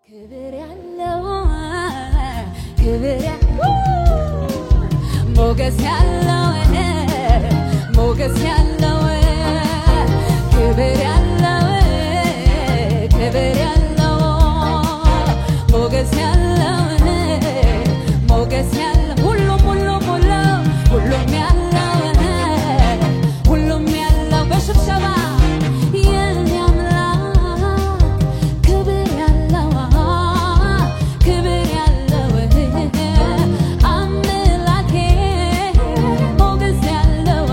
ክብር ያለው ክብር ሞገስ ያለው ሞገስ ያለው ክብር ያለው ክብር ያለው ሞገስ ያለው ሞገስ ያለው ሁሉም ያለው በሽብሸባ የኔ አምላክ ክብር ያለው አምላኬ ሞገስ ያለው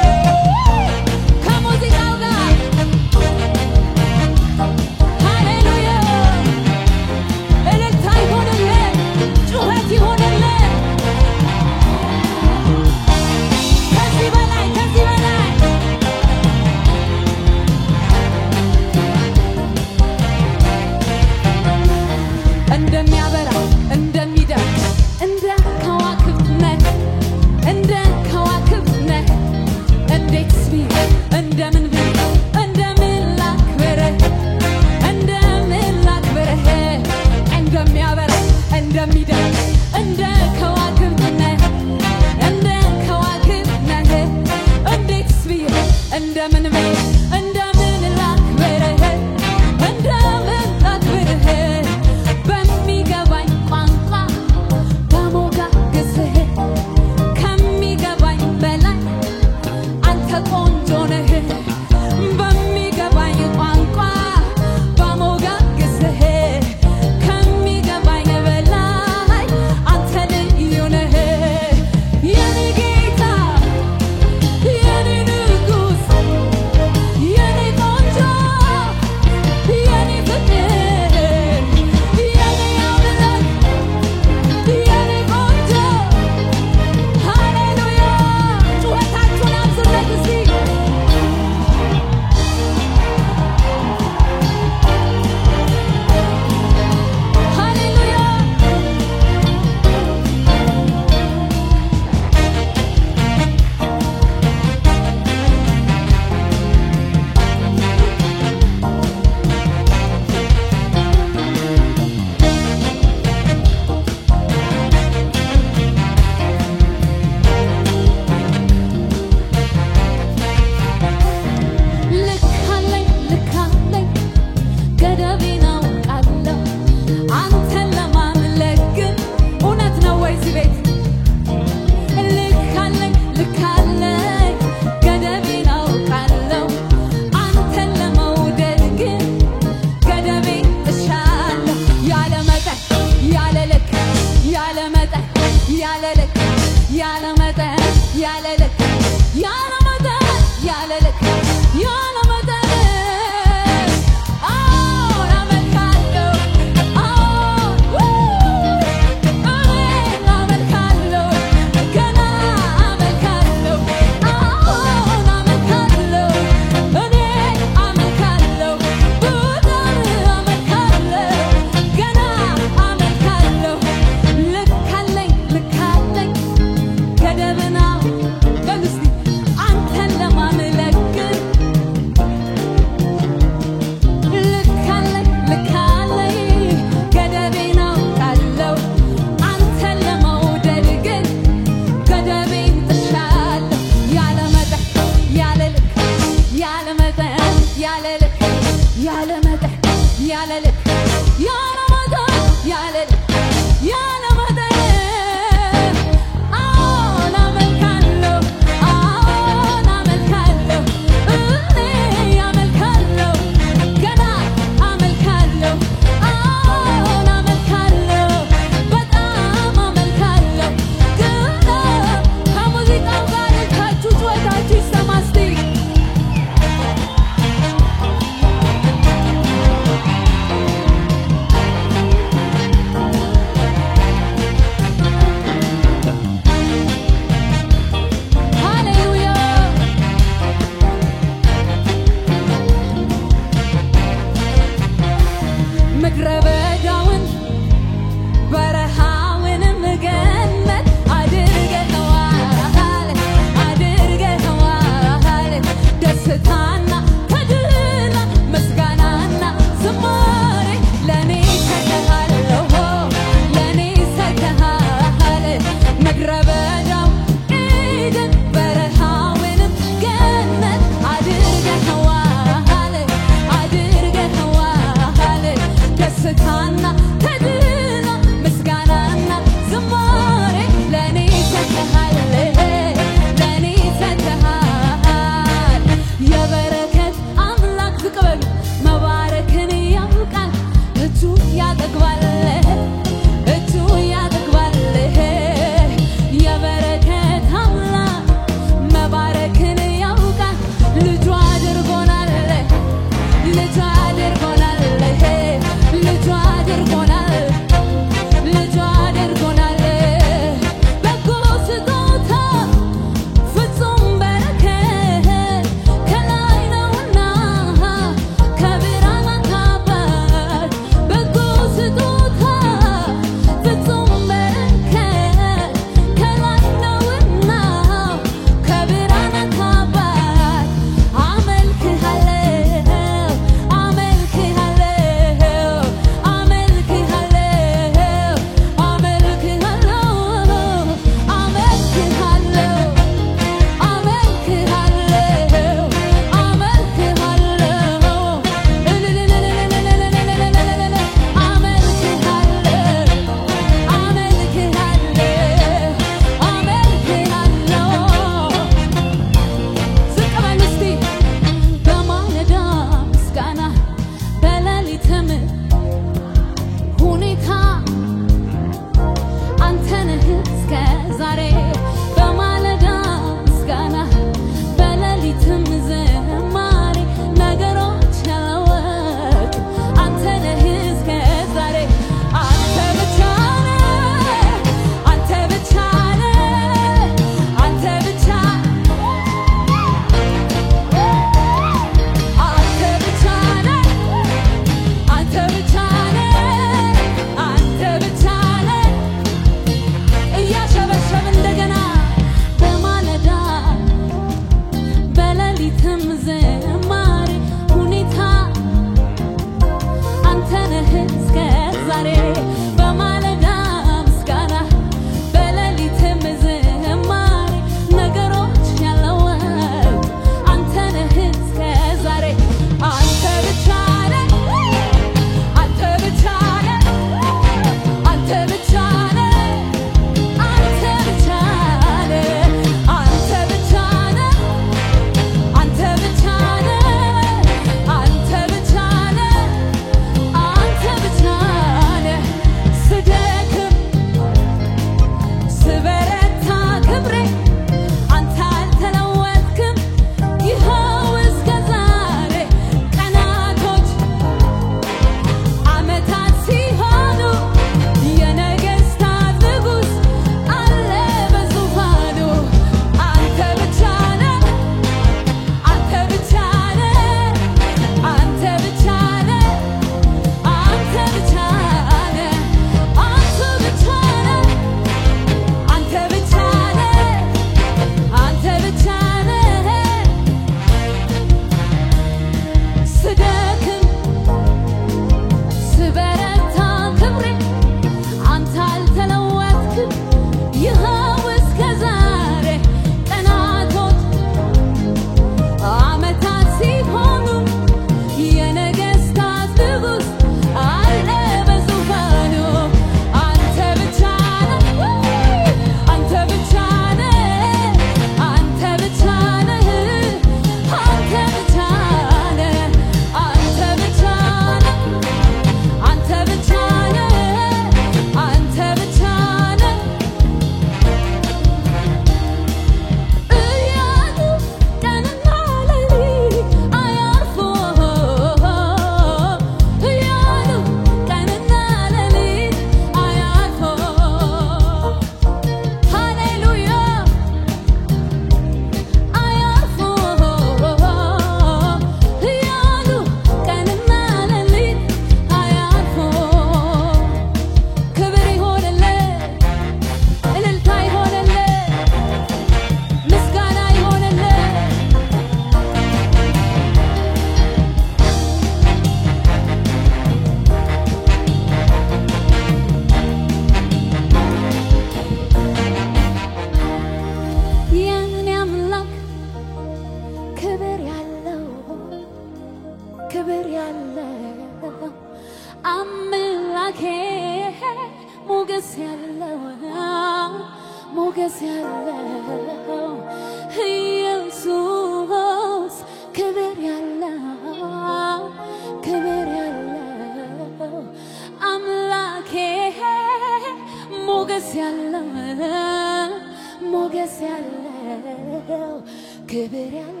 ክብር ያለው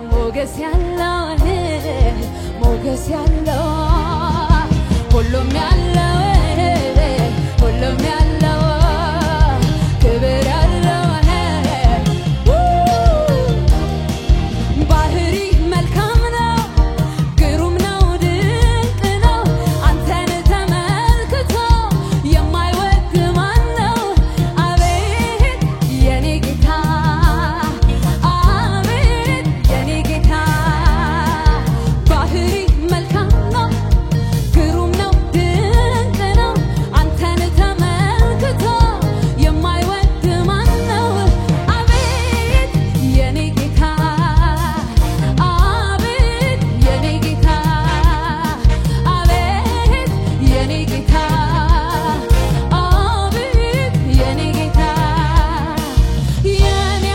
ሞገስ ያለው ሁሉም ያለው ክብር ያለው ባህሪ መልካም ነው ግሩም ነው ድንቅ ነው አንተን ተመልክቶ የማይወድ ማን ነው አቤት የኔ ጌታ አቤት የኔ ጌታ ባህሪ መልካም ነው ግሩም ነው ድንቅ ነው አንተን ተመልክቶ የማይወድ ማን ነው አቤት የኔ ጌታ አቤት የኔ ጌታ አቤት የኔ ጌታ አቤት የኔ ጌታ የኔ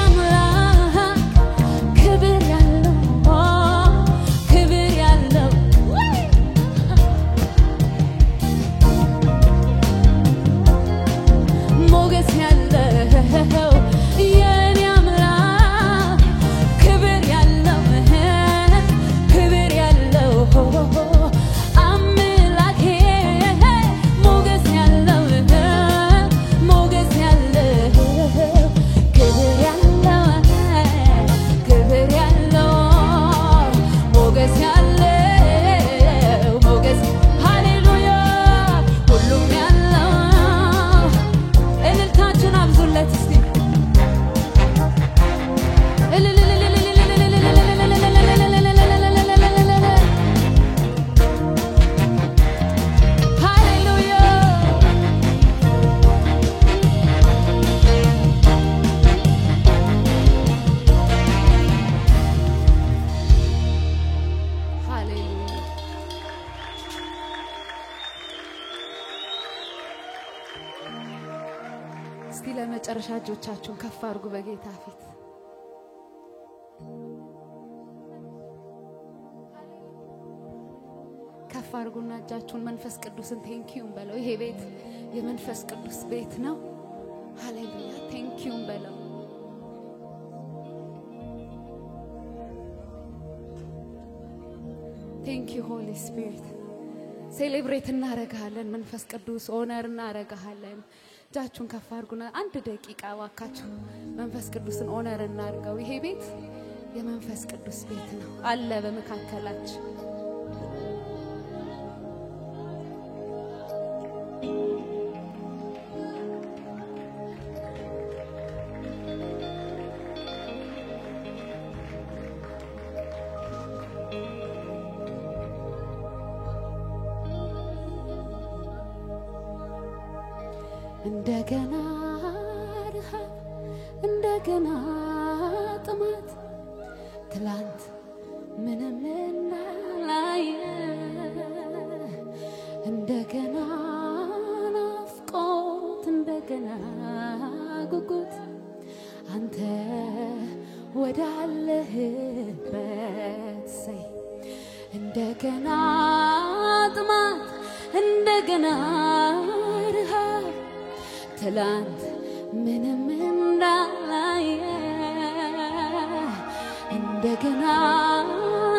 አምላክ ክብር ያለው ሞገስ ያለው የኔ አምላክ ክብር ያለው አምላኬ ሞገስ ያለው ሞገስ ሃሌሉያ ሁሉም ያለው እልልታችን አብዙለት እስቲ ሃሌሉያ ሃሌሉያ እስቲ ለመጨረሻ እጆቻችሁን ከፍ አድርጉ በጌታ ፊት ከፍ አድርጉና እጃችሁን መንፈስ ቅዱስን ቴንኪዩን በለው ይሄ ቤት የመንፈስ ቅዱስ ቤት ነው ሃሌሉያ ቴንኪዩን በለው ቴንኪዩ ሆሊ ስፒሪት ሴሌብሬት እናረጋለን መንፈስ ቅዱስ ኦነር እናረጋለን እጃችሁን ከፍ አድርጉና አንድ ደቂቃ ዋካችሁ መንፈስ ቅዱስን ኦነር እናርገው ይሄ ቤት የመንፈስ ቅዱስ ቤት ነው አለ በመካከላችን እንደገና ረሃብ እንደገና ጥማት ትላንት ምንም እንዳላየ እንደገና ናፍቆት እንደገና ጉጉት አንተ ወዳለህበት ሰይ እንደገና ጥማት እንደገና ረሃብ ትላንት ምንም እንዳላየ እንደገና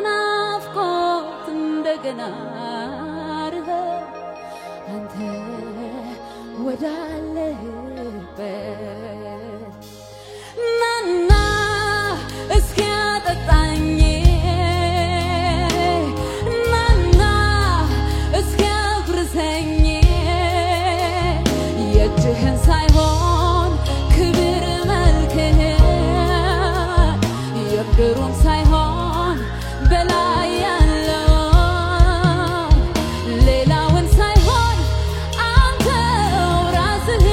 ናፍቆት እንደገና ረሃብ አንተ ወዳለህበት ናና እስኪ አጠጣኝ ናና እስኪ አጉርሰኝ የእጅህን ሳይሆን ክብር መልክህ የምድሩን ሳይሆን በላይ ያለው ሌላውን ሳይሆን አንተው ራስህ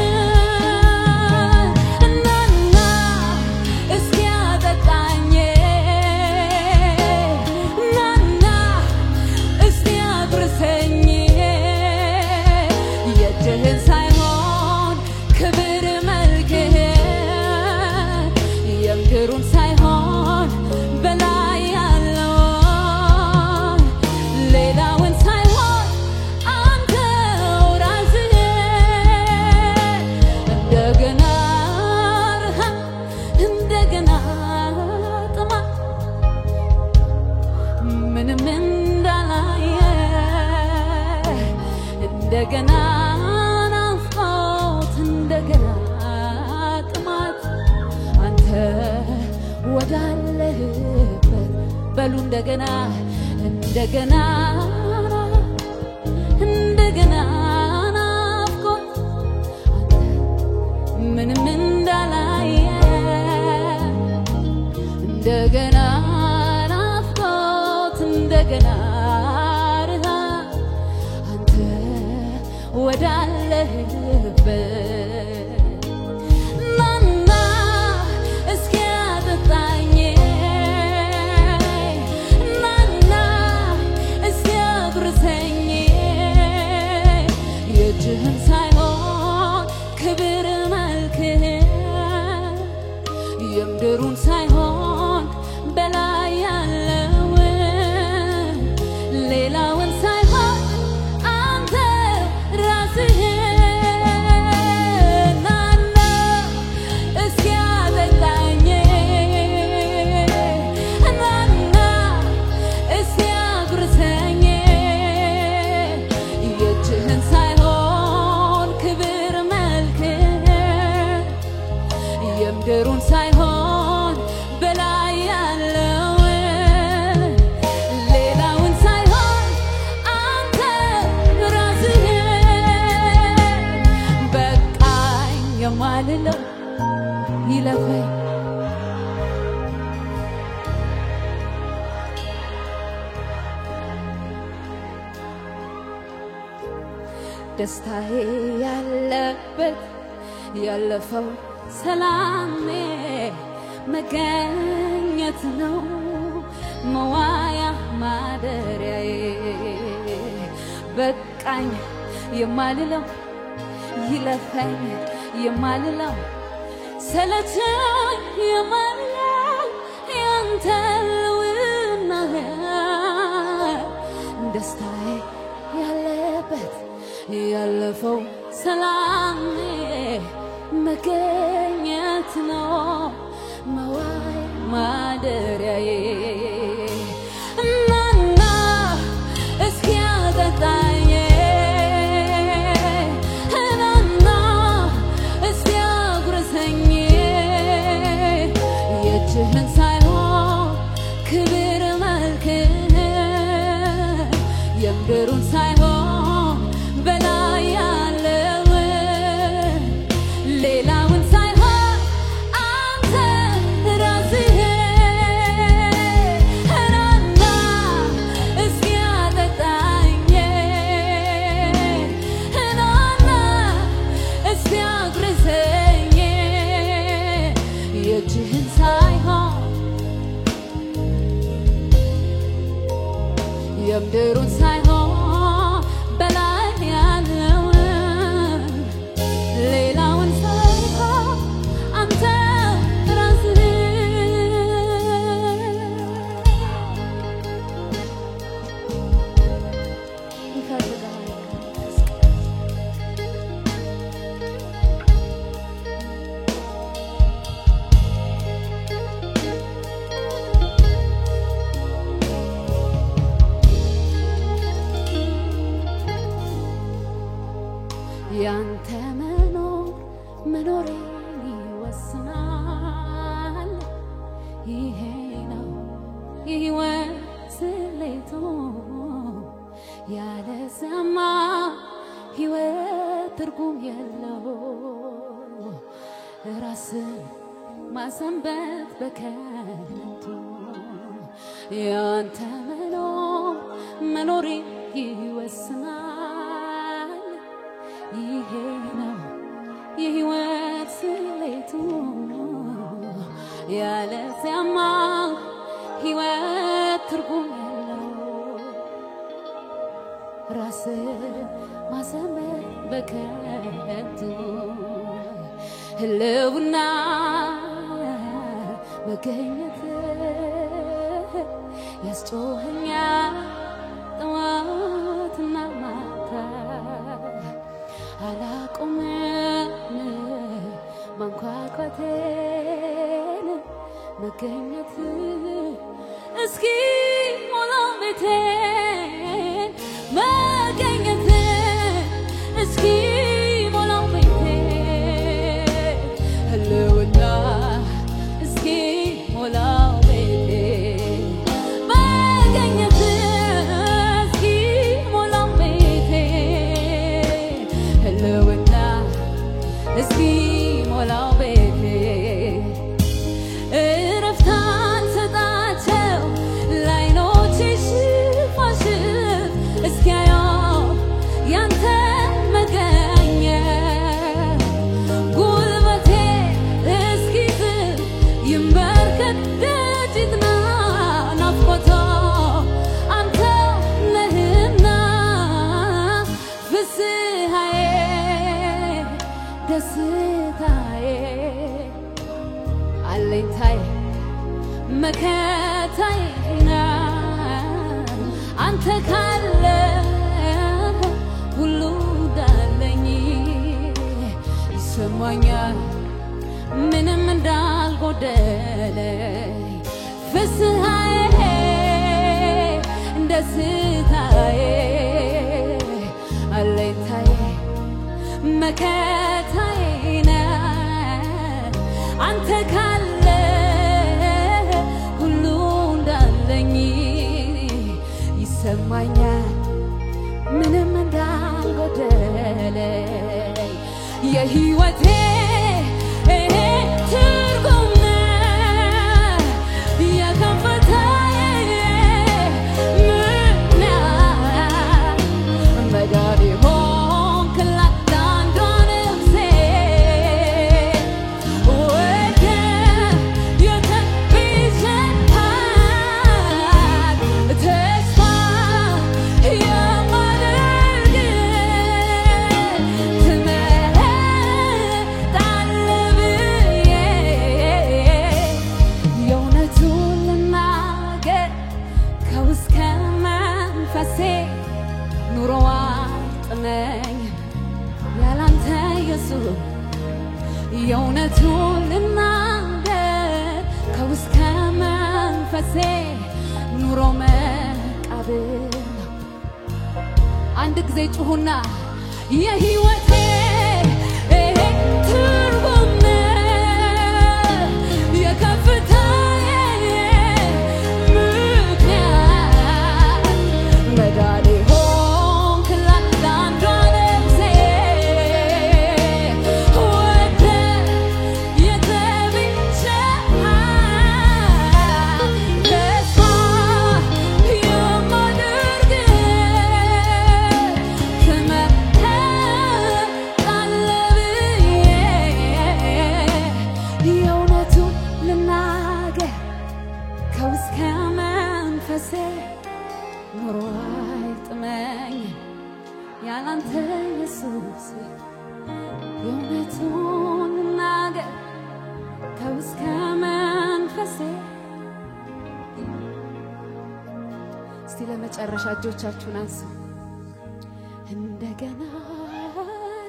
በሉ እንደገና እንደገና እንደገና ናፍቆት ምንም እንዳላየ እንደገና ናፍቆት እንደገና አንተ ወዳለህበት ናና እስኪ አጠጣኝ ናና እስኪ አጉርሰኝ የእጅህን ሳይሆን ክብር መልክህን የምድሩን ሳይሆን በላይ ያለውን ሌላውን ሳይሆን አንተ ራስህን ናና እስኪ አጠጣኝ ናና እስኪ አጉርሰኝ የእጅህን ሳይሆን ክብር መልክህን የምድሩን ሳይሆን በላይ ያለውን ሌላውን ሳይሆን አንተ ራስህን በቃኝ የማልለው ይለፈኝ ደስታዬ ያለበት ያለፈው ሰላሜ መገኘት ነው መዋያ ማደሪያዬ በቃኝ የማልለው ይለፈኝ የማልለው ሰለቸኝ የማልለው ያንተ ልውና ደስታዬ ያለበት ያለፈው ሰላሜ መገኘት ነው መዋይ ማደሪያዬ ናና እስኪ አጠጣኝ ናና እስኪ አጉርሰኝ የእጅህን ሳይሆን ክብር መልክህን የምድሩን ሳይሆን በላይ ያለውን ሌላውን ሳይሆን አንተ ራስህን ናና እስኪ አጠጣኝ ናና እስኪ አጉርሰኝ የእጅህን ሳይሆን የምድሩን ሳይሆን በላይ ያለውን ሌላውን ሳይሆን አንተ ራስህን ይፈልጋል ያንተ መኖር መኖሬን ይወስናል ይሄ ነው የሕይወት ስሌቱ ያለዚያማ ሕይወት ትርጉም የለው ራስን ማሰንበት በከንቱ ያንተ መኖር መኖሬን ይወስናል ይሄ ነው የሕይወት ስሌቱ ያለዚያማ ሕይወት ትርጉም የለው ራስን ማሰንበት በከንቱ ህልውና መገኘት ያስጮኸኛል ጠዋትና ማታ አላቆምም ማንኳኳቴን መገኘት እስኪ ሞላው ቤቴን መገኘት እስኪ ሞላው ቤቴን ህልውና እስኪ ሞላው ቤቴን ደስታዬ አለኝታዬ መከታዬ አንተ ካለ ሁሉ ዳለኝ ይሰማኛል ምንም እንዳልጎደለ ፍስሃዬ ደስታዬ አለኝታዬ መከታዬ አንተ ካለ ሁሉ እንዳለኝ ይሰማኛል ምንም እንዳልጎደለ የሕይወቴ ትርጉም የከፍታዬ ምክንያት መዳኔ ሆንክላት ለአንዷ ነፍሴ ወደ የተቤዠሃት ተስፋ የማደርግ ትመጣለህ ብዬ የእውነቱን ልናገር ከውስጥ ከመንፈሴ ኑሮ አጥመኝ ያላንተ ኢየሱስ የእውነቱን ልናገር ከውስጥ ከመንፈሴ ኑሮ መቃብር ነው አንድ ጊዜ ጩኹና የሕይወቴ ትርጉም የከፍታዬ ምክንያት መዳኔ ሆንክላት ለአንዷ ነፍሴ ወደ የተቤዠሃት ተስፋ የማደርግ ትመጣለህ ብዬ የእውነቱን ልናገር ከውስጥ ከመንፈሴ ኑሮ አይጥመኝ ያላንተ ኢየሱስ የእውነቱን ልናገር ከውስጥ ከመንፈሴ እስቲ ለመጨረሻ እጆቻችሁን አንሱ እንደገና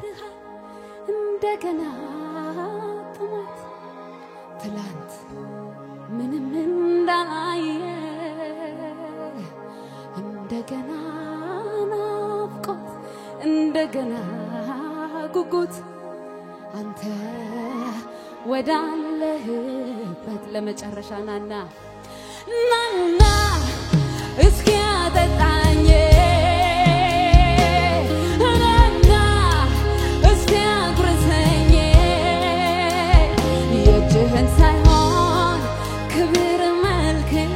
ረሃብ እንደገና ጥማት ትላንት ምንም እንዳላየ እንደገና ናፍቆት እንደገና ጉጉት አንተ ወዳለህበት ለመጨረሻ ናና እስኪ አጠጣኝ ናና እስኪ አጉርሰኝ የእጅህን ሳይሆን ክብር መልክህን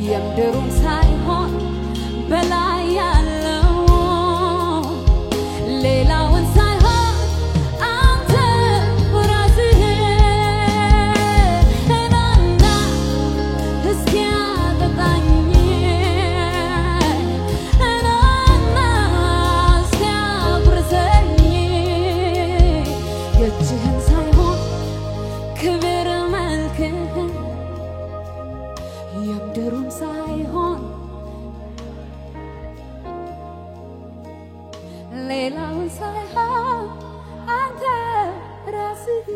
የምድሩን ሳይሆን በላይ ያለው ሌላውን ሳይሆን አንተ ራስህን ናና እስኪ አጠጣኝ ናና እስኪ አጉርሰኝ የእጅህን ሳይሆን ክብር መልክህን የምድሩን ሳይሆን ሌላውን ሳይሆን አንተ ራስህ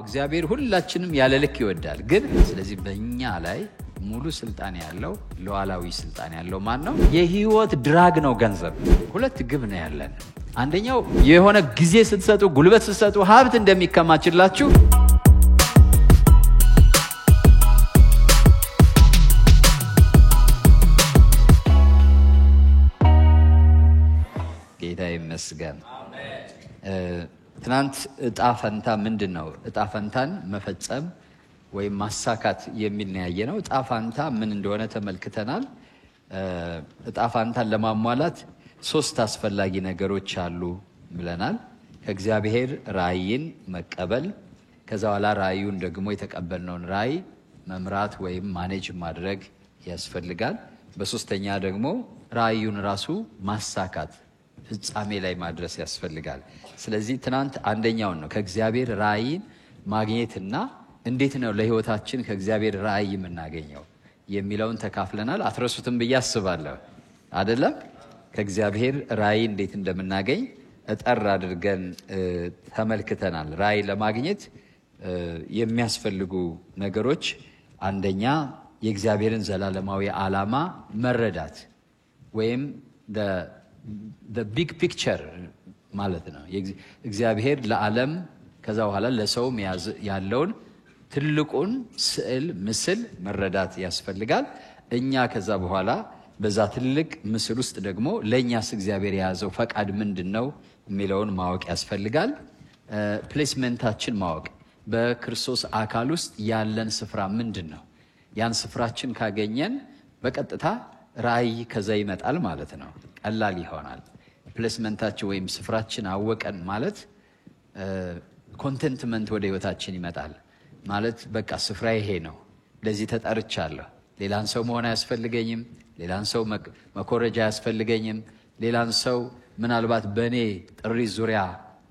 እግዚአብሔር ሁላችንም ያለ ልክ ይወዳል ግን ስለዚህ በእኛ ላይ ሙሉ ስልጣን ያለው ሉዓላዊ ስልጣን ያለው ማን ነው የሕይወት ድራግ ነው ገንዘብ ሁለት ግብ ነው ያለን አንደኛው የሆነ ጊዜ ስትሰጡ ጉልበት ስትሰጡ ሀብት እንደሚከማችላችሁ ጌታ ይመስገን ትናንት እጣ ፈንታ ምንድነው እጣ ፈንታን መፈጸም ወይ ማሳካት የሚል ነው ያየነው እጣ ፈንታ ምን እንደሆነ ተመልክተናል እጣ ፈንታን ለማሟላት ሶስት አስፈላጊ ነገሮች አሉ ብለናል ከእግዚአብሔር ራእይን መቀበል ከዛ በኋላ ራእዩን ደግሞ የተቀበልነውን ራእይ መምራት ወይም ማኔጅ ማድረግ ያስፈልጋል በሶስተኛ ደግሞ ራእዩን ራሱ ማሳካት ፍጻሜ ላይ ማድረስ ያስፈልጋል። ስለዚህ ትናንት አንደኛውን ነው ከእግዚአብሔር ራእይን ማግኘትና እንዴት ነው ለህይወታችን ከእግዚአብሔር ራእይ የምናገኘው የሚለውን ተካፍለናል። አትረሱትም ብዬ አስባለሁ አይደለም? ከእግዚአብሔር ራእይ እንዴት እንደምናገኝ እጠር አድርገን ተመልክተናል። ራእይ ለማግኘት የሚያስፈልጉ ነገሮች አንደኛ የእግዚአብሔርን ዘላለማዊ ዓላማ መረዳት ወይም the big picture ማለት ነው። እግዚአብሔር ለዓለም ከዛ በኋላ ለሰው ያለውን ትልቁን ስዕል ምስል መረዳት ያስፈልጋል። እኛ ከዛ በኋላ በዛ ትልቅ ምስል ውስጥ ደግሞ ለኛስ እግዚአብሔር የያዘው ፈቃድ ምንድነው የሚለውን ማወቅ ያስፈልጋል። ፕሌስመንታችን ማወቅ በክርስቶስ አካል ውስጥ ያለን ስፍራ ምንድነው? ያን ስፍራችን ካገኘን በቀጥታ ራእይ ከዛ ይመጣል ማለት ነው። ቀላል ይሆናል። ፕሌስመንታችን ወይም ስፍራችን አወቀን ማለት ኮንቴንትመንት ወደ ህይወታችን ይመጣል ማለት በቃ ስፍራ ይሄ ነው፣ ለዚህ ተጠርቻለሁ፣ ሌላን ሰው መሆን አያስፈልገኝም፣ ሌላን ሰው መኮረጃ አያስፈልገኝም፣ ሌላን ሰው ምናልባት በእኔ ጥሪ ዙሪያ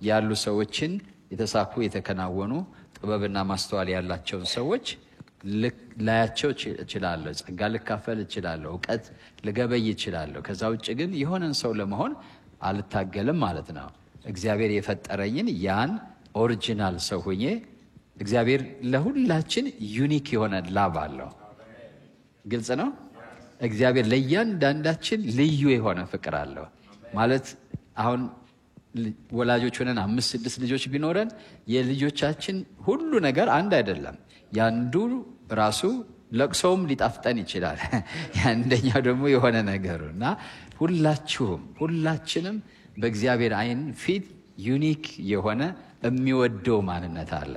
ያሉ ሰዎችን የተሳኩ የተከናወኑ ጥበብና ማስተዋል ያላቸውን ሰዎች ላያቸው እችላለሁ፣ ጸጋ ልካፈል እችላለሁ፣ እውቀት ልገበይ እችላለሁ። ከዛ ውጭ ግን የሆነን ሰው ለመሆን አልታገልም ማለት ነው። እግዚአብሔር የፈጠረኝን ያን ኦሪጂናል ሰው ሆኜ እግዚአብሔር ለሁላችን ዩኒክ የሆነ ላብ አለው። ግልጽ ነው። እግዚአብሔር ለእያንዳንዳችን ልዩ የሆነ ፍቅር አለው ማለት አሁን ወላጆች ሆነን 5-6 ልጆች ቢኖረን የልጆቻችን ሁሉ ነገር አንድ አይደለም። ያንዱ ራሱ ለቅሶም ሊጣፍጠን ይችላል፣ ያንደኛው ደግሞ የሆነ ነገሩና ሁላችንም በእግዚአብሔር አይን ፊት ዩኒክ የሆነ የሚወደው ማንነት አለ።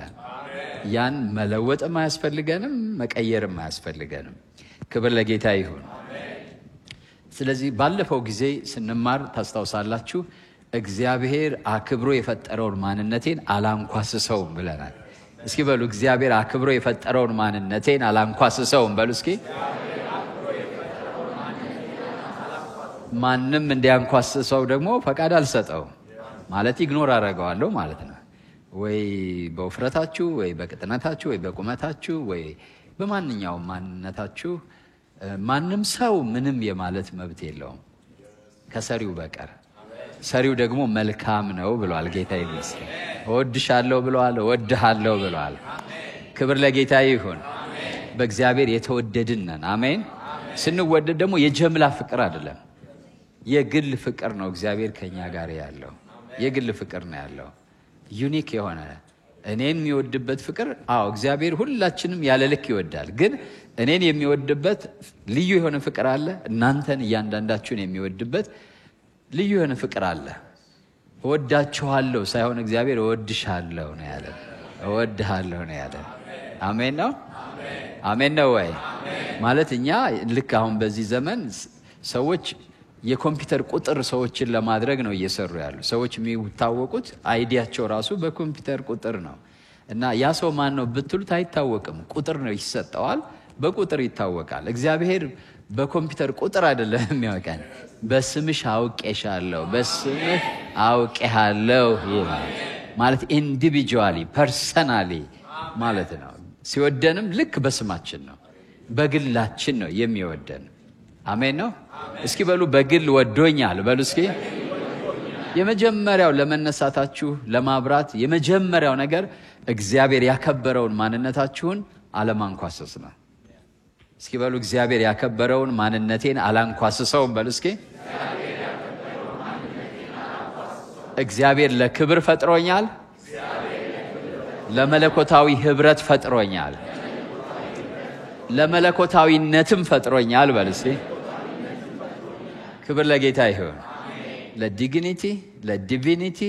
ያን መለወጥም አያስፈልገንም፣ መቀየርም አያስፈልገንም። ክብር ለጌታ ይሁን። ስለዚህ ባለፈው ጊዜ ስንማር ታስታውሳላችሁ እግዚአብሔር አክብሮ የፈጠረውን ማንነቴን አላንኳስሰውም ብለናል። እስኪ በሉ እግዚአብሔር አክብሮ የፈጠረውን ማንነቴን አላንኳስሰውም በሉ እስኪ። ማንም እንዲያንኳስሰው ደግሞ ፈቃድ አልሰጠውም ማለት ኢግኖር አደርገዋለሁ ማለት ነው። ወይ በውፍረታችሁ ወይ በቅጥነታችሁ ወይ በቁመታችሁ ወይ በማንኛውም ማንነታችሁ ማንም ሰው ምንም የማለት መብት የለውም ከሰሪው በቀር። ሰሪው ደግሞ መልካም ነው ብሏል ጌታ ይመስገን። እወድሻለሁ ብሏል፣ እወድሃለሁ ብሏል። ክብር ለጌታ ይሁን። በእግዚአብሔር የተወደድን ነን። አሜን። ስንወደድ ደግሞ የጀምላ ፍቅር አይደለም፣ የግል ፍቅር ነው። እግዚአብሔር ከኛ ጋር ያለው የግል ፍቅር ነው ያለው ዩኒክ የሆነ እኔን የሚወድበት ፍቅር። አዎ እግዚአብሔር ሁላችንም ያለ ልክ ይወዳል፣ ግን እኔን የሚወድበት ልዩ የሆነ ፍቅር አለ። እናንተን እያንዳንዳችሁን የሚወድበት ልዩ የሆነ ፍቅር አለ። እወዳችኋለሁ ሳይሆን እግዚአብሔር እወድሻለሁ ነው ያለው፣ እወድሃለሁ ነው ያለው። አሜን ነው። አሜን ነው ወይ? ማለት እኛ ልክ አሁን በዚህ ዘመን ሰዎች የኮምፒውተር ቁጥር ሰዎችን ለማድረግ ነው እየሰሩ ያሉ። ሰዎች የሚታወቁት አይዲያቸው ራሱ በኮምፒውተር ቁጥር ነው። እና ያ ሰው ማን ነው ብትሉት አይታወቅም። ቁጥር ነው ይሰጠዋል፣ በቁጥር ይታወቃል። እግዚአብሔር በኮምፒውተር ቁጥር አይደለም የሚያውቀን፣ በስምሽ አውቄሻለሁ፣ በስምህ አውቄሃለሁ ይላል። ማለት ኢንዲቪጁዋሊ ፐርሰናሊ ማለት ነው። ሲወደንም ልክ በስማችን ነው፣ በግላችን ነው የሚወደን። አሜን ነው። እስኪ በሉ በግል ወዶኛል በሉ እስኪ። የመጀመሪያው ለመነሳታችሁ ለማብራት የመጀመሪያው ነገር እግዚአብሔር ያከበረውን ማንነታችሁን አለማንኳሰስ ነው። እስኪ በሉ እግዚአብሔር ያከበረውን ማንነቴን አላንኳስሰውም በሉ እስኪ። እግዚአብሔር ለክብር ፈጥሮኛል፣ ለመለኮታዊ ህብረት ፈጥሮኛል፣ ለመለኮታዊነትም ፈጥሮኛል በሉ እስኪ። ክብር ለጌታ ይሁን። ለዲግኒቲ፣ ለዲቪኒቲ፣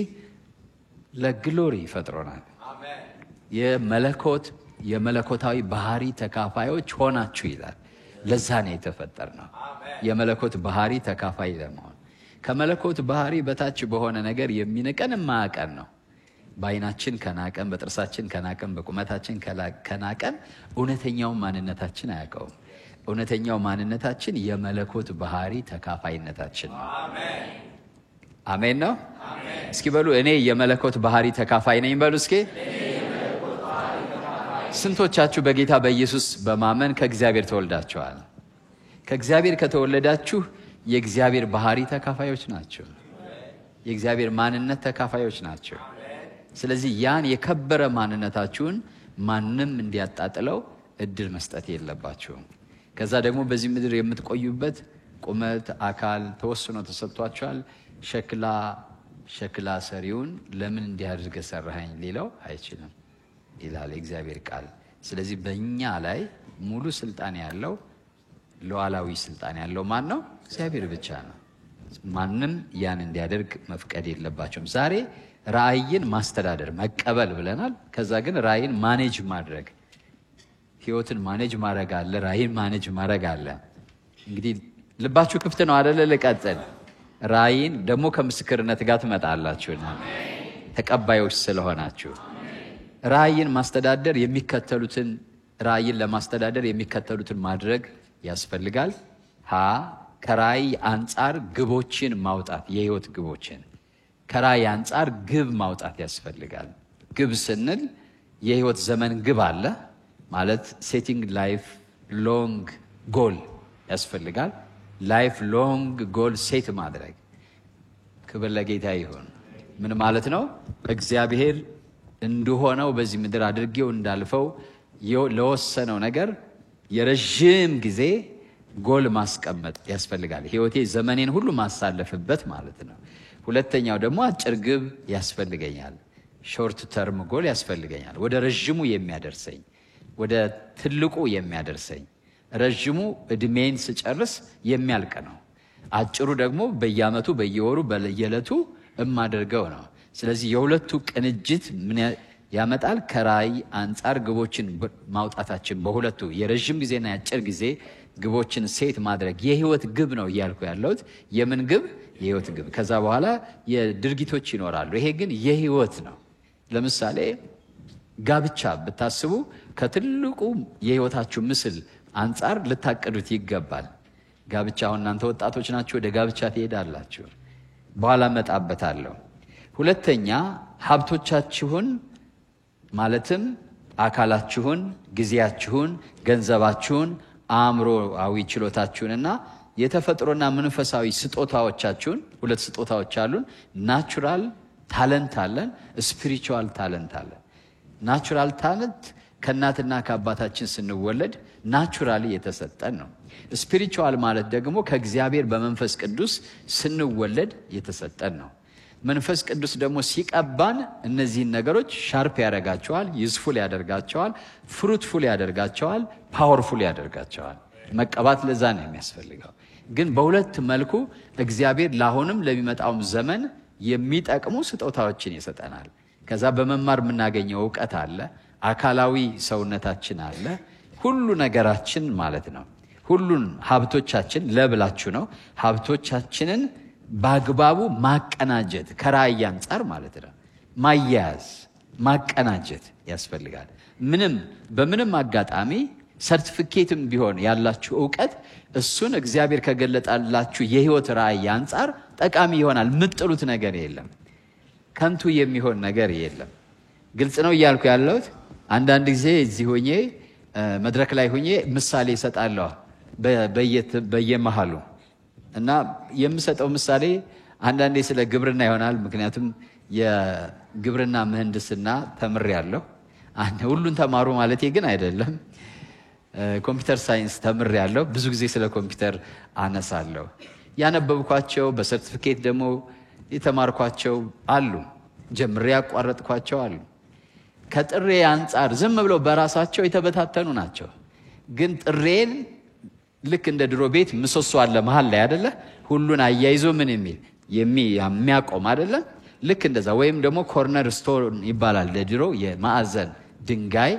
ለግሎሪ ፈጥሮናል። የመለኮታዊ ባህሪ ተካፋዮች ሆናችሁ ይላል። ለዛ ነው የተፈጠርነው፣ የመለኮት ባህሪ ተካፋይ ለመሆን። ከመለኮት ባህሪ በታች በሆነ ነገር የሚንቀን ማያቀን ነው። በአይናችን ከናቀን፣ በጥርሳችን ከናቀን፣ በቁመታችን ከናቀን እውነተኛው ማንነታችን አያውቀውም። እውነተኛው ማንነታችን የመለኮት ባህሪ ተካፋይነታችን ነው። አሜን ነው። እስኪ በሉ እኔ የመለኮት ባህሪ ተካፋይ ነኝ በሉ እስኪ። ስንቶቻችሁ በጌታ በኢየሱስ በማመን ከእግዚአብሔር ተወልዳችኋል? ከእግዚአብሔር ከተወለዳችሁ የእግዚአብሔር ባህሪ ተካፋዮች ናቸው። የእግዚአብሔር ማንነት ተካፋዮች ናቸው። ስለዚህ ያን የከበረ ማንነታችሁን ማንም እንዲያጣጥለው እድል መስጠት የለባችሁም። ከዛ ደግሞ በዚህ ምድር የምትቆዩበት ቁመት አካል ተወስኖ ተሰጥቷችኋል። ሸክላ ሰሪውን ለምን እንዲያድርገህ ሰራኸኝ ሊለው አይችልም ይላል የእግዚአብሔር ቃል። ስለዚህ በእኛ ላይ ሙሉ ስልጣን ያለው ሉዓላዊ ስልጣን ያለው ማን ነው? እግዚአብሔር ብቻ ነው። ማንም ያን እንዲያደርግ መፍቀድ የለባቸውም። ዛሬ ራእይን ማስተዳደር መቀበል ብለናል። ከዛ ግን ራእይን ማኔጅ ማድረግ፣ ህይወትን ማኔጅ ማድረግ አለ፣ ራእይን ማኔጅ ማድረግ አለ። እንግዲህ ልባችሁ ክፍት ነው አይደለ? ልቀጥል። ራእይን ደግሞ ከምስክርነት ጋር ትመጣላችሁና ተቀባዮች ስለሆናችሁ ራእይን ማስተዳደር የሚከተሉትን ራእይን ለማስተዳደር የሚከተሉትን ማድረግ ያስፈልጋል። ከራእይ አንጻር ግቦችን ማውጣት፣ የህይወት ግቦችን ከራእይ አንጻር ግብ ማውጣት ያስፈልጋል። ግብ ስንል የህይወት ዘመን ግብ አለ ማለት ሴቲንግ ላይፍ ሎንግ ጎል ያስፈልጋል። ላይፍ ሎንግ ጎል ሴት ማድረግ። ክብር ለጌታ ይሁን። ምን ማለት ነው? እግዚአብሔር እንደሆነው በዚህ ምድር አድርጌው እንዳልፈው ለወሰነው ነገር የረጅም ጊዜ ጎል ማስቀመጥ ያስፈልጋል። ህይወቴ ዘመኔን ሁሉ ማሳለፍበት ማለት ነው። ሁለተኛው ደግሞ አጭር ግብ ያስፈልገኛል። ሾርት ተርም ጎል ያስፈልገኛል። ወደ ረጅሙ የሚያደርሰኝ፣ ወደ ትልቁ የሚያደርሰኝ። ረጅሙ እድሜን ስጨርስ የሚያልቅ ነው። አጭሩ ደግሞ በየአመቱ በየወሩ በየዕለቱ እማደርገው ነው። ስለዚህ የሁለቱ ቅንጅት ምን ያመጣል? ከራእይ አንጻር ግቦችን ማውጣታችን በሁለቱ የረጅም ጊዜና የአጭር ጊዜ ግቦችን ሴት ማድረግ የህይወት ግብ ነው እያልኩ ያለሁት። የምን ግብ? የህይወት ግብ። ከዛ በኋላ የድርጊቶች ይኖራሉ። ይሄ ግን የህይወት ነው። ለምሳሌ ጋብቻ ብታስቡ ከትልቁ የህይወታችሁ ምስል አንጻር ልታቀዱት ይገባል። ጋብቻ አሁን እናንተ ወጣቶች ናችሁ፣ ወደ ጋብቻ ትሄዳላችሁ። በኋላ መጣበታለሁ። ሁለተኛ ሀብቶቻችሁን ማለትም አካላችሁን፣ ጊዜያችሁን፣ ገንዘባችሁን፣ አእምሮአዊ ችሎታችሁንና የተፈጥሮና መንፈሳዊ ስጦታዎቻችሁን። ሁለት ስጦታዎች አሉን። ናቹራል ታለንት አለን፣ ስፒሪቹዋል ታለንት አለን። ናቹራል ታለንት ከእናትና ከአባታችን ስንወለድ ናቹራሊ የተሰጠን ነው። ስፒሪቹዋል ማለት ደግሞ ከእግዚአብሔር በመንፈስ ቅዱስ ስንወለድ የተሰጠን ነው። መንፈስ ቅዱስ ደግሞ ሲቀባን እነዚህን ነገሮች ሻርፕ ያደርጋቸዋል፣ ዩዝፉል ያደርጋቸዋል፣ ፍሩትፉል ያደርጋቸዋል፣ ፓወርፉል ያደርጋቸዋል። መቀባት ለዛ ነው የሚያስፈልገው። ግን በሁለት መልኩ እግዚአብሔር ለአሁንም ለሚመጣውም ዘመን የሚጠቅሙ ስጦታዎችን ይሰጠናል። ከዛ በመማር የምናገኘው እውቀት አለ፣ አካላዊ ሰውነታችን አለ፣ ሁሉ ነገራችን ማለት ነው። ሁሉን ሀብቶቻችን ለብላችሁ ነው ሀብቶቻችንን በአግባቡ ማቀናጀት ከራእይ አንጻር ማለት ነው። ማያያዝ ማቀናጀት ያስፈልጋል። በምንም አጋጣሚ ሰርቲፊኬትም ቢሆን ያላችሁ እውቀት እሱን እግዚአብሔር ከገለጣላችሁ የህይወት ራእይ አንጻር ጠቃሚ ይሆናል። ምጥሉት ነገር የለም፣ ከንቱ የሚሆን ነገር የለም። ግልጽ ነው እያልኩ ያለሁት። አንዳንድ ጊዜ እዚህ ሆኜ መድረክ ላይ ሆኜ ምሳሌ እሰጣለሁ በየመሃሉ እና የምሰጠው ምሳሌ አንዳንዴ ስለ ግብርና ይሆናል። ምክንያቱም የግብርና ምህንድስና ተምሬያለሁ። ሁሉን ተማሩ ማለቴ ግን አይደለም። ኮምፒውተር ሳይንስ ተምሬያለሁ። ብዙ ጊዜ ስለ ኮምፒውተር አነሳለሁ። ያነበብኳቸው በሰርቲፊኬት ደግሞ የተማርኳቸው አሉ፣ ጀምሬ ያቋረጥኳቸው አሉ። ከጥሬ አንጻር ዝም ብለው በራሳቸው የተበታተኑ ናቸው። ግን ጥሬን ልክ እንደ ድሮ ቤት ምሰሶ አለ መሃል ላይ አይደለ? ሁሉን አያይዞ ምን የሚያቆም አይደለ? ልክ እንደዛ። ወይም ደግሞ ኮርነር ስቶን ይባላል ለድሮ የማዕዘን ድንጋይ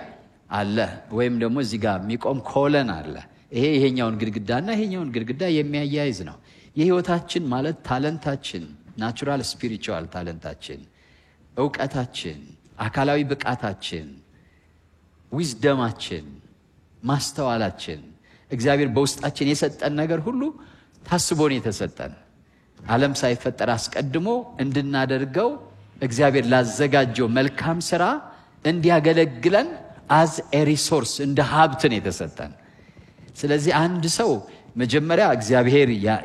አለ። ወይም ደግሞ እዚህ ጋር የሚቆም ኮለን አለ። ይሄኛውን ግድግዳና ይሄኛውን ግድግዳ የሚያያይዝ ነው። የህይወታችን ማለት ታለንታችን፣ ናቹራል ስፒሪቹዋል ታለንታችን፣ እውቀታችን፣ አካላዊ ብቃታችን፣ ዊዝደማችን፣ ማስተዋላችን፣ እግዚአብሔር በውስጣችን የሰጠን ነገር ሁሉ ታስቦን የተሰጠን ዓለም ሳይፈጠር አስቀድሞ እንድናደርገው እግዚአብሔር ላዘጋጀው መልካም ሥራ እንዲያገለግለን as a resource እንደ ሀብትን የተሰጠን። ስለዚህ አንድ ሰው መጀመሪያ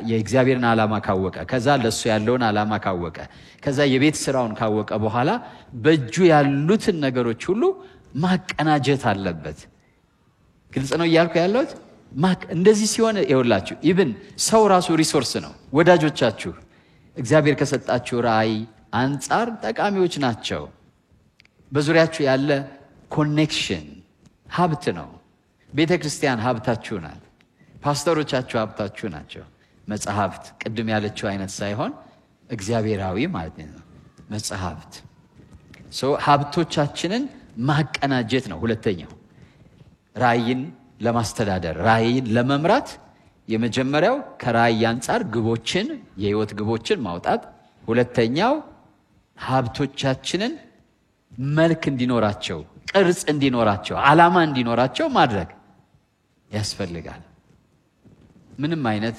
የእግዚአብሔርን ዓላማ ካወቀ ከዛ ለሱ ያለውን ዓላማ ካወቀ ከዛ የቤት ሥራውን ካወቀ በኋላ በእጁ ያሉትን ነገሮች ሁሉ ማቀናጀት አለበት። ግልጽ ነው እያልኩ ያለሁት። እንደዚህ ሲሆን ይኸውላችሁ ኢቭን ሰው ራሱ ሪሶርስ ነው። ወዳጆቻችሁ እግዚአብሔር ከሰጣችሁ ራእይ አንጻር ጠቃሚዎች ናቸው። በዙሪያችሁ ያለ ኮኔክሽን ሀብት ነው። ቤተ ክርስቲያን ሀብታችሁ ናት። ፓስተሮቻችሁ ሀብታችሁ ናቸው። መጽሐፍት ቅድም ያለችው አይነት ሳይሆን እግዚአብሔራዊ ማለት ነው መጽሐፍት። ሀብቶቻችንን ማቀናጀት ነው ሁለተኛው። ራእይን ለማስተዳደር ራእይን ለመምራት የመጀመሪያው ከራእይ አንጻር ግቦችን የህይወት ግቦችን ማውጣት፣ ሁለተኛው ሀብቶቻችንን መልክ እንዲኖራቸው፣ ቅርጽ እንዲኖራቸው፣ ዓላማ እንዲኖራቸው ማድረግ ያስፈልጋል። ምንም አይነት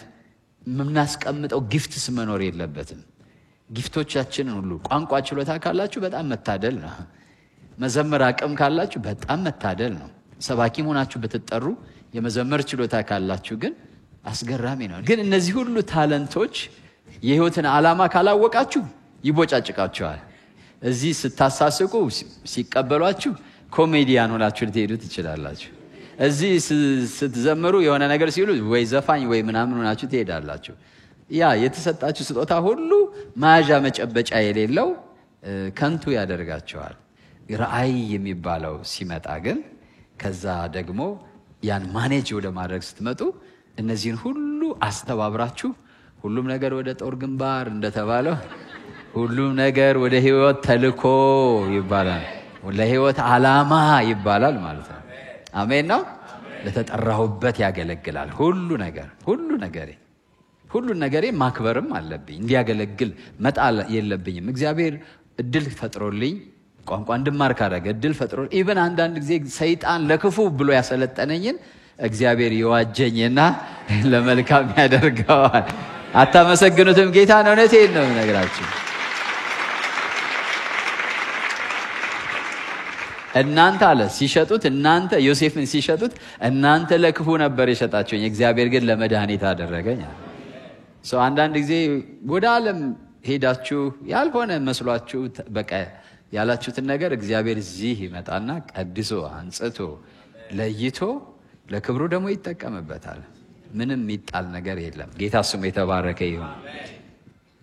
የምናስቀምጠው ጊፍትስ መኖር የለበትም። ጊፍቶቻችንን ሁሉ ቋንቋ ችሎታ ካላችሁ በጣም መታደል ነው። መዘመር አቅም ካላችሁ በጣም መታደል ነው። ሰባኪም ሆናችሁ ብትጠሩ የመዘመር ችሎታ ካላችሁ ግን አስገራሚ ነው። ግን እነዚህ ሁሉ ታለንቶች የህይወትን ዓላማ ካላወቃችሁ ይቦጫጭቃችኋል። እዚህ ስታሳስቁ ሲቀበሏችሁ ኮሜዲያን ሆናችሁ ልትሄዱ ትችላላችሁ። እዚህ ስትዘምሩ የሆነ ነገር ሲሉ ወይ ዘፋኝ ወይ ምናምን ሆናችሁ ትሄዳላችሁ። ያ የተሰጣችሁ ስጦታ ሁሉ ማያዣ መጨበጫ የሌለው ከንቱ ያደርጋቸዋል። ራእይ የሚባለው ሲመጣ ግን ከዛ ደግሞ ያን ማኔጅ ወደ ማድረግ ስትመጡ እነዚህን ሁሉ አስተባብራችሁ ሁሉም ነገር ወደ ጦር ግንባር እንደተባለው ሁሉም ነገር ወደ ህይወት ተልኮ ይባላል፣ ለህይወት ዓላማ ይባላል ማለት ነው። አሜን ነው። ለተጠራሁበት ያገለግላል። ሁሉ ነገሬ ማክበርም አለብኝ። እንዲያገለግል መጣል የለብኝም። እግዚአብሔር እድል ፈጥሮልኝ ቋንቋ እንድማር ካደረገ እድል ፈጥሮ ኢቭን አንዳንድ ጊዜ ሰይጣን ለክፉ ብሎ ያሰለጠነኝን እግዚአብሔር ይዋጀኝና ለመልካም ያደርገዋል። አታመሰግኑትም ጌታ ነው? እውነቴን ነው ነገራችሁ። እናንተ አለ ሲሸጡት እናንተ ዮሴፍን ሲሸጡት እናንተ ለክፉ ነበር የሸጣችሁኝ፣ እግዚአብሔር ግን ለመድኃኒት አደረገኝ። አንዳንድ ጊዜ ወደ ዓለም ሄዳችሁ ያልሆነ መስሏችሁ በቃ ያላችሁትን ነገር እግዚአብሔር እዚህ ይመጣና ቀድሶ አንጽቶ ለይቶ ለክብሩ ደግሞ ይጠቀምበታል። ምንም የሚጣል ነገር የለም። ጌታ ስሙ የተባረከ ይሁን።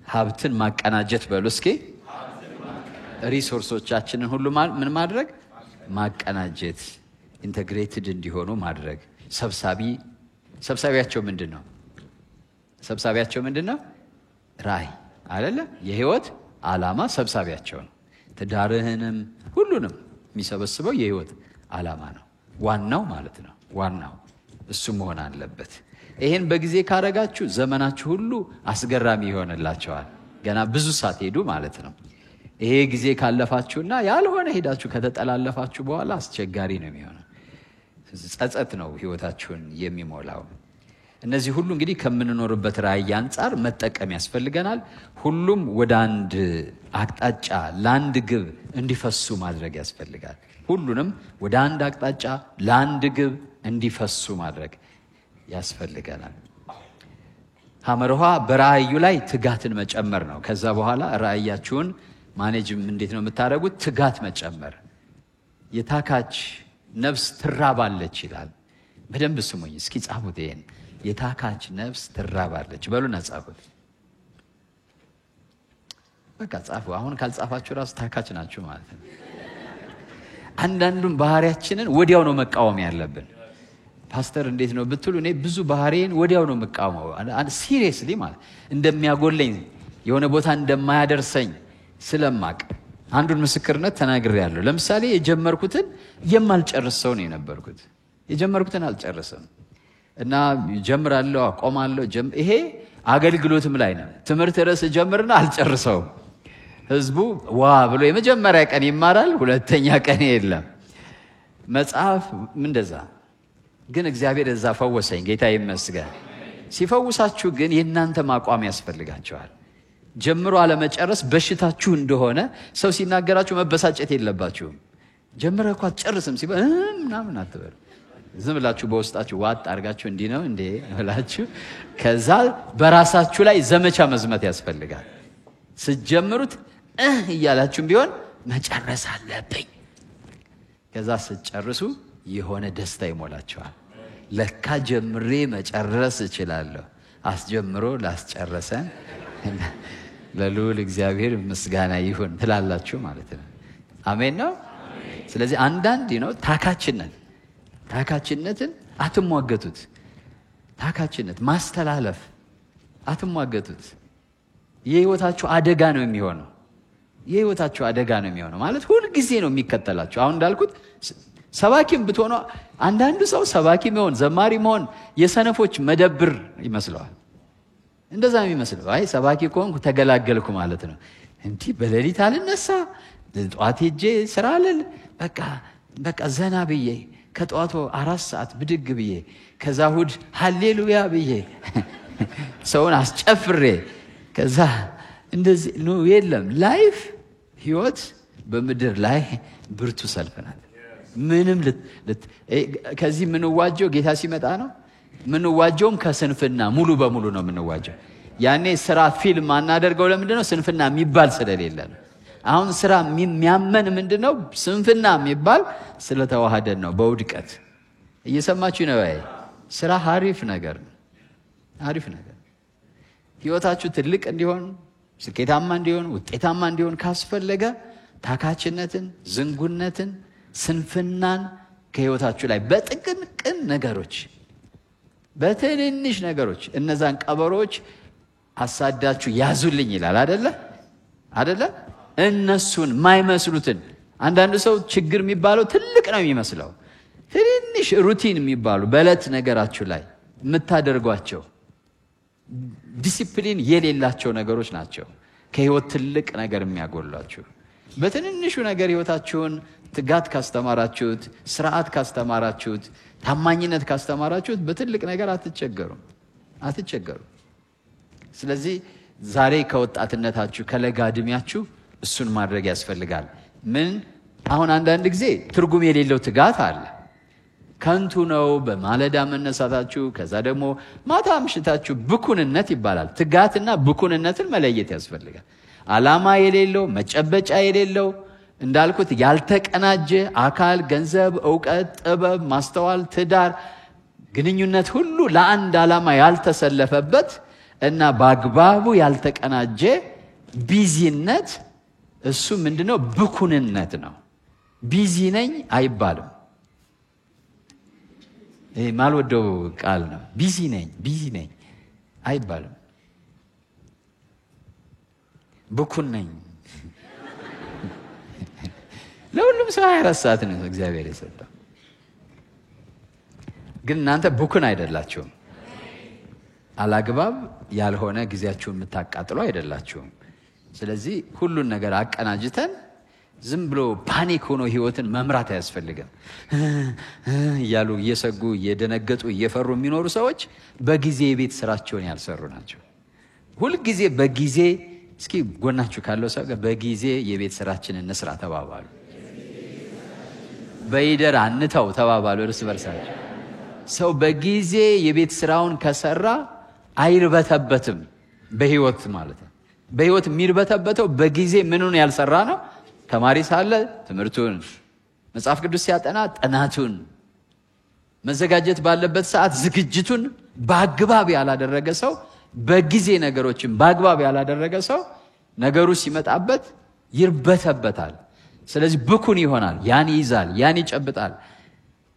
ሀብትን ማቀናጀት በሉ እስኪ። ሪሶርሶቻችንን ሁሉ ምን ማድረግ? ማቀናጀት፣ ኢንተግሬትድ እንዲሆኑ ማድረግ። ሰብሳቢያቸው ምንድን ነው? ራእይ አይደለ? የህይወት ዓላማ ሰብሳቢያቸው ነው። ትዳርህንም ሁሉንም የሚሰበስበው የህይወት ዓላማ ነው። ዋናው ማለት ነው። ዋናው እሱ መሆን አለበት። ይሄን በጊዜ ካረጋችሁ ዘመናችሁ ሁሉ አስገራሚ ይሆንላችኋል። ገና ብዙ ሳትሄዱ ማለት ነው። ይሄ ጊዜ ካለፋችሁና ያልሆነ ሄዳችሁ ከተጠላለፋችሁ በኋላ አስቸጋሪ ነው የሚሆነው። ጸጸት ነው ህይወታችሁን የሚሞላው። እነዚህ ሁሉ እንግዲህ ከምንኖርበት ራእይ አንጻር መጠቀም ያስፈልገናል። ሁሉም ወደ አንድ አቅጣጫ ለአንድ ግብ እንዲፈሱ ማድረግ ያስፈልጋል። ሁሉንም ወደ አንድ አቅጣጫ ለአንድ ግብ እንዲፈሱ ማድረግ ያስፈልገናል። ሐመርሃ በራእዩ ላይ ትጋትን መጨመር ነው። ከዛ በኋላ ራእያችሁን ማኔጅም እንዴት ነው የምታደርጉት? ትጋት መጨመር። የታካች ነፍስ ትራባለች ይላል። በደንብ ስሙኝ እስኪ ጻፉት። ይሄን የታካች ነፍስ ትራባለች በሉና ጻፉት። በቃ ጻፉ። አሁን ካልጻፋችሁ ራሱ ታካች ናችሁ ማለት ነው። አንዳንዱም ባህሪያችንን ወዲያው ነው መቃወም ያለብን። ፓስተር እንዴት ነው ብትሉ እኔ ብዙ ባህሪዬን ወዲያው ነው መቃወመው። ሲሪየስሊ ማለት እንደሚያጎለኝ የሆነ ቦታ እንደማያደርሰኝ ስለማቅ አንዱን ምስክርነት ተናግሬያለሁ። ለምሳሌ የጀመርኩትን የማልጨርስ ሰው ነው የነበርኩት። የጀመርኩትን አልጨርስም እና ጀምራለሁ፣ አቆማለሁ። ይሄ አገልግሎትም ላይ ነው። ትምህርት ርዕስ ጀምርና አልጨርሰውም። ህዝቡ ዋ ብሎ የመጀመሪያ ቀን ይማራል፣ ሁለተኛ ቀን የለም። መጽሐፍ እንደዛ። ግን እግዚአብሔር እዛ ፈወሰኝ። ጌታ ይመስገን። ሲፈውሳችሁ ግን የእናንተ ማቋም ያስፈልጋቸዋል። ጀምሮ አለመጨረስ በሽታችሁ እንደሆነ ሰው ሲናገራችሁ መበሳጨት የለባችሁም። ጀምረህ እኮ አትጨርስም ሲባል ምናምን አትበሉ። ዝም ብላችሁ በውስጣችሁ ዋጥ አድርጋችሁ እንዲህ ነው እንዴ ብላችሁ ከዛ በራሳችሁ ላይ ዘመቻ መዝመት ያስፈልጋል። ስትጀምሩት እያላችሁም ቢሆን መጨረስ አለብኝ። ከዛ ስትጨርሱ የሆነ ደስታ ይሞላችኋል። ለካ ጀምሬ መጨረስ እችላለሁ። አስጀምሮ ላስጨረሰን ለልዑል እግዚአብሔር ምስጋና ይሁን ትላላችሁ ማለት ነው። አሜን ነው። ስለዚህ አንዳንድ ነው ታካችነትን አትሟገቱት። ታካችነት ማስተላለፍ አትሟገቱት። የህይወታችሁ አደጋ ነው የሚሆነው። የህይወታችሁ አደጋ ነው የሚሆነው ማለት ሁሉ ጊዜ ነው የሚከተላችሁ። አሁን እንዳልኩት ሰባኪም ብትሆኑ አንዳንዱ ሰው ሰባኪ መሆን ዘማሪ መሆን የሰነፎች መደብር ይመስለዋል። እንደዛ ነው የሚመስለው። አይ ሰባኪ ከሆንኩ ተገላገልኩ ማለት ነው። እንዲህ በሌሊት አልነሳ ጠዋት ሄጄ ስራ አልል በቃ ዘና ብዬ ከጠዋቱ 4 ሰዓት ብድግ ብዬ ከዛ እሑድ ሃሌሉያ ብዬ ሰውን አስጨፍሬ ከዛ እንደዚህ ነው። የለም ላይፍ ህይወት በምድር ላይ ብርቱ ሰልፍ ናት። ምንም ከዚህ የምንዋጀው ጌታ ሲመጣ ነው። የምንዋጀውም ከስንፍና ሙሉ በሙሉ ነው የምንዋጀው። ያኔ ስራ ፊልም አናደርገው ለምንድን ነው? ስንፍና የሚባል ስለሌለ ነው። አሁን ስራ የሚያመን ምንድን ነው? ስንፍና የሚባል ስለተዋሃደን ነው። በውድቀት እየሰማችሁ ነው። ስራ አሪፍ ነገር ነው። አሪፍ ነገር ህይወታችሁ ትልቅ እንዲሆን ስኬታማ እንዲሆን ውጤታማ እንዲሆን ካስፈለገ ታካችነትን፣ ዝንጉነትን፣ ስንፍናን ከህይወታችሁ ላይ በጥቅምቅም ነገሮች በትንንሽ ነገሮች እነዛን ቀበሮች አሳዳችሁ ያዙልኝ ይላል አይደለ? እነሱን ማይመስሉትን አንዳንዱ ሰው ችግር የሚባለው ትልቅ ነው የሚመስለው። ትንንሽ ሩቲን የሚባሉ በዕለት ነገራችሁ ላይ የምታደርጓቸው ዲሲፕሊን የሌላቸው ነገሮች ናቸው ከህይወት ትልቅ ነገር የሚያጎሏችሁ። በትንንሹ ነገር ህይወታችሁን ትጋት ካስተማራችሁት፣ ስርዓት ካስተማራችሁት፣ ታማኝነት ካስተማራችሁት በትልቅ ነገር አትቸገሩም። ስለዚህ ዛሬ ከወጣትነታችሁ ከለጋ ዕድሜያችሁ እሱን ማድረግ ያስፈልጋል። ምን አሁን አንዳንድ ጊዜ ትርጉም የሌለው ትጋት አለ። ከንቱ ነው በማለዳ መነሳታችሁ፣ ከዛ ደግሞ ማታ አምሽታችሁ ብኩንነት ይባላል። ትጋትና ብኩንነትን መለየት ያስፈልጋል። ዓላማ የሌለው መጨበጫ የሌለው እንዳልኩት ያልተቀናጀ አካል፣ ገንዘብ፣ ዕውቀት፣ ጥበብ፣ ማስተዋል፣ ትዳር፣ ግንኙነት ሁሉ ለአንድ ዓላማ ያልተሰለፈበት እና በአግባቡ ያልተቀናጀ ቢዚነት እሱ ምንድነው? ብኩንነት ነው። ቢዚ ነኝ አይባልም። ይሄ ማልወደው ቃል ነው። ቢዚ ነኝ አይባልም። ብኩን ነኝ ለሁሉም ሰው 24 ሰዓት ነው እግዚአብሔር የሰጠው። ግን እናንተ ብኩን አይደላችሁም። አላግባብ ያልሆነ ጊዜያችሁን የምታቃጥሉ አይደላችሁም። ስለዚህ ሁሉን ነገር አቀናጅተን ዝም ብሎ ፓኒክ ሆኖ ህይወትን መምራት አያስፈልግም። እያሉ እየሰጉ እየደነገጡ እየፈሩ የሚኖሩ ሰዎች በጊዜ የቤት ስራቸውን ያልሰሩ ናቸው። ሁልጊዜ በጊዜ እስኪ ጎናችሁ ካለው ሰው ጋር በጊዜ የቤት ስራችንን እንስራ ተባባሉ። በይደር አንተው ተባባሉ እርስ በርሳችሁ። ሰው በጊዜ የቤት ስራውን ከሰራ አይርበተበትም በህይወት ማለት ነው። በህይወት የሚርበተበተው በጊዜ ምኑን ያልሰራ ነው? ተማሪ ሳለ ትምህርቱን፣ መጽሐፍ ቅዱስ ሲያጠና ጥናቱን፣ መዘጋጀት ባለበት ሰዓት ዝግጅቱን በአግባብ ያላደረገ ሰው፣ በጊዜ ነገሮችን በአግባብ ያላደረገ ሰው ነገሩ ሲመጣበት ይርበተበታል። ስለዚህ ብኩን ይሆናል። ያን ይይዛል፣ ያን ይጨብጣል።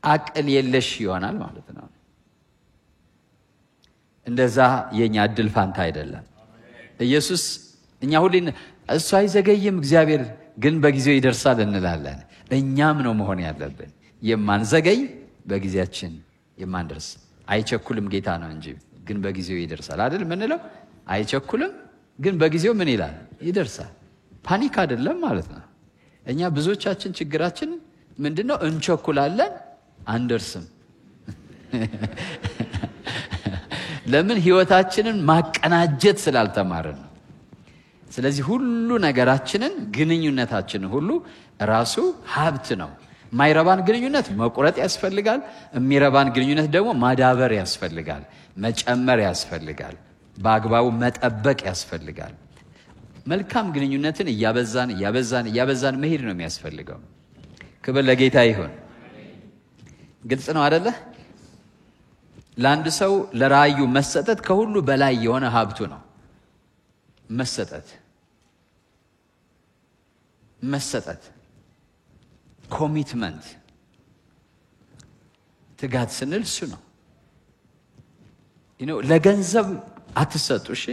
አቅል የለሽ ይሆናል ማለት ነው። እንደዛ የኛ እድል ፋንታ አይደለም። ኢየሱስ እኛ ሁሌ እሱ አይዘገይም እግዚአብሔር ግን በጊዜው ይደርሳል እንላለን። እኛም ነው መሆን ያለብን የማንዘገይ በጊዜያችን የማንደርስ። አይቸኩልም ጌታ ነው እንጂ ግን በጊዜው ይደርሳል አይደል ምንለው? አይቸኩልም ግን በጊዜው ምን ይላል? ይደርሳል። ፓኒክ አይደለም ማለት ነው። እኛ ብዙዎቻችን ችግራችን ምንድነው? እንቸኩላለን፣ አንደርስም። ለምን? ህይወታችንን ማቀናጀት ስላልተማርን ነው። ስለዚህ ሁሉ ነገራችንን ግንኙነታችንን ሁሉ ራሱ ሀብት ነው። ማይረባን ግንኙነት መቁረጥ ያስፈልጋል። የሚረባን ግንኙነት ደግሞ ማዳበር ያስፈልጋል፣ መጨመር ያስፈልጋል፣ በአግባቡ መጠበቅ ያስፈልጋል። መልካም ግንኙነትን እያበዛን መሄድ ነው የሚያስፈልገው። ክብር ለጌታ ይሁን። ግልጽ ነው አይደለ? ለአንድ ሰው ለራእዩ መሰጠት ከሁሉ በላይ የሆነ ሀብቱ ነው። መሰጠት፣ ኮሚትመንት፣ ትጋት ስንል እሱ ነው። ለገንዘብ አትሰጡ። እሺ፣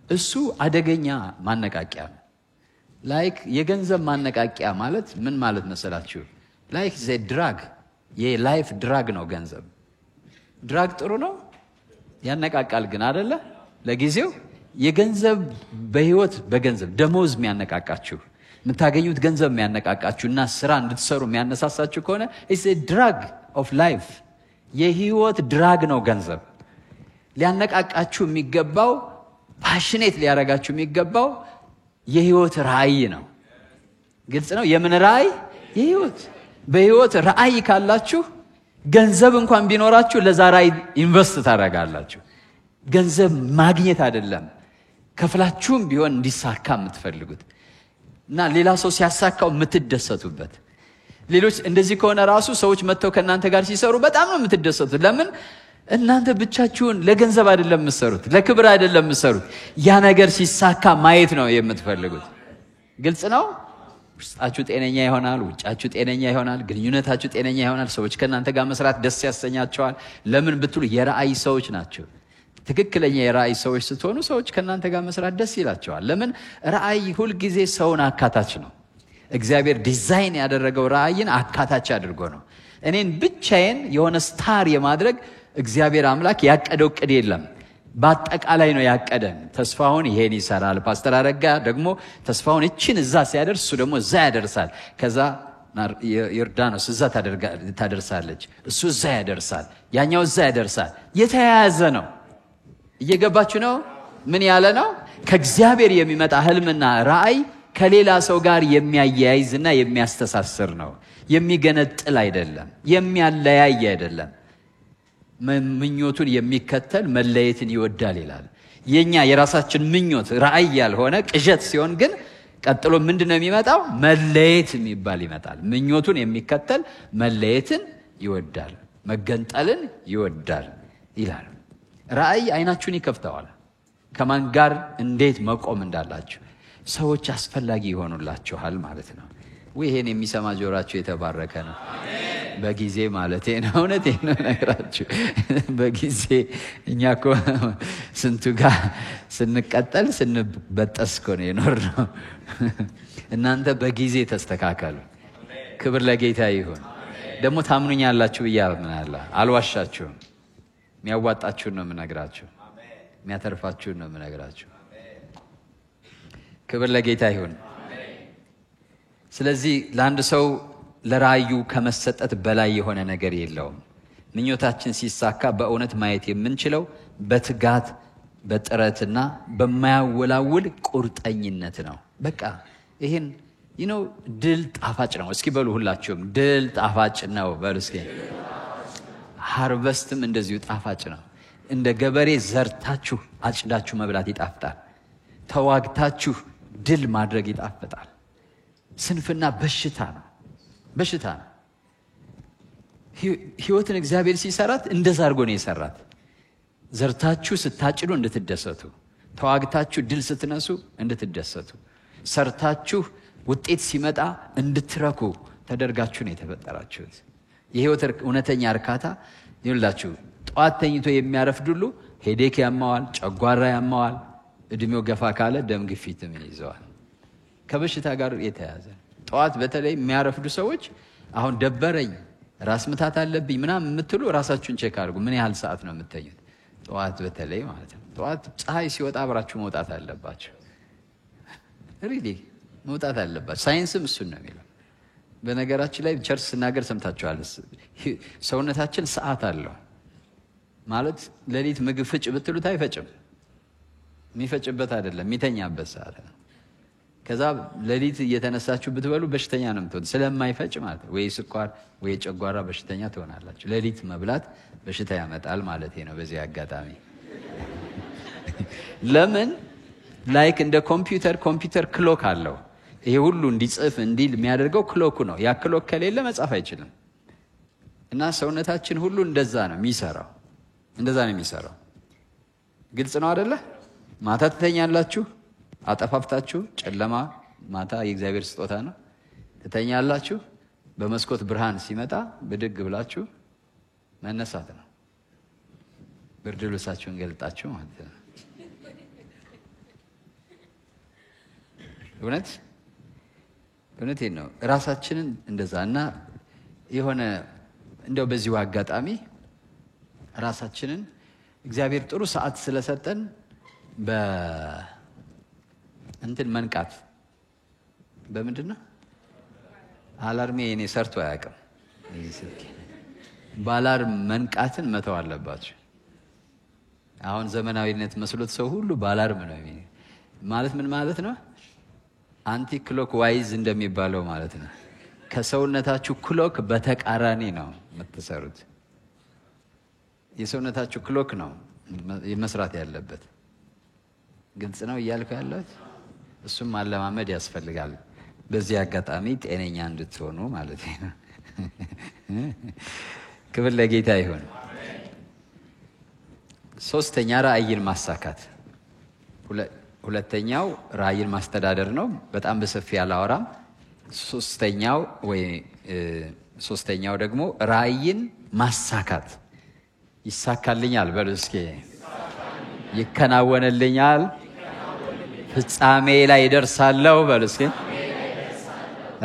እሱ አደገኛ ማነቃቂያ ነው። ላይክ የገንዘብ ማነቃቂያ ማለት ምን ማለት መሰላችሁ? ላይክ ድራግ፣ የላይፍ ድራግ ነው ገንዘብ። ድራግ ጥሩ ነው ያነቃቃል፣ ግን አይደለ ለጊዜው። የገንዘብ በህይወት በገንዘብ ደሞዝ የሚያነቃቃችሁ የምታገኙት ገንዘብ የሚያነቃቃችሁ እና ስራ እንድትሰሩ የሚያነሳሳችሁ ከሆነ it's a drug of life። የህይወት ድራግ ነው ገንዘብ። ሊያነቃቃችሁ የሚገባው ፓሽኔት ሊያረጋችሁ የሚገባው የህይወት ራእይ ነው። ግልጽ ነው። የምን ራእይ? የህይወት። በህይወት ራእይ ካላችሁ ገንዘብ እንኳን ቢኖራችሁ ለዛ ራእይ ኢንቨስት ታደርጋላችሁ። ገንዘብ ማግኘት አይደለም ከፍላችሁም ቢሆን እንዲሳካ የምትፈልጉት እና ሌላ ሰው ሲያሳካው የምትደሰቱበት። ሌሎች እንደዚህ ከሆነ ራሱ ሰዎች መጥተው ከእናንተ ጋር ሲሰሩ በጣም ነው የምትደሰቱት። ለምን? እናንተ ብቻችሁን ለገንዘብ አይደለም የምትሰሩት፣ ለክብር አይደለም የምትሰሩት። ያ ነገር ሲሳካ ማየት ነው የምትፈልጉት። ግልጽ ነው። ውስጣችሁ ጤነኛ ይሆናል፣ ውጫችሁ ጤነኛ ይሆናል፣ ግንኙነታችሁ ጤነኛ ይሆናል። ሰዎች ከእናንተ ጋር መስራት ደስ ያሰኛቸዋል። ለምን ብትሉ የራእይ ሰዎች ናቸው። ትክክለኛ የራእይ ሰዎች ስትሆኑ ሰዎች ከእናንተ ጋር መስራት ደስ ይላቸዋል። ለምን? ራእይ ሁልጊዜ ሰውን አካታች ነው። እግዚአብሔር ዲዛይን ያደረገው ራእይን አካታች አድርጎ ነው። እኔን ብቻዬን የሆነ ስታር የማድረግ እግዚአብሔር አምላክ ያቀደው ቅድ የለም። በአጠቃላይ ነው ያቀደን። ተስፋውን ይሄን ይሰራል። ፓስተር አረጋ ደግሞ ተስፋውን እችን እዛ ሲያደርስ እሱ ደግሞ እዛ ያደርሳል። ከዛ ዮርዳኖስ እዛ ታደርሳለች፣ እሱ እዛ ያደርሳል፣ ያኛው እዛ ያደርሳል። የተያያዘ ነው። እየገባችሁ ነው? ምን ያለ ነው? ከእግዚአብሔር የሚመጣ ህልምና ራእይ ከሌላ ሰው ጋር የሚያያይዝና የሚያስተሳስር ነው። የሚገነጥል አይደለም፣ የሚያለያይ አይደለም። ምኞቱን የሚከተል መለየትን ይወዳል ይላል። የኛ የራሳችን ምኞት ራእይ ያልሆነ ቅዠት ሲሆን ግን ቀጥሎ ምንድነው የሚመጣው? መለየት የሚባል ይመጣል። ምኞቱን የሚከተል መለየትን ይወዳል፣ መገንጠልን ይወዳል ይላል። ራእይ አይናችሁን ይከፍተዋል። ከማን ጋር እንዴት መቆም እንዳላችሁ ሰዎች አስፈላጊ ይሆኑላችኋል ማለት ነው። ይሄን የሚሰማ ጆሮአችሁ የተባረከ ነው። በጊዜ ማለት ነው። እውነቴን ነው ነገራችሁ። በጊዜ እኛ እኮ ስንቱ ጋር ስንቀጠል ስንበጠስ እኮ ነው የኖርነው። እናንተ በጊዜ ተስተካከሉ። ክብር ለጌታ ይሁን። ደግሞ ታምኑኛላችሁ ብዬ አምናለሁ። አልዋሻችሁም። የሚያዋጣችሁን ነው የምነግራችሁ፣ የሚያተርፋችሁን ነው የምነግራችሁ። ክብር ለጌታ ይሁን። ስለዚህ ለአንድ ሰው ለራእዩ ከመሰጠት በላይ የሆነ ነገር የለውም። ምኞታችን ሲሳካ በእውነት ማየት የምንችለው በትጋት በጥረትና በማያወላውል ቁርጠኝነት ነው። በቃ ይሄን ድል ጣፋጭ ነው። እስኪ በሉ ሁላችሁም ድል ጣፋጭ ነው በሉ እስኪ። ሃርቨስትም እንደዚሁ ጣፋጭ ነው። እንደ ገበሬ ዘርታችሁ አጭዳችሁ መብላት ይጣፍጣል። ተዋግታችሁ ድል ማድረግ ይጣፍጣል። ስንፍና በሽታ ነው። ህይወትን እግዚአብሔር ሲሰራት እንደዛ አድርጎ ነው የሰራት። ዘርታችሁ ስታጭዱ እንድትደሰቱ፣ ተዋግታችሁ ድል ስትነሱ እንድትደሰቱ፣ ሰርታችሁ ውጤት ሲመጣ እንድትረኩ ተደርጋችሁ ነው የተፈጠራችሁት። የህይወት እውነተኛ እርካታ ይላችሁ። ጧት ተኝቶ የሚያረፍድ ሁሉ ሄዴክ ያማዋል፣ ጨጓራ ያማዋል፣ እድሜው ገፋ ካለ ደም ግፊትም ይዘዋል። ከበሽታ ጋር የተያያዘ ጧት በተለይ የሚያረፍዱ ሰዎች አሁን ደበረኝ፣ ራስ ምታት አለብኝ ምናምን የምትሉ ራሳችሁን ቼክ አድርጉ። ምን ያህል ሰዓት ነው የምትተኙት? ጧት በተለይ ማለት ነው። ጧት ፀሐይ ሲወጣ አብራችሁ መውጣት አለባችሁ። ሪሊ መውጣት አለባችሁ። ሳይንስም እሱን ነው የሚለው። በነገራችን ላይ ቸርች ስናገር ሰምታችኋል። ሰውነታችን ሰዓት አለው ማለት ሌሊት ምግብ ፍጭ ብትሉት አይፈጭም። የሚፈጭበት አይደለም፣ የሚተኛበት ሰዓት ነው። ከዛ ለሊት እየተነሳችሁ ብትበሉ በሽተኛ ነው የምትሆኑት ስለማይፈጭ ማለት ነው። ወይ ስኳር ወይ ጨጓራ በሽተኛ ትሆናላችሁ። ለሊት መብላት በሽታ ያመጣል ማለት ነው። በዚህ አጋጣሚ ለምን ላይክ እንደ ኮምፒውተር ክሎክ አለው። ይሄ ሁሉ እንዲጽፍ እንዲል የሚያደርገው ክሎኩ ነው። ያ ክሎክ ከሌለ መጻፍ አይችልም። እና ሰውነታችን ሁሉ እንደዛ ነው የሚሰራው። ግልጽ ነው አይደለ? ማታ ትተኛላችሁ አጠፋፍታችሁ፣ ጨለማ ማታ የእግዚአብሔር ስጦታ ነው። ትተኛላችሁ፣ በመስኮት ብርሃን ሲመጣ ብድግ ብላችሁ መነሳት ነው። ብርድ ልብሳችሁን ገልጣችሁ ማለት ነው። እውነቴን ነው። ራሳችንን እንደዛ እና የሆነ እንደው በዚሁ አጋጣሚ ራሳችንን እግዚአብሔር ጥሩ ሰዓት ስለሰጠን እንትን መንቃት በምንድን ነው? አላርሜ እኔ ሰርቶ አያውቅም። በአላርም መንቃትን መተው አለባችሁ። አሁን ዘመናዊነት መስሎት ሰው ሁሉ በአላርም ነው ማለት ምን ማለት ነው? አንቲ ክሎክ ዋይዝ እንደሚባለው ማለት ነው። ከሰውነታችሁ ክሎክ በተቃራኒ ነው የምትሰሩት። የሰውነታችሁ ክሎክ ነው መስራት ያለበት። ግልጽ ነው እያልኩ ያለሁት። እሱም ማለማመድ ያስፈልጋል። በዚህ አጋጣሚ ጤነኛ እንድትሆኑ ማለት ነው። ክብር ለጌታ ይሁን። ሶስተኛ ራእይን ማሳካት። ሁለተኛው ራእይን ማስተዳደር ነው። በጣም በሰፊ አላወራም። ሶስተኛው ደግሞ ራእይን ማሳካት። ይሳካልኛል በሉ እስኪ። ይከናወንልኛል፣ ፍጻሜ ላይ ይደርሳለሁ በሉ እስኪ።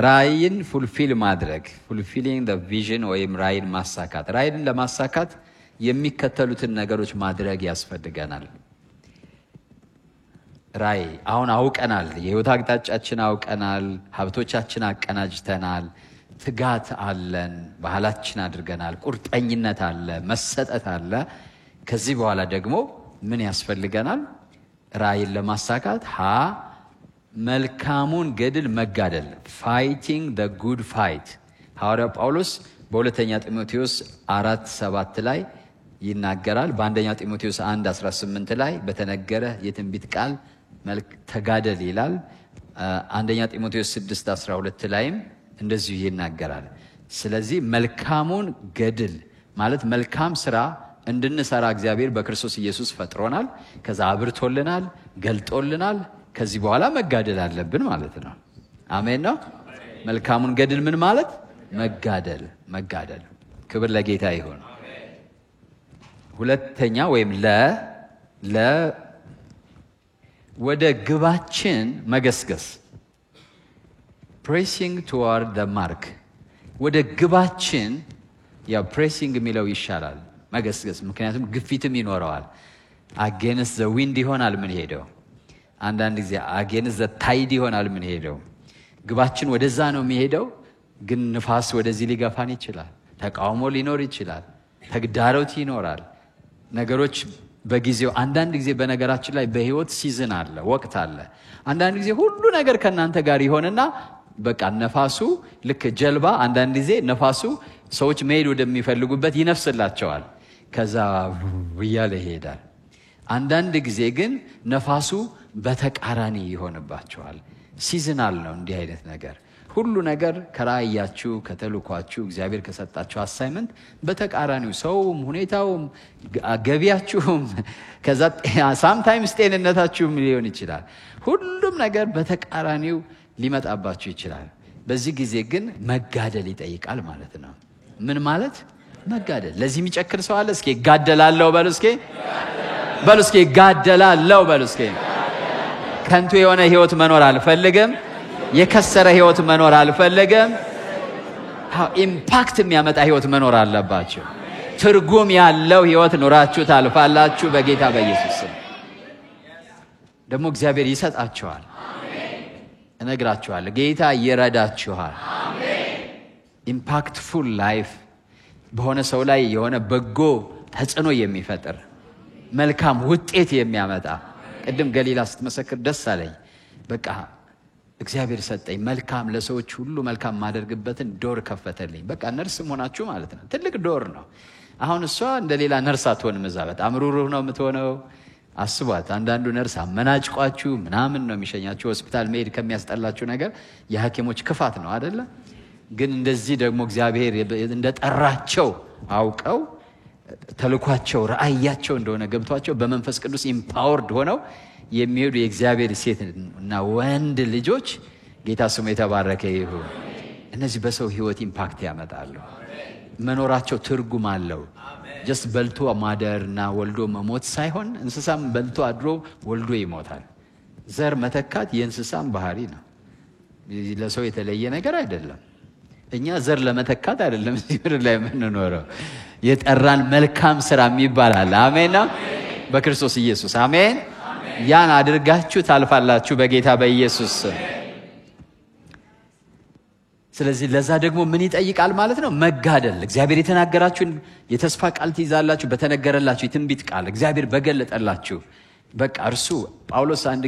ራእይን ፉልፊል ማድረግ fulfilling the vision ወይም ራእይን ማሳካት። ራእይን ለማሳካት የሚከተሉትን ነገሮች ማድረግ ያስፈልገናል። ራእይ አሁን አውቀናል፣ የህይወት አቅጣጫችን አውቀናል፣ ሀብቶቻችን አቀናጅተናል፣ ትጋት አለን፣ ባህላችን አድርገናል፣ ቁርጠኝነት አለ፣ መሰጠት አለ። ከዚህ በኋላ ደግሞ ምን ያስፈልገናል? ራእይን ለማሳካት መልካሙን ገድል መጋደል fighting the good fight። ሐዋርያው ጳውሎስ በሁለተኛ ጢሞቴዎስ 4:7 ላይ ይናገራል። በአንደኛ ጢሞቴዎስ 1:18 ላይ በተነገረ የትንቢት ቃል ተጋደል ይላል። አንደኛ ጢሞቴዎስ 6:12 ላይም እንደዚሁ ይናገራል። ስለዚህ መልካሙን ገድል ማለት መልካም ስራ እንድንሰራ እግዚአብሔር በክርስቶስ ኢየሱስ ፈጥሮናል። ከዛ አብርቶልናል፣ ገልጦልናል። ከዚህ በኋላ መጋደል አለብን ማለት ነው። አሜን ነው። መልካሙን ገድል ምን ማለት? መጋደል። ክብር ለጌታ ይሁን። ሁለተኛ ወይም ወደ ግባችን መገስገስ pressing toward the mark። ወደ ግባችን pressing የሚለው ይሻላል መገስገስ፣ ምክንያቱም ግፊትም ይኖረዋል። against the wind ይሆናል ምን ሄደው፣ አንዳንድ ጊዜ against the tide ይሆናል ምን ሄደው። ግባችን ወደዛ ነው የሚሄደው፣ ግን ንፋስ ወደዚህ ሊገፋን ይችላል። ተቃውሞ ሊኖር ይችላል። ተግዳሮት ይኖራል። ነገሮች በጊዜው አንዳንድ ጊዜ በነገራችን ላይ በህይወት ሲዝን አለ፣ ወቅት አለ። አንዳንድ ጊዜ ሁሉ ነገር ከናንተ ጋር ይሆንና በቃ ነፋሱ ልክ ጀልባ አንዳንድ ጊዜ ነፋሱ ሰዎች መሄድ ወደሚፈልጉበት ይነፍስላቸዋል። ከዛ እያለ ይሄዳል። አንዳንድ ጊዜ ግን ነፋሱ በተቃራኒ ይሆንባቸዋል። ሲዝናል ነው እንዲህ አይነት ነገር። ሁሉ ነገር ከራእያችሁ ከተልኳችሁ እግዚአብሔር ከሰጣችሁ አሳይመንት በተቃራኒው ሰውም ሁኔታውም ገቢያችሁም ከዛ ሳምታይምስ ጤንነታችሁም ሊሆን ይችላል። ሁሉም ነገር በተቃራኒው ሊመጣባችሁ ይችላል። በዚህ ጊዜ ግን መጋደል ይጠይቃል ማለት ነው። ምን ማለት መጋደል? ለዚህ የሚጨክር ሰው አለ? እስኪ ጋደላለው በሉ እስኪ ጋደላለው በሉ እስኪ። ከንቱ የሆነ ህይወት መኖር አልፈልግም። የከሰረ ህይወት መኖር አልፈልግም። ኢምፓክት የሚያመጣ ህይወት መኖር አለባችሁ። ትርጉም ያለው ህይወት ኖራችሁ ታልፋላችሁ በጌታ በኢየሱስ ስም። ደግሞ እግዚአብሔር ይሰጣችኋል። እነግራችኋለሁ፣ ጌታ ይረዳችኋል። ኢምፓክትፉል ላይፍ በሆነ ሰው ላይ የሆነ በጎ ተጽዕኖ የሚፈጥር መልካም ውጤት የሚያመጣ። ቅድም ገሊላ ስትመሰክር ደስ አለኝ። በቃ እግዚአብሔር ሰጠኝ መልካም ለሰዎች ሁሉ መልካም ማደርግበትን ዶር ከፈተልኝ። በቃ ነርስ ሆናችሁ ማለት ነው። ትልቅ ዶር ነው። አሁን እሷ እንደሌላ ነርስ አትሆንም። እዛ በጣም ሩሩህ ነው የምትሆነው። አስቧት፣ አንዳንዱ ነርስ አመናጭቋችሁ ምናምን ነው የሚሸኛችሁ። ሆስፒታል መሄድ ከሚያስጠላችሁ ነገር የሐኪሞች ክፋት ነው አይደለ? ግን እንደዚህ ደግሞ እግዚአብሔር እንደጠራቸው አውቀው ተልኳቸው ራእያቸው እንደሆነ ገብቷቸው በመንፈስ ቅዱስ ኢምፓወርድ ሆነው የሚሄዱ የእግዚአብሔር ሴትና ወንድ ልጆች ጌታ ስሙ የተባረከ ይሁን። እነዚህ በሰው ህይወት ኢምፓክት ያመጣሉ። መኖራቸው ትርጉም አለው። ጀስት በልቶ ማደርና ወልዶ መሞት ሳይሆን እንስሳም በልቶ አድሮ ወልዶ ይሞታል። ዘር መተካት የእንስሳም ባህሪ ነው። ለሰው የተለየ ነገር አይደለም። እኛ ዘር ለመተካት አይደለም እዚህ ምድር ላይ የምንኖረው። የጠራን መልካም ስራ የሚባል አሜን ነው በክርስቶስ ኢየሱስ አሜን። ያን አድርጋችሁ ታልፋላችሁ በጌታ በኢየሱስ። ስለዚህ ለዛ ደግሞ ምን ይጠይቃል ማለት ነው? መጋደል። እግዚአብሔር የተናገራችሁን የተስፋ ቃል ትይዛላችሁ። በተነገረላችሁ የትንቢት ቃል እግዚአብሔር በገለጠላችሁ በቃ እርሱ ጳውሎስ አንድ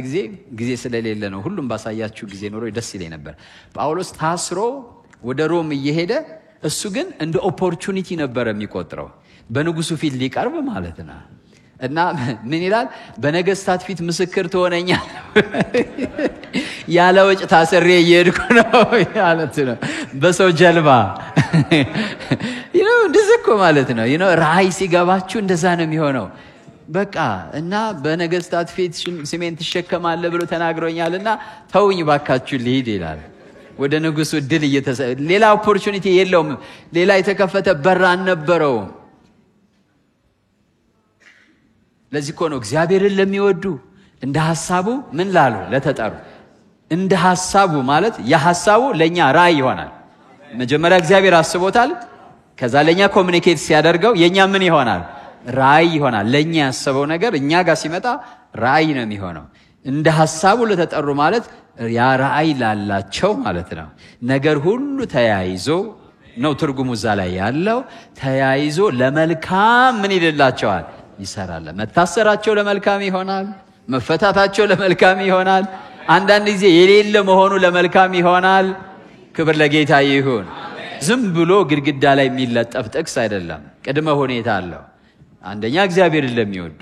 ጊዜ ስለሌለ ነው ሁሉም ባሳያችሁ ጊዜ ኖሮ ደስ ይለኝ ነበር። ጳውሎስ ታስሮ ወደ ሮም እየሄደ እሱ ግን እንደ ኦፖርቹኒቲ ነበር የሚቆጥረው በንጉሱ ፊት ሊቀርብ ማለት ነው። እና ምን ይላል? በነገስታት ፊት ምስክር ትሆነኛል ያለ ወጭ ታስሬ እየሄድኩ ነው ማለት ነው። በሰው ጀልባ እንደዚህ እኮ ማለት ነው። ራእይ ሲገባችሁ እንደዛ ነው የሚሆነው። በቃ እና በነገስታት ፊት ስሜን ትሸከማለህ ብሎ ተናግሮኛልና ተውኝ ባካችሁ ልሂድ ይላል። ወደ ንጉሱ ድል ሌላ ኦፖርቹኒቲ የለውም። ሌላ የተከፈተ በር አልነበረውም። ለዚህ እኮ ነው እግዚአብሔርን ለሚወዱ እንደ ሐሳቡ ምን ላሉ ለተጠሩ። እንደ ሐሳቡ ማለት የሐሳቡ ለኛ ራእይ ይሆናል። መጀመሪያ እግዚአብሔር አስቦታል። ከዛ ለኛ ኮሙኒኬት ሲያደርገው የኛ ምን ይሆናል? ራእይ ይሆናል። ለኛ ያሰበው ነገር እኛ ጋር ሲመጣ ራእይ ነው የሚሆነው። እንደ ሐሳቡ ለተጠሩ ማለት ያ ራእይ ላላቸው ማለት ነው። ነገር ሁሉ ተያይዞ ነው ትርጉሙ እዛ ላይ ያለው። ተያይዞ ለመልካም ምን ይልላቸዋል? ይሰራል። መታሰራቸው ለመልካም ይሆናል። መፈታታቸው ለመልካም ይሆናል። አንዳንድ ጊዜ የሌለ መሆኑ ለመልካም ይሆናል። ክብር ለጌታ ይሁን። ዝም ብሎ ግድግዳ ላይ የሚለጠፍ ጥቅስ አይደለም። ቅድመ ሁኔታ አለው። አንደኛ እግዚአብሔርን ለሚወዱ፣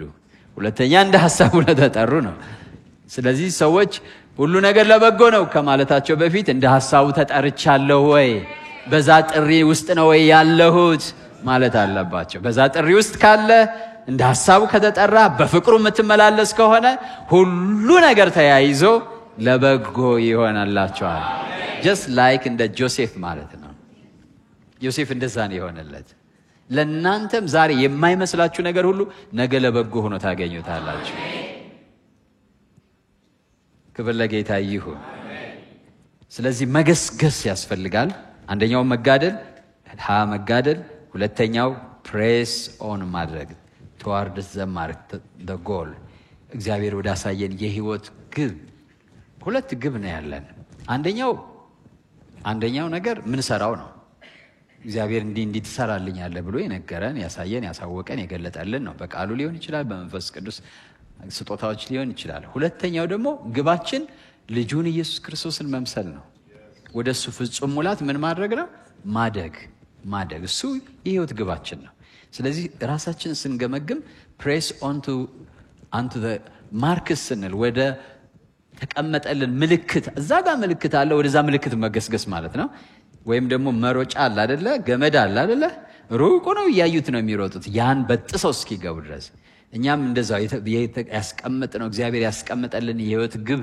ሁለተኛ እንደ ሐሳቡ ለተጠሩ ነው። ስለዚህ ሰዎች ሁሉ ነገር ለበጎ ነው ከማለታቸው በፊት እንደ ሐሳቡ ተጠርቻለሁ ወይ፣ በዛ ጥሪ ውስጥ ነው ወይ ያለሁት ማለት አለባቸው። በዛ ጥሪ ውስጥ ካለ እንደ ሐሳቡ ከተጠራ በፍቅሩ የምትመላለስ ከሆነ ሁሉ ነገር ተያይዞ ለበጎ ይሆናላቸዋል። just like እንደ ጆሴፍ ማለት ነው። ዮሴፍ እንደዛ ነው የሆነለት። ለእናንተም ዛሬ የማይመስላችሁ ነገር ሁሉ ነገ ለበጎ ሆኖ ታገኙታላችሁ። ክብር ለጌታ ይሁን። ስለዚህ መገስገስ ያስፈልጋል። አንደኛው መጋደል፣ መጋደል። ሁለተኛው ፕሬስ ኦን ማድረግ towards the goal እግዚአብሔር ወዳሳየን የህይወት ግብ። ሁለት ግብ ነው ያለን። አንደኛው ነገር ምን ሰራው ነው። እግዚአብሔር እንዲህ ትሰራልኛለህ ብሎ የነገረን ያሳየን ያሳወቀን የገለጠልን ነው። በቃሉ ሊሆን ይችላል፣ በመንፈስ ቅዱስ ስጦታዎች ሊሆን ይችላል። ሁለተኛው ደግሞ ግባችን ልጁን ኢየሱስ ክርስቶስን መምሰል ነው። ወደሱ ፍጹም ሙላት ምን ማድረግ ነው? ማደግ። እሱ የህይወት ግባችን ነው። ስለዚህ ራሳችንን ስንገመግም ፕሬስ ኦንቱ the ማርክስ ስንል ወደ ተቀመጠልን ምልክት፣ እዛ ጋር ምልክት አለ፣ ወደዛ ምልክት መገስገስ ማለት ነው። ወይም ደግሞ መሮጫ አለ አይደለ? ገመድ አለ አይደለ? ሩቁ ነው እያዩት ነው የሚሮጡት ያን በጥሰው እስኪገቡ ድረስ። እኛም እንደዛው ያስቀመጥነው እግዚአብሔር ያስቀመጠልን የህይወት ግብ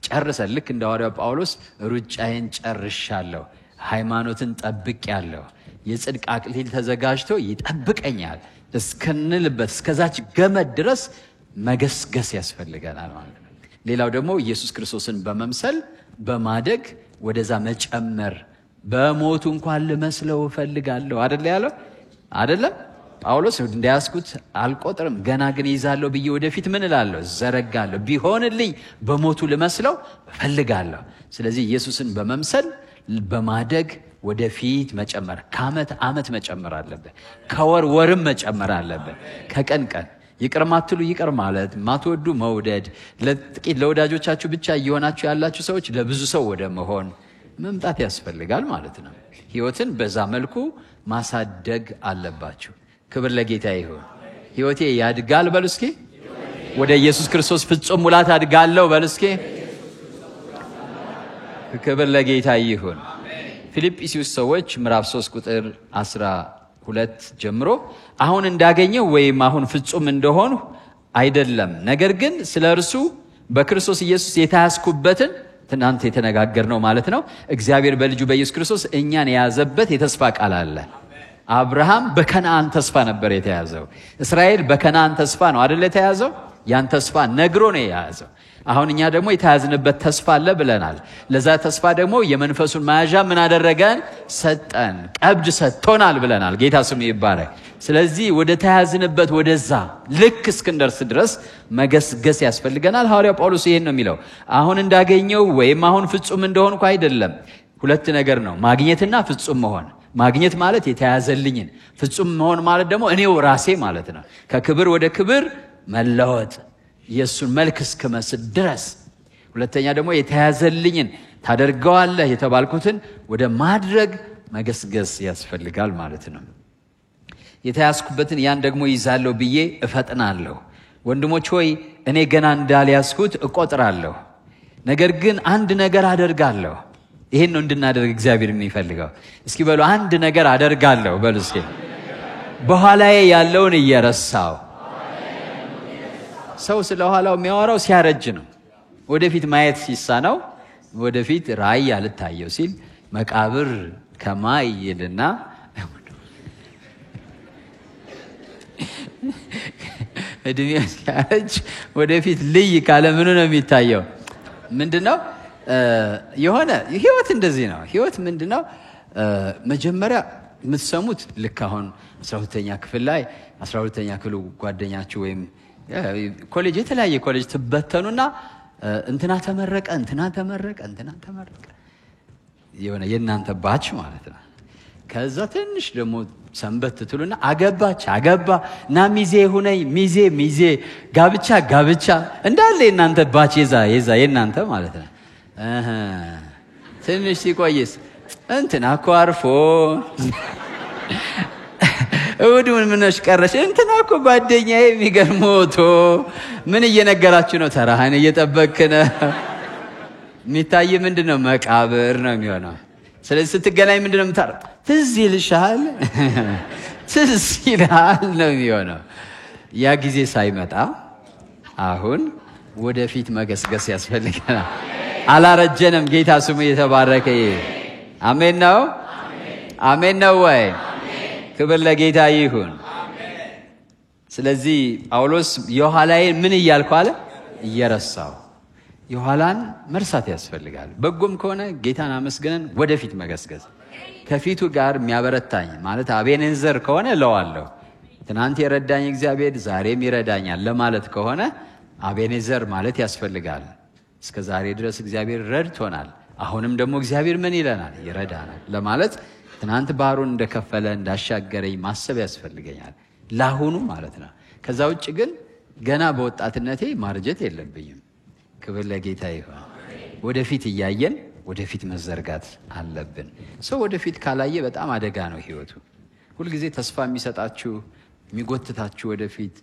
ጨርሰን ልክ እንደ ሐዋርያው ጳውሎስ ሩጫዬን ጨርሻለሁ፣ ሃይማኖትን ጠብቄያለሁ፣ የጽድቅ አክሊል ተዘጋጅቶ ይጠብቀኛል እስከንልበት እስከዛች ገመድ ድረስ መገስገስ ያስፈልገናል ማለት ነው። ሌላው ደግሞ ኢየሱስ ክርስቶስን በመምሰል በማደግ ወደዛ መጨመር። በሞቱ እንኳን ልመስለው እፈልጋለሁ አይደል ያለው? አይደለም ጳውሎስ እንዳያስኩት አልቆጥርም፣ ገና ግን ይዛለሁ ብዬ ወደፊት ምን እላለሁ? ዘረጋለሁ። ቢሆንልኝ በሞቱ ልመስለው እፈልጋለሁ። ስለዚህ ኢየሱስን በመምሰል በማደግ ወደፊት መጨመር። ከዓመት ዓመት መጨመር አለበት። ከወር ወርም መጨመር አለበት። ከቀን ቀን ይቅር ማትሉ ይቅር ማለት፣ ማትወዱ መውደድ፣ ለጥቂት ለወዳጆቻችሁ ብቻ እየሆናችሁ ያላችሁ ሰዎች ለብዙ ሰው ወደ መሆን መምጣት ያስፈልጋል ማለት ነው። ሕይወትን በዛ መልኩ ማሳደግ አለባችሁ። ክብር ለጌታ ይሁን። ሕይወቴ ያድጋል በሉ እስኪ። ወደ ኢየሱስ ክርስቶስ ፍጹም ሙላት አድጋለሁ በሉ እስኪ። ክብር ለጌታ ይሁን። ፊልጵስዩስ ሰዎች ምዕራፍ 3 ቁጥር 12 ጀምሮ አሁን እንዳገኘው ወይም አሁን ፍጹም እንደሆኑ አይደለም፣ ነገር ግን ስለ እርሱ በክርስቶስ ኢየሱስ የተያዝኩበትን ትናንት የተነጋገርነው ማለት ነው። እግዚአብሔር በልጁ በኢየሱስ ክርስቶስ እኛን የያዘበት የተስፋ ቃል አለ። አብርሃም በከነዓን ተስፋ ነበር የተያዘው። እስራኤል በከነዓን ተስፋ ነው አይደል የተያዘው? ያን ተስፋ ነግሮ ነው የያዘው። አሁን እኛ ደግሞ የተያዝንበት ተስፋ አለ ብለናል። ለዛ ተስፋ ደግሞ የመንፈሱን መያዣ ምን አደረገን? ሰጠን፣ ቀብድ ሰጥቶናል ብለናል። ጌታ ስሙ ይባረክ። ስለዚህ ወደ ተያዝንበት ወደዛ ልክ እስክንደርስ ድረስ መገስገስ ያስፈልገናል። ሐዋርያው ጳውሎስ ይሄን ነው የሚለው። አሁን እንዳገኘው ወይም አሁን ፍጹም እንደሆንኩ አይደለም። ሁለት ነገር ነው፣ ማግኘትና ፍጹም መሆን። ማግኘት ማለት የተያዘልኝን፣ ፍጹም መሆን ማለት ደግሞ እኔው ራሴ ማለት ነው። ከክብር ወደ ክብር መለወጥ፣ ኢየሱስን መልክ እስክመስል ድረስ። ሁለተኛ ደግሞ የተያዘልኝን ታደርገዋለህ የተባልኩትን ወደ ማድረግ መገስገስ ያስፈልጋል ማለት ነው። የተያዝኩበትን ያን ደግሞ ይዛለሁ ብዬ እፈጥናለሁ። ወንድሞች ሆይ እኔ ገና እንዳልያዝኩት እቆጥራለሁ፣ ነገር ግን አንድ ነገር አደርጋለሁ። ይሄን ነው እንድናደርግ እግዚአብሔር የሚፈልገው። እስኪ በሉ አንድ ነገር አደርጋለሁ በሉ እስኪ። በኋላዬ ያለውን እየረሳው። ሰው ስለ ኋላው የሚያወራው ሲያረጅ ነው። ወደፊት ማየት ሲሳነው፣ ወደፊት ራእይ አልታየው ሲል መቃብር ከማይ ይልና እድሜው ሲያረጅ ወደፊት ልይ ካለ ምኑ ነው የሚታየው? ምንድነው? የሆነ ህይወት እንደዚህ ነው። ህይወት ምንድነው? መጀመሪያ የምትሰሙት ልክ አሁን 12ኛ ክፍል ላይ 12ኛ ክፍል ጓደኛችሁ ወይም ኮሌጅ የተለያየ ኮሌጅ ትበተኑና እንትና ተመረቀ የሆነ የእናንተ ባች ማለት ነው። ከዛ ትንሽ ደግሞ ሰንበት ትትሉና አገባ እና ሚዜ ሁነኝ ሚዜ ጋብቻ እንዳለ የእናንተ ባች የዛ የእናንተ ማለት ነው። ትንሽ ሲቆይስ እንትና እኮ አርፎ እሑድ ምንሽ ቀረሽ እንትና እኮ ጓደኛዬ የሚገርም ሞቶ ምን እየነገራችሁ ነው? ተራህን እየጠበቅክ ነው። የሚታይ ምንድነው? መቃብር ነው የሚሆነው። ስለዚህ ስትገናኝ ምንድነው የምታረው? ትዝ ይልሻል ነው የሚሆነው። ያ ጊዜ ሳይመጣ አሁን ወደፊት መገስገስ ያስፈልገናል። አላረጀንም። ጌታ ስሙ የተባረከ ይሁን። አሜን ነው። አሜን ነው ወይ? ክብር ለጌታ ይሁን። ስለዚህ ጳውሎስ የኋላዬን ምን እያልኩ አለ? እየረሳው። የኋላን መርሳት ያስፈልጋል። በጎም ከሆነ ጌታን አመስግነን ወደፊት መገስገስ። ከፊቱ ጋር የሚያበረታኝ ማለት አቤኔዘር ከሆነ እለዋለሁ። ትናንት የረዳኝ እግዚአብሔር ዛሬም ይረዳኛል ለማለት ከሆነ አቤኔዘር ማለት ያስፈልጋል። እስከ ዛሬ ድረስ እግዚአብሔር ረድቶናል፣ አሁንም ደግሞ እግዚአብሔር ምን ይለናል? ይረዳናል ለማለት ትናንት ባህሩን እንደከፈለ እንዳሻገረኝ ማሰብ ያስፈልገኛል፣ ለአሁኑ ማለት ነው። ከዛ ውጭ ግን ገና በወጣትነቴ ማርጀት የለብኝም። ክብር ለጌታ ይሁን። ወደፊት እያየን ወደፊት መዘርጋት አለብን። ሰው ወደፊት ካላየ በጣም አደጋ ነው ህይወቱ። ሁልጊዜ ተስፋ የሚሰጣችሁ የሚጎትታችሁ ወደፊት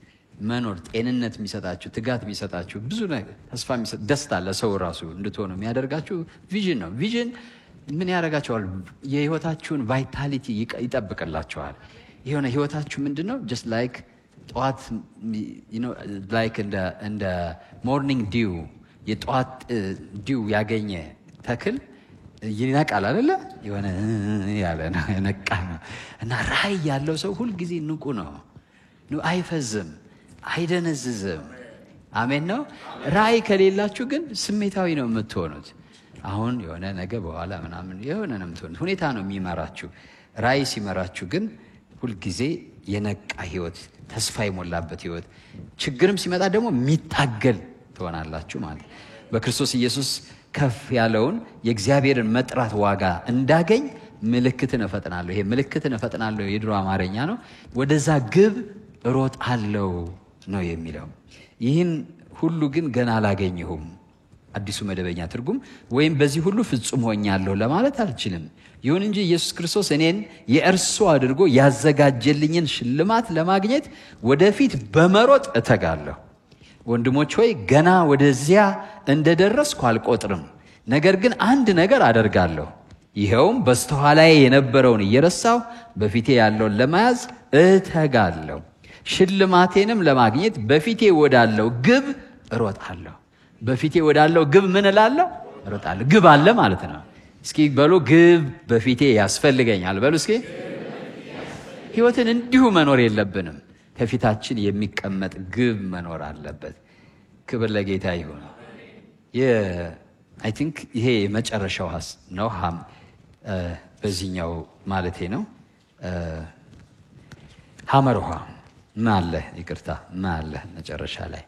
መኖር፣ ጤንነት የሚሰጣችሁ፣ ትጋት የሚሰጣችሁ፣ ብዙ ነገር ተስፋ የሚሰጥ ደስታ ለሰው ራሱ እንድትሆኑ የሚያደርጋችሁ ቪዥን ነው። ቪዥን ምን ያደርጋችኋል? የህይወታችሁን ቫይታሊቲ ይጠብቅላችኋል። የሆነ ህይወታችሁ ምንድነው? just like ጠዋት like እንደ ሞርኒንግ ዲው የጠዋት ዲው ያገኘ ተክል ይነቃል አይደለ? የሆነ ያለ ነው ነቃ ነው። እና ራዕይ ያለው ሰው ሁሉ ጊዜ ንቁ ነው። አይፈዝም፣ አይደነዝዝም። አሜን ነው። ራዕይ ከሌላችሁ ግን ስሜታዊ ነው የምትሆኑት። አሁን የሆነ ነገ በኋላ ምናምን የሆነ ነው የምትሆኑት። ሁኔታ ነው የሚመራችሁ። ራዕይ ሲመራችሁ ግን ሁሉ ጊዜ የነቃ ህይወት፣ ተስፋ የሞላበት ህይወት፣ ችግርም ሲመጣ ደግሞ የሚታገል ትሆናላችሁ ማለት። በክርስቶስ ኢየሱስ ከፍ ያለውን የእግዚአብሔርን መጥራት ዋጋ እንዳገኝ ምልክትን እፈጥናለሁ። ይሄ ምልክትን እፈጥናለሁ የድሮ አማርኛ ነው። ወደዛ ግብ እሮጣለሁ ነው የሚለው። ይህን ሁሉ ግን ገና አላገኘሁም አዲሱ መደበኛ ትርጉም ወይም በዚህ ሁሉ ፍጹም ሆኛለሁ ለማለት አልችልም። ይሁን እንጂ ኢየሱስ ክርስቶስ እኔን የእርሱ አድርጎ ያዘጋጀልኝን ሽልማት ለማግኘት ወደፊት በመሮጥ እተጋለሁ። ወንድሞች ሆይ ገና ወደዚያ እንደደረስኩ አልቆጥርም። ነገር ግን አንድ ነገር አደርጋለሁ፣ ይኸውም በስተኋላዬ የነበረውን እየረሳሁ በፊቴ ያለውን ለመያዝ እተጋለሁ። ሽልማቴንም ለማግኘት በፊቴ ወዳለው ግብ እሮጣለሁ። በፊቴ ወዳለው ግብ ምን እላለሁ? እሮጣለሁ። ግብ አለ ማለት ነው። እስኪ በሉ ግብ በፊቴ ያስፈልገኛል በሉ እስኪ። ህይወትን እንዲሁ መኖር የለብንም። ከፊታችን የሚቀመጥ ግብ መኖር አለበት። ክብር ለጌታ ይሁን። አይ ቲንክ ይሄ የመጨረሻው ነው። በዚህኛው ማለቴ ነው። ሐመር ውሃ ማለ ይቅርታ ማለ መጨረሻ ላይ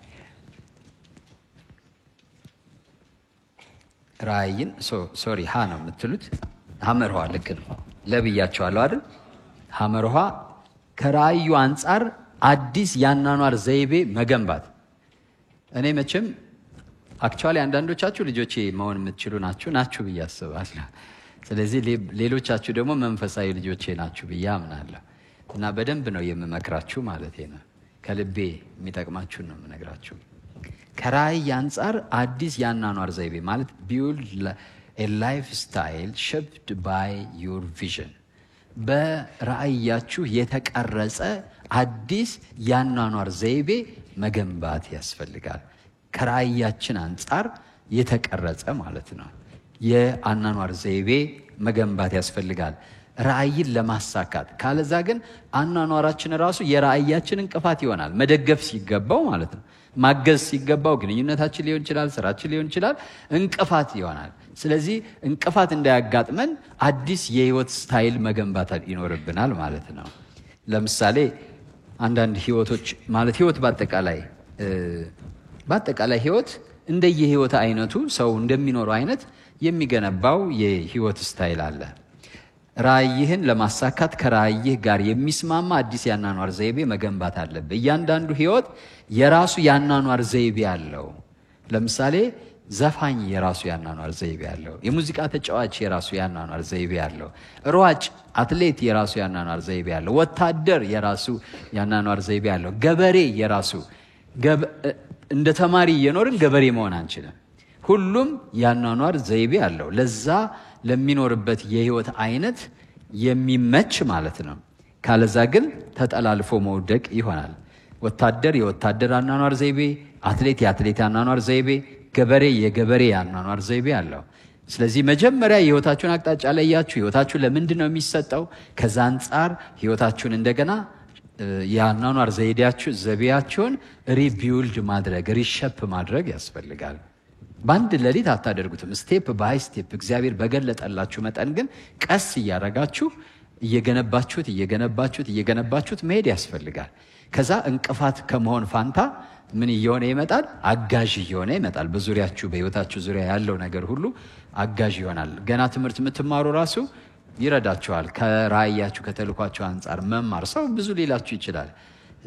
ራእይን ሶሪ ሀ ነው የምትሉት። ሐመር ውሃ ልክ ነው። ለብያቸዋለሁ አይደል? ሐመር ውሃ ከራእዩ አንጻር አዲስ ያናኗር ዘይቤ መገንባት። እኔ መቼም አክቹዋሊ አንዳንዶቻችሁ ልጆቼ መሆን የምትችሉ ናችሁ ብዬ አስባለሁ። ስለዚህ ሌሎቻችሁ ደግሞ መንፈሳዊ ልጆቼ ናችሁ ብዬ አምናለሁ እና በደንብ ነው የምመክራችሁ ማለት ነው። ከልቤ የሚጠቅማችሁን ነው የምነግራችሁ። ከራእይ አንጻር አዲስ ያናኗር ዘይቤ ማለት ቢውልድ ኤ ላይፍ ስታይል ሼፕድ ባይ ዩር ቪዥን፣ በራእያችሁ የተቀረጸ አዲስ ያናኗር ዘይቤ መገንባት ያስፈልጋል። ከራእያችን አንጻር የተቀረጸ ማለት ነው። የአናኗር ዘይቤ መገንባት ያስፈልጋል ራእይን ለማሳካት። ካለዛ ግን አናኗራችን ራሱ የራእያችን እንቅፋት ይሆናል። መደገፍ ሲገባው ማለት ነው፣ ማገዝ ሲገባው ግንኙነታችን ሊሆን ይችላል፣ ስራችን ሊሆን ይችላል፣ እንቅፋት ይሆናል። ስለዚህ እንቅፋት እንዳያጋጥመን አዲስ የህይወት ስታይል መገንባት ይኖርብናል ማለት ነው። ለምሳሌ አንዳንድ ህይወቶች ማለት ህይወት በአጠቃላይ ህይወት እንደየህይወት አይነቱ ሰው እንደሚኖረው አይነት የሚገነባው የህይወት ስታይል አለ። ራእይህን ለማሳካት ከራእይህ ጋር የሚስማማ አዲስ ያናኗር ዘይቤ መገንባት አለብህ። እያንዳንዱ ህይወት የራሱ ያናኗር ዘይቤ አለው። ለምሳሌ ዘፋኝ የራሱ ያናኗር ዘይቤ አለው። የሙዚቃ ተጫዋች የራሱ ያናኗር ዘይቤ አለው። ሯጭ አትሌት የራሱ ያናኗር ዘይቤ አለው። ወታደር የራሱ ያናኗር ዘይቤ አለው። ገበሬ የራሱ እንደ ተማሪ እየኖርን ገበሬ መሆን አንችልም። ሁሉም ያናኗር ዘይቤ አለው፣ ለዛ ለሚኖርበት የህይወት አይነት የሚመች ማለት ነው። ካለዛ ግን ተጠላልፎ መውደቅ ይሆናል። ወታደር የወታደር ያናኗር ዘይቤ፣ አትሌት የአትሌት ያናኗር ዘይቤ፣ ገበሬ የገበሬ ያናኗር ዘይቤ አለው። ስለዚህ መጀመሪያ የህይወታችሁን አቅጣጫ ለያችሁ። ህይወታችሁ ለምንድን ነው የሚሰጠው? ከዛ አንጻር ህይወታችሁን እንደገና የአናኗር ዘይቤያችሁን ሪቢውልድ ማድረግ ሪሸፕ ማድረግ ያስፈልጋል። በአንድ ሌሊት አታደርጉትም። ስቴፕ ባይ ስቴፕ እግዚአብሔር በገለጠላችሁ መጠን ግን ቀስ እያረጋችሁ እየገነባችሁት መሄድ ያስፈልጋል። ከዛ እንቅፋት ከመሆን ፋንታ ምን እየሆነ ይመጣል? አጋዥ እየሆነ ይመጣል። በዙሪያችሁ በህይወታችሁ ዙሪያ ያለው ነገር ሁሉ አጋዥ ይሆናል። ገና ትምህርት የምትማሩ ራሱ ይረዳችኋል። ከራእያችሁ ከተልኳችሁ አንጻር መማር ሰው ብዙ ሊላችሁ ይችላል።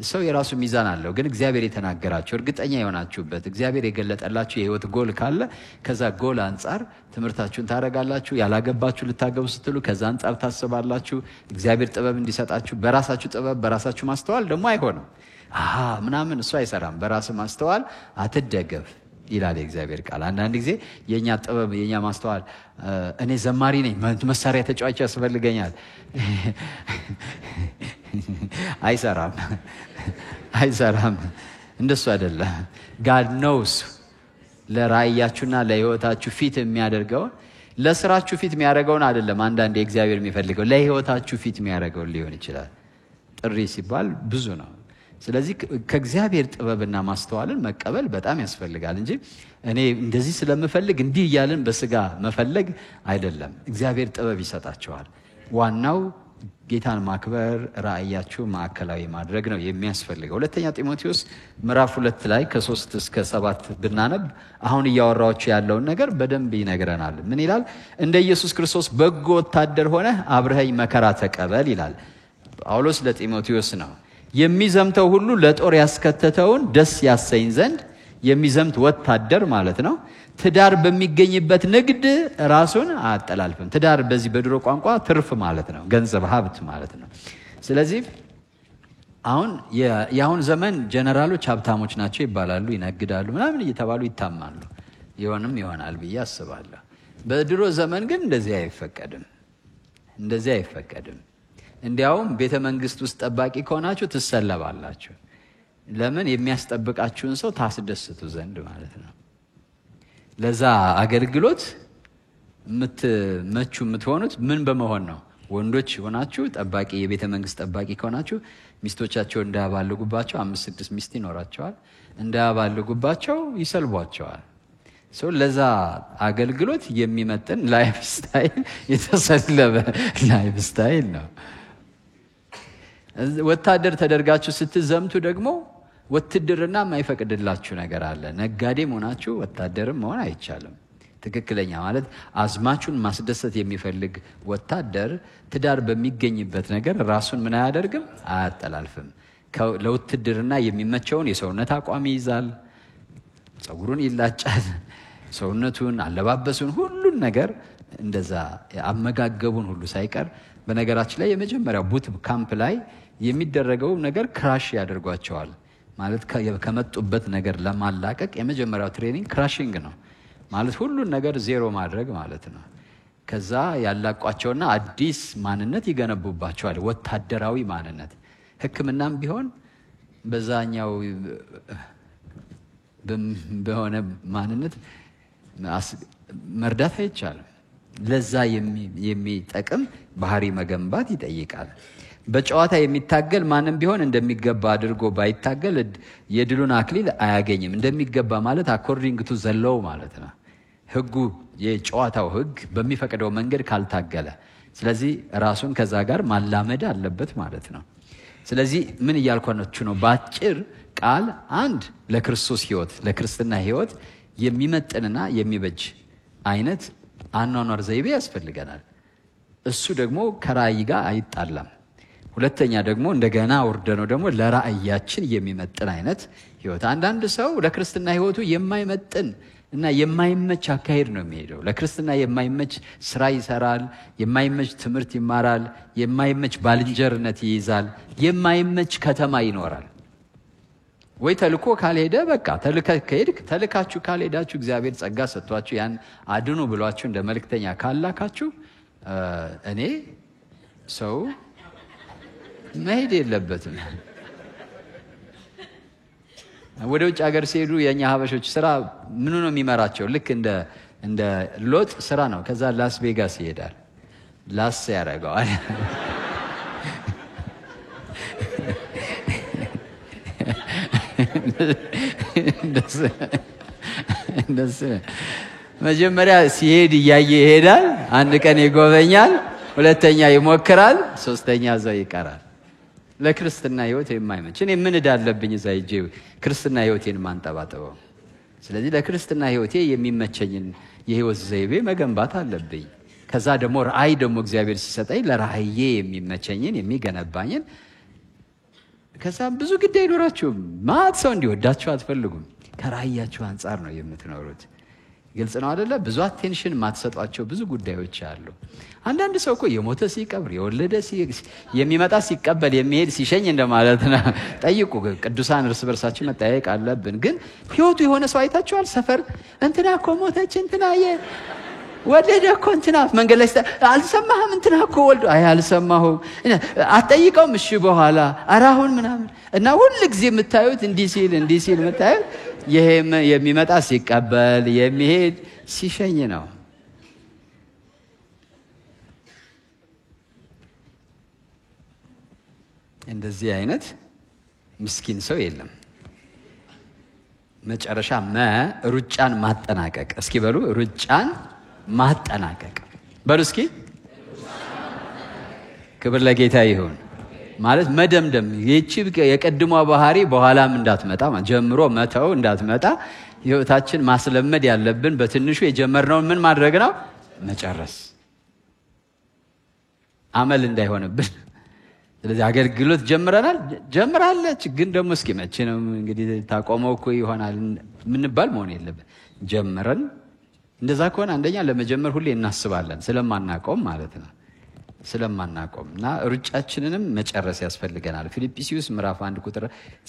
ሰው የራሱ ሚዛን አለው። ግን እግዚአብሔር የተናገራችሁ እርግጠኛ የሆናችሁበት እግዚአብሔር የገለጠላችሁ የህይወት ጎል ካለ ከዛ ጎል አንጻር ትምህርታችሁን ታረጋላችሁ። ያላገባችሁ ልታገቡ ስትሉ ከዛ አንጻር ታስባላችሁ። እግዚአብሔር ጥበብ እንዲሰጣችሁ። በራሳችሁ ጥበብ በራሳችሁ ማስተዋል ደግሞ አይሆንም። ምናምን እሱ አይሰራም። በራስ ማስተዋል አትደገፍ ይላል የእግዚአብሔር ቃል። አንዳንድ ጊዜ የኛ ጥበብ የኛ ማስተዋል እኔ ዘማሪ ነኝ መሳሪያ ተጫዋች ያስፈልገኛል አይሰራም። እንደሱ አይደለም። ጋድ ኖውስ ለራእያችሁና ለህይወታችሁ ፊት የሚያደርገውን ለስራችሁ ፊት የሚያደርገውን አይደለም። አንዳንድ የእግዚአብሔር የሚፈልገው ለህይወታችሁ ፊት የሚያደርገውን ሊሆን ይችላል። ጥሪ ሲባል ብዙ ነው። ስለዚህ ከእግዚአብሔር ጥበብና ማስተዋልን መቀበል በጣም ያስፈልጋል እንጂ እኔ እንደዚህ ስለምፈልግ እንዲህ እያልን በስጋ መፈለግ አይደለም። እግዚአብሔር ጥበብ ይሰጣቸዋል። ዋናው ጌታን ማክበር፣ ራእያችሁ ማዕከላዊ ማድረግ ነው የሚያስፈልገው። ሁለተኛ ጢሞቴዎስ ምዕራፍ 2 ላይ ከ3 እስከ 7 ብናነብ አሁን እያወራችሁ ያለውን ነገር በደንብ ይነግረናል። ምን ይላል? እንደ ኢየሱስ ክርስቶስ በጎ ወታደር ሆነህ አብረኸኝ መከራ ተቀበል ይላል ጳውሎስ ለጢሞቴዎስ ነው። የሚዘምተው ሁሉ ለጦር ያስከተተውን ደስ ያሰኝ ዘንድ የሚዘምት ወታደር ማለት ነው። ትዳር በሚገኝበት ንግድ ራሱን አያጠላልፍም። ትዳር በዚህ በድሮ ቋንቋ ትርፍ ማለት ነው፣ ገንዘብ ሀብት ማለት ነው። ስለዚህ አሁን የአሁን ዘመን ጀነራሎች ሀብታሞች ናቸው ይባላሉ፣ ይነግዳሉ ምናምን እየተባሉ ይታማሉ። ይሆናል ብዬ አስባለሁ። በድሮ ዘመን ግን እንደዚህ አይፈቀድም። እንዲያውም ቤተ መንግስት ውስጥ ጠባቂ ከሆናችሁ ትሰለባላችሁ። ለምን? የሚያስጠብቃችሁን ሰው ታስደስቱ ዘንድ ማለት ነው። ለዛ አገልግሎት የምትሆኑት ምን በመሆን ነው? ወንዶች ሆናችሁ ጠባቂ፣ የቤተ መንግስት ጠባቂ ከሆናችሁ ሚስቶቻቸው እንዳያባልጉባቸው 5-6 ሚስት ይኖራቸዋል። እንዳያባልጉባቸው ይሰልቧቸዋል። ለዛ አገልግሎት የሚመጥን ላይፍ ስታይል፣ የተሰለበ ላይፍ ስታይል ነው። ወታደር ተደርጋችሁ ስትዘምቱ ደግሞ ውትድርና የማይፈቅድላችሁ ነገር አለ። ነጋዴም ሆናችሁ ወታደርም መሆን አይቻልም። ትክክለኛ ማለት አዝማቹን ማስደሰት የሚፈልግ ወታደር ትዳር በሚገኝበት ነገር ራሱን ምን አያደርግም? አያጠላልፍም። ለውትድርና የሚመቸውን የሰውነት አቋም ይይዛል። ጸጉሩን ይላጫል። ሰውነቱን፣ አለባበሱን፣ ሁሉን ነገር እንደዛ፣ አመጋገቡን ሁሉ ሳይቀር። በነገራችን ላይ የመጀመሪያው ቡት ካምፕ ላይ የሚደረገው ነገር ክራሽ ያደርጓቸዋል። ማለት ከመጡበት ነገር ለማላቀቅ የመጀመሪያው ትሬኒንግ ክራሽንግ ነው። ማለት ሁሉን ነገር ዜሮ ማድረግ ማለት ነው። ከዛ ያላቋቸውና አዲስ ማንነት ይገነቡባቸዋል። ወታደራዊ ማንነት። ሕክምናም ቢሆን በዛኛው በሆነ ማንነት መርዳት አይቻልም። ለዛ የሚጠቅም ባህሪ መገንባት ይጠይቃል። በጨዋታ የሚታገል ማንም ቢሆን እንደሚገባ አድርጎ ባይታገል የድሉን አክሊል አያገኝም። እንደሚገባ ማለት አኮርዲንግ ቱ ዘለው ማለት ነው። ህጉ፣ የጨዋታው ህግ በሚፈቅደው መንገድ ካልታገለ፣ ስለዚህ ራሱን ከዛ ጋር ማላመድ አለበት ማለት ነው። ስለዚህ ምን እያልኳችሁ ነው? ባጭር ቃል አንድ ለክርስቶስ ህይወት፣ ለክርስትና ህይወት የሚመጥንና የሚበጅ አይነት አኗኗር ዘይቤ ያስፈልገናል። እሱ ደግሞ ከራእይ ጋር አይጣላም። ሁለተኛ ደግሞ እንደገና ወርደነው ደግሞ ለራእያችን የሚመጥን አይነት ህይወት። አንዳንድ ሰው ለክርስትና ህይወቱ የማይመጥን እና የማይመች አካሄድ ነው የሚሄደው። ለክርስትና የማይመች ስራ ይሰራል፣ የማይመች ትምህርት ይማራል፣ የማይመች ባልንጀርነት ይይዛል፣ የማይመች ከተማ ይኖራል። ወይ ተልኮ ካልሄደ በቃ ተልካችሁ ካልሄዳችሁ እግዚአብሔር ጸጋ ሰጥቷችሁ ያን አድኑ ብሏችሁ እንደ መልእክተኛ ካላካችሁ እኔ ሰው መሄድ የለበትም። ወደ ውጭ ሀገር ሲሄዱ የኛ ሀበሾች ስራ ምኑ ነው የሚመራቸው? ልክ እንደ ሎጥ ስራ ነው። ከዛ ላስ ቬጋስ ይሄዳል፣ ላስ ያደርገዋል። መጀመሪያ ሲሄድ እያየ ይሄዳል። አንድ ቀን ይጎበኛል፣ ሁለተኛ ይሞክራል፣ ሶስተኛ እዛው ይቀራል። ለክርስትና ህይወት የማይመች እኔ ምን እዳለብኝ እዛ ሂጄ ክርስትና ህይወቴን ማንጠባጠበው? ስለዚህ ለክርስትና ህይወቴ የሚመቸኝን የህይወት ዘይቤ መገንባት አለብኝ። ከዛ ደግሞ ራእይ ደግሞ እግዚአብሔር ሲሰጠኝ ለራእዬ የሚመቸኝን የሚገነባኝን። ከዛ ብዙ ግድ አይኖራችሁም። ማት ሰው እንዲወዳችሁ አትፈልጉም። ከራእያችሁ አንጻር ነው የምትኖሩት። ግልጽ ነው አይደለ? ብዙ አቴንሽን ማትሰጧቸው ብዙ ጉዳዮች አሉ። አንዳንድ ሰው እኮ የሞተ ሲቀብር፣ የወለደ የሚመጣ ሲቀበል፣ የሚሄድ ሲሸኝ እንደማለት ነው። ጠይቁ። ቅዱሳን እርስ በርሳችን መጠያየቅ አለብን። ግን ህይወቱ የሆነ ሰው አይታችኋል? ሰፈር እንትና እኮ ሞተች፣ እንትና ወለደ እኮ እንትና መንገድ ላይ አልሰማህም? እንትና እኮ ወልዶ፣ አይ አልሰማሁም። አትጠይቀውም? እሺ በኋላ ኧረ አሁን ምናምን እና ሁሉ ጊዜ የምታዩት እንዲህ ሲል የምታዩት ይሄ የሚመጣ ሲቀበል የሚሄድ ሲሸኝ ነው። እንደዚህ አይነት ምስኪን ሰው የለም። መጨረሻ ሩጫን ማጠናቀቅ። እስኪ በሉ ሩጫን ማጠናቀቅ በሉ እስኪ። ክብር ለጌታ ይሁን። ማለት መደምደም፣ ይህቺ የቀድሞ ባህሪ በኋላም እንዳትመጣ፣ ጀምሮ መተው እንዳትመጣ ህይወታችን ማስለመድ ያለብን በትንሹ የጀመርነውን ምን ማድረግ ነው? መጨረስ። አመል እንዳይሆንብን። ስለዚህ አገልግሎት ጀምራለች ግን ደግሞ እስኪ መቼ ነው እንግዲህ ታቆመው እኮ ይሆናል ምንባል መሆን የለበት ጀምረን እንደዛ ከሆነ አንደኛ ለመጀመር ሁሌ እናስባለን ስለማናቆም ማለት ነው ስለማናቆምና ሩጫችንንም መጨረስ ያስፈልገናል ፊልጵስዩስ ምዕራፍ 1 ቁጥር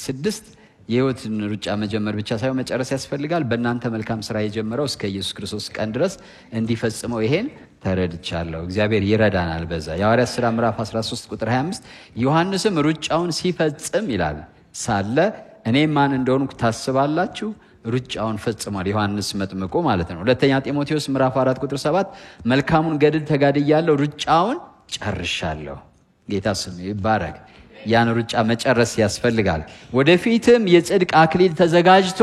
6 የህይወትን ሩጫ መጀመር ብቻ ሳይሆን መጨረስ ያስፈልጋል በእናንተ መልካም ሥራ የጀመረው እስከ ኢየሱስ ክርስቶስ ቀን ድረስ እንዲፈጽመው ይሄን ተረድቻለሁ እግዚአብሔር ይረዳናል በዛ የሐዋርያት ሥራ ምዕራፍ 13 ቁጥር 25 ዮሐንስም ሩጫውን ሲፈጽም ይላል ሳለ እኔ ማን እንደሆንኩ ታስባላችሁ ሩጫውን ፈጽሟል ዮሐንስ መጥምቁ ማለት ነው ሁለተኛ ጢሞቴዎስ ምዕራፍ 4 ቁጥር 7 መልካሙን ገድል ተጋድያለሁ ሩጫውን ጨርሻለሁ ጌታ ስም ይባረክ ያን ሩጫ መጨረስ ያስፈልጋል ወደፊትም የጽድቅ አክሊል ተዘጋጅቶ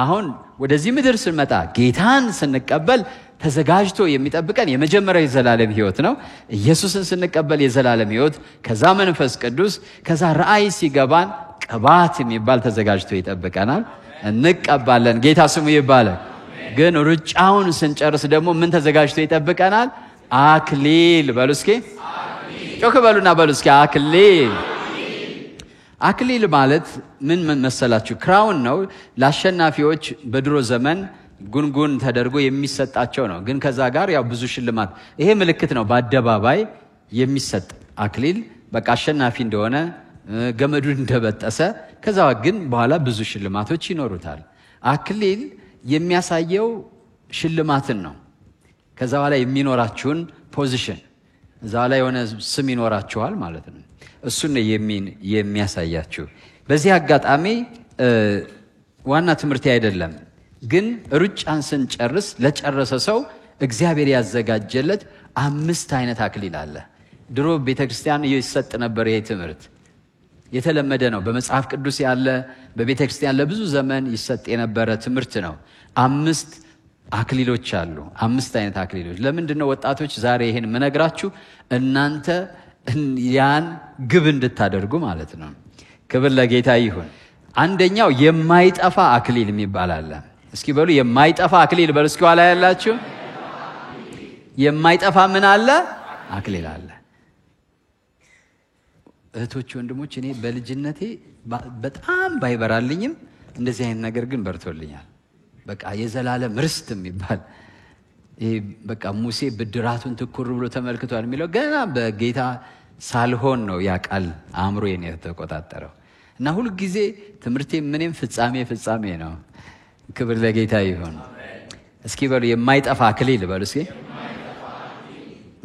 አሁን ወደዚህ ምድር ስንመጣ ጌታን ስንቀበል ተዘጋጅቶ የሚጠብቀን የመጀመሪያው የዘላለም ሕይወት ነው ኢየሱስን ስንቀበል የዘላለም ሕይወት ከዛ መንፈስ ቅዱስ ከዛ ራእይ ሲገባን ቅባት የሚባል ተዘጋጅቶ ይጠብቀናል እንቀባለን ጌታ ስሙ ይባረክ ግን ሩጫውን ስንጨርስ ደግሞ ምን ተዘጋጅቶ ይጠብቀናል አክሊል በሉ እስኪ ጮክ በሉና በሉ እስኪ አክሊል ማለት ምን መሰላችሁ ክራውን ነው ለአሸናፊዎች በድሮ ዘመን ጉንጉን ተደርጎ የሚሰጣቸው ነው ግን ከዛ ጋር ያው ብዙ ሽልማት ይሄ ምልክት ነው በአደባባይ የሚሰጥ አክሊል በቃ አሸናፊ እንደሆነ ገመዱን እንደበጠሰ ከዛ ግን በኋላ ብዙ ሽልማቶች ይኖሩታል አክሊል የሚያሳየው ሽልማትን ነው ከዛ በኋላ የሚኖራችሁን ፖዚሽን እዛ ላይ የሆነ ስም ይኖራችኋል ማለት ነው እሱን የሚያሳያችሁ በዚህ አጋጣሚ ዋና ትምህርት አይደለም ግን ሩጫን ስንጨርስ ለጨረሰ ሰው እግዚአብሔር ያዘጋጀለት 5 አይነት አክሊል አለ ድሮ ቤተክርስቲያን ይሰጥ ነበር ይሄ ትምህርት የተለመደ ነው በመጽሐፍ ቅዱስ ያለ በቤተክርስቲያን ለብዙ ዘመን ይሰጥ የነበረ ትምህርት ነው 5 አክሊሎች አሉ 5 አይነት አክሊሎች ለምንድነው ወጣቶች ዛሬ ይሄን መነግራችሁ እናንተ ያን ግብ እንድታደርጉ ማለት ነው ክብር ለጌታ ይሁን አንደኛው የማይጠፋ አክሊል የሚባል አለ እስኪ በሉ የማይጠፋ አክሊል በሉ እስኪ ዋላ ያላችሁ የማይጠፋ ምን አለ አክሊል አለ እህቶች ወንድሞች እኔ በልጅነቴ በጣም ባይበራልኝም እንደዚህ አይነት ነገር ግን በርቶልኛል በቃ የዘላለም ርስት የሚባል በቃ ሙሴ ብድራቱን ትኩር ብሎ ተመልክቷል የሚለው ገና በጌታ ሳልሆን ነው ያ ቃል አእምሮዬን የተቆጣጠረው እና ሁሉ ጊዜ ትምህርቴ ምንም ፍጻሜ ነው ክብር ለጌታ ይሁን እስኪ በሉ የማይጠፋ አክሊል በሉ እስኪ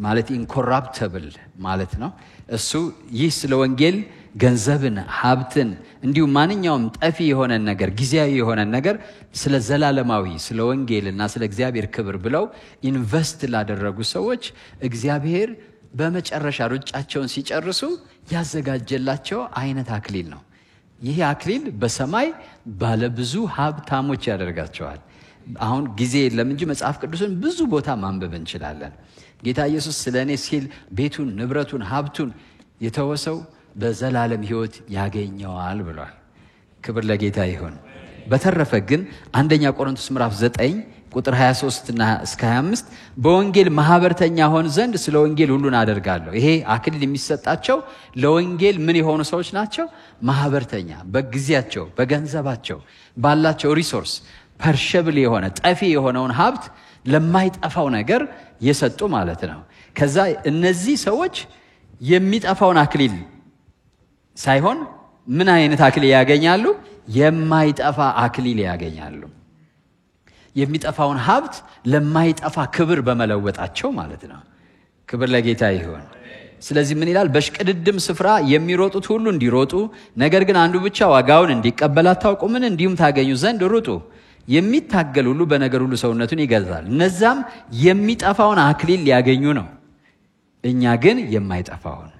ማለት ኢንኮራፕተብል ማለት ነው እሱ ይህ ስለ ወንጌል ገንዘብን ሀብትን እንዲሁ ማንኛውም ጠፊ የሆነ ነገር ጊዜያዊ የሆነ ነገር ስለ ዘላለማዊ ስለ ወንጌልና ስለ እግዚአብሔር ክብር ብለው ኢንቨስት ላደረጉ ሰዎች እግዚአብሔር በመጨረሻ ሩጫቸውን ሲጨርሱ ያዘጋጀላቸው አይነት አክሊል ነው ይሄ አክሊል በሰማይ ባለብዙ ሀብታሞች ያደርጋቸዋል አሁን ጊዜ የለም እንጂ መጽሐፍ ቅዱስን ብዙ ቦታ ማንበብ እንችላለን ጌታ ኢየሱስ ስለኔ ሲል ቤቱን ንብረቱን ሀብቱን የተወሰው በዘላለም ሕይወት ያገኘዋል ብሏል ክብር ለጌታ ይሁን በተረፈ ግን አንደኛ ቆሮንቶስ ምዕራፍ 9 ቁጥር 23 እና እስከ 25 በወንጌል ማህበርተኛ ሆን ዘንድ ስለ ወንጌል ሁሉን አደርጋለሁ ይሄ አክሊል የሚሰጣቸው ለወንጌል ምን የሆኑ ሰዎች ናቸው ማህበርተኛ በጊዜያቸው በገንዘባቸው ባላቸው ሪሶርስ ፐርሸብል የሆነ ጠፊ የሆነውን ሀብት ለማይጠፋው ነገር የሰጡ ማለት ነው ከዛ እነዚህ ሰዎች የሚጠፋውን አክሊል ሳይሆን ምን አይነት አክሊል ያገኛሉ የማይጠፋ አክሊል ያገኛሉ የሚጠፋውን ሀብት ለማይጠፋ ክብር በመለወጣቸው ማለት ነው ክብር ለጌታ ይሁን ስለዚህ ምን ይላል በሽቅድድም ስፍራ የሚሮጡት ሁሉ እንዲሮጡ ነገር ግን አንዱ ብቻ ዋጋውን እንዲቀበል አታውቁምን እንዲሁም ታገኙ ዘንድ ሩጡ የሚታገል ሁሉ በነገር ሁሉ ሰውነቱን ይገዛል እነዛም የሚጠፋውን አክሊል ሊያገኙ ነው እኛ ግን የማይጠፋውን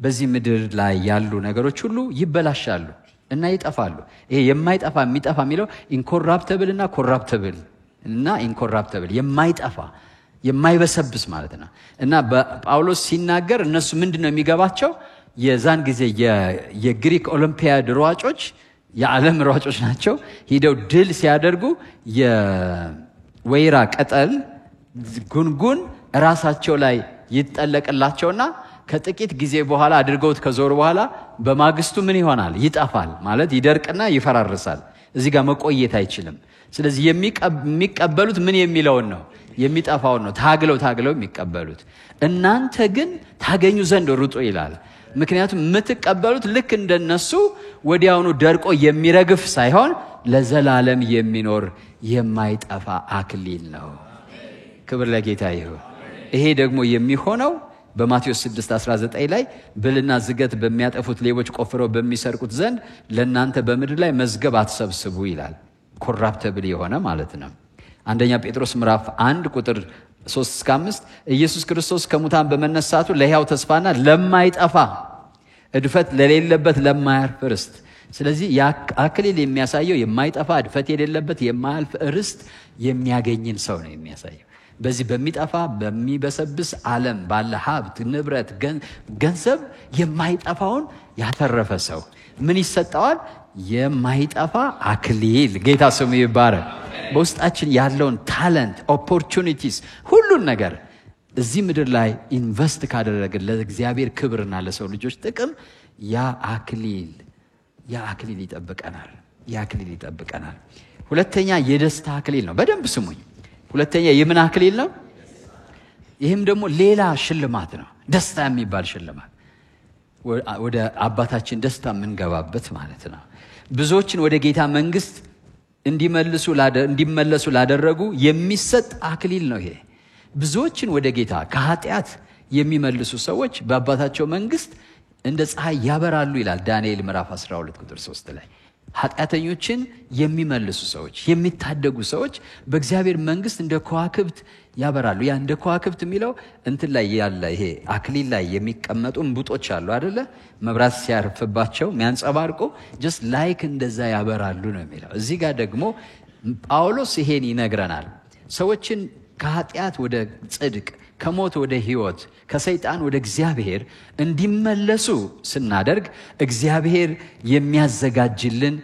በዚህ ምድር ላይ ያሉ ነገሮች ሁሉ ይበላሻሉ እና ይጠፋሉ ይሄ የማይጠፋ የሚጠፋ የሚለው ኢንኮራፕተብል እና ኮራፕተብል እና ኢንኮራፕተብል የማይጠፋ የማይበሰብስ ማለት ነው እና በጳውሎስ ሲናገር እነሱ ምንድነው የሚገባቸው የዛን ጊዜ የግሪክ ኦሎምፒያድ ሯጮች የዓለም ሯጮች ናቸው ሄደው ድል ሲያደርጉ የወይራ ቅጠል ጉንጉን ራሳቸው ላይ ይጠለቅላቸውና ከጥቂት ጊዜ በኋላ አድርገውት ከዞር በኋላ በማግስቱ ምን ይሆናል? ይጠፋል ማለት ይደርቅና ይፈራርሳል። እዚህ ጋር መቆየት አይችልም። ስለዚህ የሚቀበሉት ምን የሚለውን ነው? የሚጠፋውን ነው። ታግለው የሚቀበሉት። እናንተ ግን ታገኙ ዘንድ ሩጡ ይላል። ምክንያቱም የምትቀበሉት ልክ እንደነሱ ወዲያውኑ ደርቆ የሚረግፍ ሳይሆን ለዘላለም የሚኖር የማይጠፋ አክሊል ነው። ክብር ለጌታ ይሁን። ይሄ ደግሞ የሚሆነው በማቴዎስ 6:19 ላይ ብልና ዝገት በሚያጠፉት ሌቦች ቆፍረው በሚሰርቁት ዘንድ ለእናንተ በምድር ላይ መዝገብ አትሰብስቡ ይላል። ኮራፕተብል የሆነ ማለት ነው። አንደኛ ጴጥሮስ ምዕራፍ 1 ቁጥር 3-5 ኢየሱስ ክርስቶስ ከሙታን በመነሳቱ ለሕያው ተስፋና ለማይጠፋ እድፈት ለሌለበት ለማያልፍ ርስት። ስለዚህ አክሊል የሚያሳየው የማይጠፋ እድፈት የሌለበት የማያልፍ ርስት የሚያገኝን ሰው ነው የሚያሳየው። በዚህ በሚጠፋ በሚበሰብስ ዓለም ባለ ሀብት ንብረት ገንዘብ የማይጠፋውን ያተረፈ ሰው ምን ይሰጠዋል? የማይጠፋ አክሊል። ጌታ ስሙ ይባረክ። በውስጣችን ያለውን ታለንት ኦፖርቹኒቲስ ሁሉን ነገር እዚህ ምድር ላይ ኢንቨስት ካደረግን ለእግዚአብሔር ክብርና ለሰው ልጆች ጥቅም ያ አክሊል ይጠብቀናል። ሁለተኛ የደስታ አክሊል ነው። በደንብ ስሙኝ። ሁለተኛ የምን አክሊል ነው? ይህም ደግሞ ሌላ ሽልማት ነው። ደስታ የሚባል ሽልማት፣ ወደ አባታችን ደስታ የምንገባበት ማለት ነው። ብዙዎችን ወደ ጌታ መንግስት እንዲመለሱ ላደረጉ የሚሰጥ አክሊል ነው ይሄ። ብዙዎችን ወደ ጌታ ከኃጢአት የሚመልሱ ሰዎች በአባታቸው መንግስት እንደ ፀሐይ ያበራሉ ይላል ዳንኤል ምዕራፍ 12 ቁጥር 3 ላይ። ኃጢአተኞችን የሚመልሱ ሰዎች፣ የሚታደጉ ሰዎች በእግዚአብሔር መንግስት እንደ ከዋክብት ያበራሉ። ያ እንደ ከዋክብት የሚለው እንትን ላይ ያለ ይሄ አክሊል ላይ የሚቀመጡ እንቡጦች አሉ አይደለ? መብራት ሲያርፍባቸው የሚያንጸባርቁ ጀስት ላይክ እንደዛ ያበራሉ ነው የሚለው። እዚህ ጋር ደግሞ ጳውሎስ ይሄን ይነግረናል። ሰዎችን ከኃጢአት ወደ ጽድቅ፣ ከሞት ወደ ህይወት፣ ከሰይጣን ወደ እግዚአብሔር እንዲመለሱ ስናደርግ እግዚአብሔር የሚያዘጋጅልን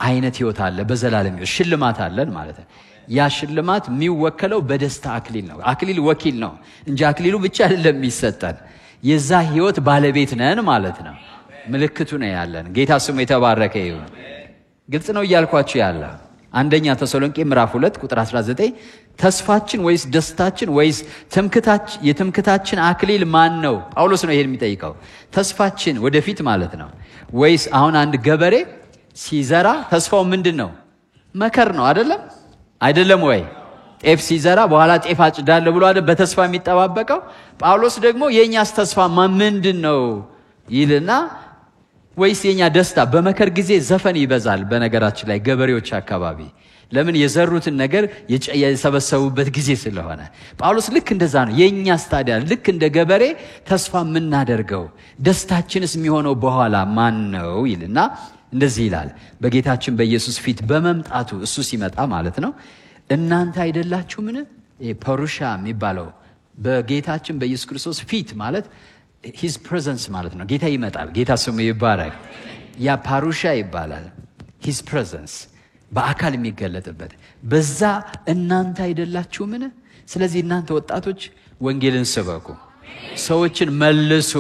አይነት ህይወት አለ። በዘላለም ህይወት ሽልማት አለን ማለት ነው። ያ ሽልማት የሚወከለው በደስታ አክሊል ነው። አክሊል ወኪል ነው እንጂ አክሊሉ ብቻ አይደለም የሚሰጠን። የዛ ህይወት ባለቤት ነን ማለት ነው። ምልክቱ ነው ያለን። ጌታ ስሙ የተባረከ ይሁን። ግልጽ ነው እያልኳችሁ ያለ አንደኛ ተሰሎንቄ ምዕራፍ 2 ቁጥር 19 ተስፋችን ወይስ ደስታችን ወይስ የትምክታችን አክሊል ማን ነው? ጳውሎስ ነው ይሄን የሚጠይቀው። ተስፋችን ወደፊት ማለት ነው ወይስ አሁን አንድ ገበሬ ሲዘራ ተስፋው ምንድን ነው? መከር ነው አይደለም ወይ? ጤፍ ሲዘራ በኋላ ጤፍ አጭዳለሁ ብሎ አይደል በተስፋ የሚጠባበቀው። ጳውሎስ ደግሞ የኛስ ተስፋ ምንድን ነው ይልና ወይስ የኛ ደስታ? በመከር ጊዜ ዘፈን ይበዛል። በነገራችን ላይ ገበሬዎች አካባቢ ለምን? የዘሩትን ነገር የሰበሰቡበት ጊዜ ስለሆነ። ጳውሎስ ልክ እንደዛ ነው። የኛስ ታዲያ ልክ እንደ ገበሬ ተስፋ የምናደርገው ደስታችንስ የሚሆነው በኋላ ማን ነው ይልና እንደዚህ ይላል። በጌታችን በኢየሱስ ፊት በመምጣቱ እሱ ሲመጣ ማለት ነው። እናንተ አይደላችሁምን? ፐሩሻ የሚባለው በጌታችን በኢየሱስ ክርስቶስ ፊት ማለት his presence ማለት ነው። ጌታ ይመጣል። ጌታ ስሙ ይባረክ። ያ ፓሩሻ ይባላል። his presence በአካል የሚገለጥበት በዛ እናንተ አይደላችሁምን? ስለዚህ እናንተ ወጣቶች ወንጌልን ስበኩ፣ ሰዎችን መልሱ።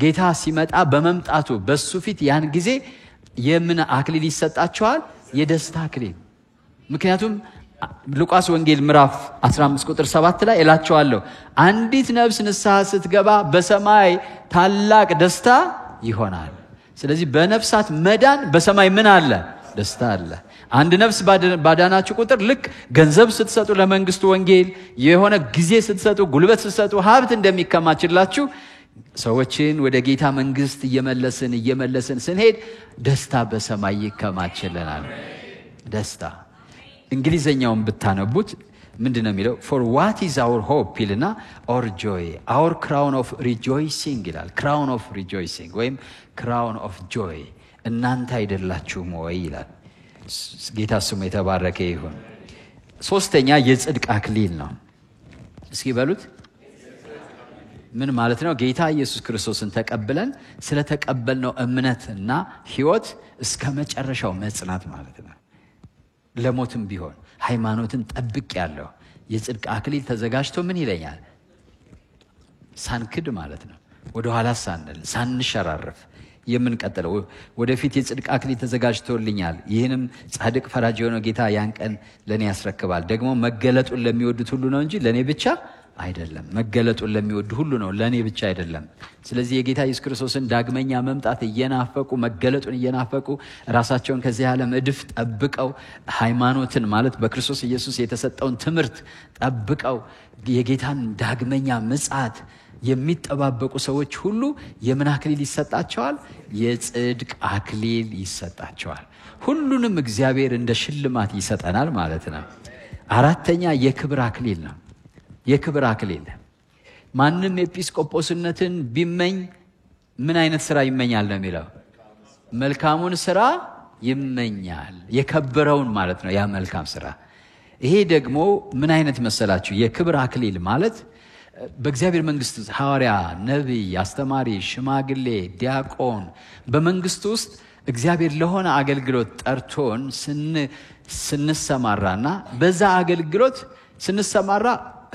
ጌታ ሲመጣ በመምጣቱ በሱ ፊት ያን ጊዜ የምን አክሊል ይሰጣቸዋል? የደስታ አክሊል። ምክንያቱም ሉቃስ ወንጌል ምዕራፍ 15 ቁጥር 7 ላይ እላቸዋለሁ አንዲት ነፍስ ንስሐ ስትገባ በሰማይ ታላቅ ደስታ ይሆናል። ስለዚህ በነፍሳት መዳን በሰማይ ምን አለ? ደስታ አለ። አንድ ነፍስ ባዳናችሁ ቁጥር ልክ ገንዘብ ስትሰጡ ለመንግስቱ ወንጌል የሆነ ጊዜ ስትሰጡ፣ ጉልበት ስትሰጡ ሀብት እንደሚከማችላችሁ ሰዎችን ወደ ጌታ መንግስት እየመለስን ስንሄድ ደስታ በሰማይ ይከማችልናል። ደስታ እንግሊዘኛውን ብታነቡት ምንድነው የሚለው? for what is our hope ይልና or joy our crown of rejoicing ይላል። crown of rejoicing ወይም crown of joy እናንተ አይደላችሁም ወይ ይላል። ጌታ ስሙ የተባረከ ይሁን። ሶስተኛ የጽድቅ አክሊል ነው። እስኪ በሉት ምን ማለት ነው? ጌታ ኢየሱስ ክርስቶስን ተቀብለን ስለተቀበልነው እምነትና ህይወት እስከ መጨረሻው መጽናት ማለት ነው። ለሞትም ቢሆን ሃይማኖትን ጠብቅ ያለው የጽድቅ አክሊል ተዘጋጅቶ ምን ይለኛል? ሳንክድ ማለት ነው። ወደ ኋላ ሳንሸራረፍ የምንቀጥለው ወደፊት የጽድቅ አክሊል ተዘጋጅቶልኛል። ይህንም ጻድቅ ፈራጅ የሆነው ጌታ ያን ቀን ለኔ ያስረክባል። ደግሞ መገለጡን ለሚወዱት ሁሉ ነው እንጂ ለኔ ብቻ አይደለም። መገለጡን ለሚወዱ ሁሉ ነው፣ ለኔ ብቻ አይደለም። ስለዚህ የጌታ ኢየሱስ ክርስቶስን ዳግመኛ መምጣት እየናፈቁ መገለጡን እየናፈቁ ራሳቸውን ከዚህ ዓለም እድፍ ጠብቀው ሃይማኖትን ማለት በክርስቶስ ኢየሱስ የተሰጠውን ትምህርት ጠብቀው የጌታን ዳግመኛ ምጽአት የሚጠባበቁ ሰዎች ሁሉ የምን አክሊል ይሰጣቸዋል? የጽድቅ አክሊል ይሰጣቸዋል። ሁሉንም እግዚአብሔር እንደ ሽልማት ይሰጠናል ማለት ነው። አራተኛ የክብር አክሊል ነው። የክብር አክሊል ማንም ኤጲስቆጶስነትን ቢመኝ ምን አይነት ስራ ይመኛል ነው የሚለው? መልካሙን ስራ ይመኛል። የከበረውን ማለት ነው ያ መልካም ስራ። ይሄ ደግሞ ምን አይነት መሰላችሁ? የክብር አክሊል ማለት በእግዚአብሔር መንግስት ሐዋርያ፣ ነቢይ፣ አስተማሪ፣ ሽማግሌ፣ ዲያቆን በመንግስቱ ውስጥ እግዚአብሔር ለሆነ አገልግሎት ጠርቶን ስንሰማራና በዛ አገልግሎት ስንሰማራ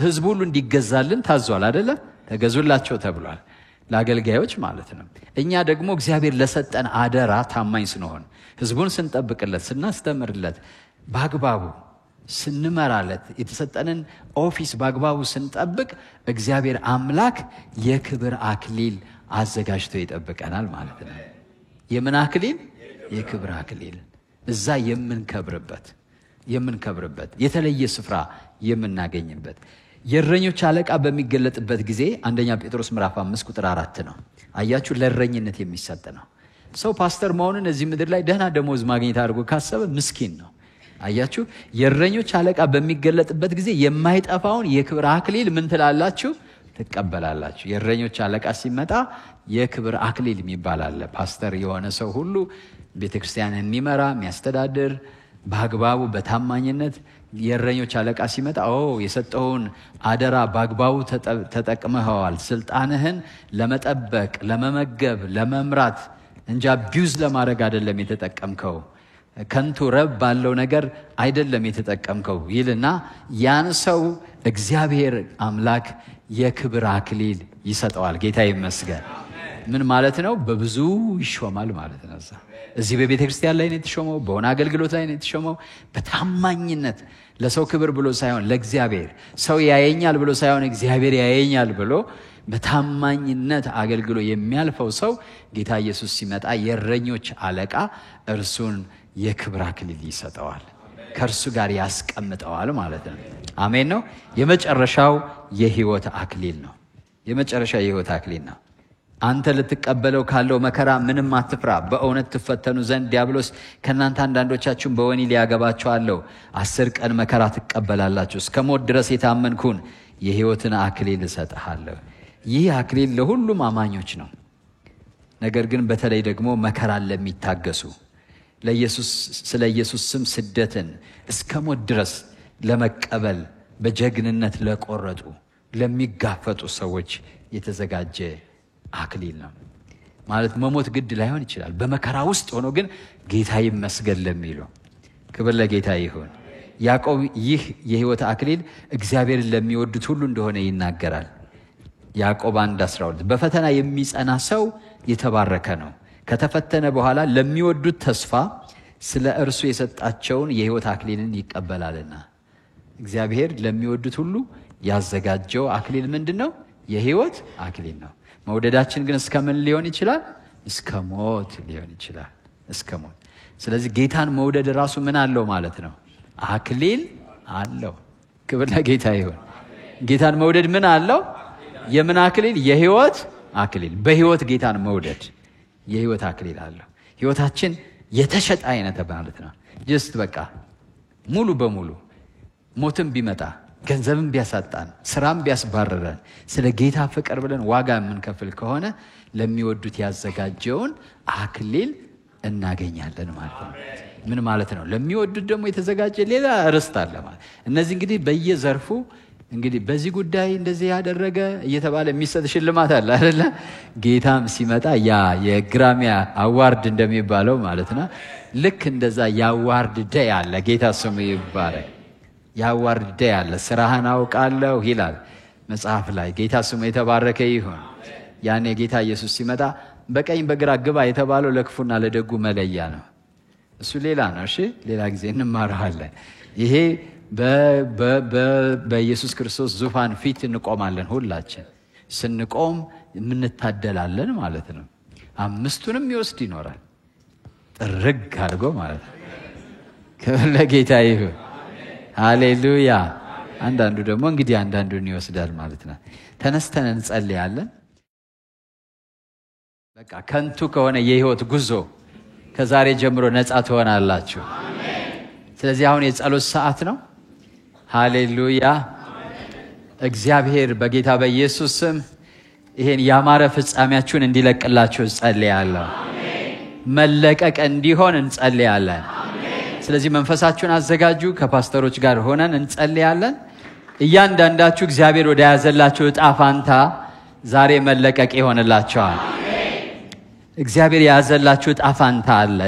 ህዝቡ ሁሉ እንዲገዛልን ታዟል አይደለ? ተገዙላቸው ተብሏል፣ ለአገልጋዮች ማለት ነው። እኛ ደግሞ እግዚአብሔር ለሰጠን አደራ ታማኝ ስንሆን ህዝቡን ስንጠብቅለት፣ ስናስተምርለት፣ በአግባቡ ስንመራለት፣ የተሰጠንን ኦፊስ በአግባቡ ስንጠብቅ እግዚአብሔር አምላክ የክብር አክሊል አዘጋጅቶ ይጠብቀናል ማለት ነው። የምን አክሊል? የክብር አክሊል። እዛ የምንከብርበት የተለየ ስፍራ የምናገኝበት። የእረኞች አለቃ በሚገለጥበት ጊዜ አንደኛ ጴጥሮስ ምዕራፍ 5 ቁጥር 4 ነው። አያችሁ፣ ለእረኝነት የሚሰጥ ነው። ሰው ፓስተር መሆኑን እዚህ ምድር ላይ ደህና ደሞዝ ማግኘት አድርጎ ካሰበ ምስኪን ነው። አያችሁ፣ የእረኞች አለቃ በሚገለጥበት ጊዜ የማይጠፋውን የክብር አክሊል ምን ትላላችሁ? ትቀበላላችሁ። የእረኞች አለቃ ሲመጣ የክብር አክሊል የሚባል አለ። ፓስተር የሆነ ሰው ሁሉ ቤተክርስቲያን የሚመራ የሚያስተዳድር በአግባቡ በታማኝነት የእረኞች አለቃ ሲመጣ የሰጠውን አደራ በአግባቡ ተጠቅመኸዋል፣ ስልጣንህን ለመጠበቅ፣ ለመመገብ፣ ለመምራት እንጂ አቢዩዝ ለማድረግ አይደለም የተጠቀምከው፣ ከንቱ ረብ ባለው ነገር አይደለም የተጠቀምከው ይልና ያን ሰው እግዚአብሔር አምላክ የክብር አክሊል ይሰጠዋል። ጌታ ይመስገን። ምን ማለት ነው? በብዙ ይሾማል ማለት ነው። እዚህ በቤተ ክርስቲያን ላይ ነው የተሾመው፣ በሆነ አገልግሎት ላይ ነው የተሾመው። በታማኝነት ለሰው ክብር ብሎ ሳይሆን ለእግዚአብሔር፣ ሰው ያየኛል ብሎ ሳይሆን እግዚአብሔር ያየኛል ብሎ በታማኝነት አገልግሎ የሚያልፈው ሰው ጌታ ኢየሱስ ሲመጣ የእረኞች አለቃ እርሱን የክብር አክሊል ይሰጠዋል፣ ከእርሱ ጋር ያስቀምጠዋል ማለት ነው። አሜን ነው። የመጨረሻው የህይወት አክሊል ነው። የመጨረሻ የህይወት አክሊል ነው። አንተ ልትቀበለው ካለው መከራ ምንም አትፍራ፣ በእውነት ትፈተኑ ዘንድ ዲያብሎስ ከእናንተ አንዳንዶቻችሁን በወህኒ ሊያገባችኋለሁ። 10 ቀን መከራ ትቀበላላችሁ። እስከ ሞት ድረስ የታመንኩን የህይወትን አክሊል እሰጥሃለሁ። ይህ አክሊል ለሁሉም አማኞች ነው። ነገር ግን በተለይ ደግሞ መከራን ለሚታገሱ ስለ ኢየሱስ ስም ስደትን እስከ ሞት ድረስ ለመቀበል በጀግንነት ለቆረጡ ለሚጋፈጡ ሰዎች የተዘጋጀ አክሊል ነው። ማለት መሞት ግድ ላይሆን ይችላል። በመከራ ውስጥ ሆኖ ግን ጌታ ይመስገን ለሚሉ ክብር ለጌታ ይሁን። ያዕቆብ ይህ የህይወት አክሊል እግዚአብሔርን ለሚወዱት ሁሉ እንደሆነ ይናገራል። ያዕቆብ 1:12 በፈተና የሚጸና ሰው የተባረከ ነው፣ ከተፈተነ በኋላ ለሚወዱት ተስፋ ስለ እርሱ የሰጣቸውን የህይወት አክሊልን ይቀበላልና። እግዚአብሔር ለሚወዱት ሁሉ ያዘጋጀው አክሊል ምንድነው? የህይወት አክሊል ነው። መውደዳችን ግን እስከምን ሊሆን ይችላል? እስከ ሞት ሊሆን ይችላል። እስከ ሞት። ስለዚህ ጌታን መውደድ ራሱ ምን አለው ማለት ነው? አክሊል አለው። ክብር ለጌታ ይሁን። ጌታን መውደድ ምን አለው? የምን አክሊል? የህይወት አክሊል። በህይወት ጌታን መውደድ የህይወት አክሊል አለው። ህይወታችን የተሸጠ አይነት ማለት ነው። ጀስት በቃ ሙሉ በሙሉ ሞትም ቢመጣ ገንዘብም ቢያሳጣን ስራም ቢያስባረረን ስለ ጌታ ፍቅር ብለን ዋጋ የምንከፍል ከሆነ ለሚወዱት ያዘጋጀውን አክሊል እናገኛለን ማለት ነው። ምን ማለት ነው? ለሚወዱት ደግሞ የተዘጋጀ ሌላ ርስት አለ ማለት። እነዚህ እንግዲህ በየዘርፉ እንግዲህ በዚህ ጉዳይ እንደዚህ ያደረገ እየተባለ የሚሰጥ ሽልማት አለ አይደለ? ጌታም ሲመጣ ያ የግራሚያ አዋርድ እንደሚባለው ማለት ነው። ልክ እንደዛ ያዋርድ ዴይ አለ። ጌታ ስሙ ይባረክ። ያዋርድ ዴይ አለ። ስራህን አውቃለሁ ይላል መጽሐፍ ላይ። ጌታ ስሙ የተባረከ ይሁን። ያኔ ጌታ ኢየሱስ ሲመጣ በቀኝ በግራ ግባ የተባለው ለክፉና ለደጉ መለያ ነው። እሱ ሌላ ነው። እሺ ሌላ ጊዜ እንማራለን። ይሄ በኢየሱስ ክርስቶስ ዙፋን ፊት እንቆማለን። ሁላችን ስንቆም እንታደላለን ማለት ነው። አምስቱንም ይወስድ ይኖራል ጥርግ አድርጎ ማለት ነው። ለጌታ ይሁን ሃሌሉያ። አንዳንዱ ደግሞ እንግዲህ አንዳንዱን ይወስዳል ማለት ነው። ተነስተን እንጸልያለን። በቃ ከንቱ ከሆነ የህይወት ጉዞ ከዛሬ ጀምሮ ነፃ ትሆናላችሁ። ስለዚህ አሁን የጸሎት ሰዓት ነው። ሃሌሉያ። እግዚአብሔር በጌታ በኢየሱስ ስም ይሄን ያማረ ፍጻሜያችሁን እንዲለቅላችሁ ጸልያለሁ። መለቀቅ እንዲሆን እንጸልያለን። ስለዚህ መንፈሳችሁን አዘጋጁ። ከፓስተሮች ጋር ሆነን እንጸልያለን። እያንዳንዳችሁ እግዚአብሔር ወደ ያዘላችሁ ዕጣ ፋንታ ዛሬ መለቀቅ ይሆንላችኋል። እግዚአብሔር ያዘላችሁ ዕጣ ፋንታ አለ፣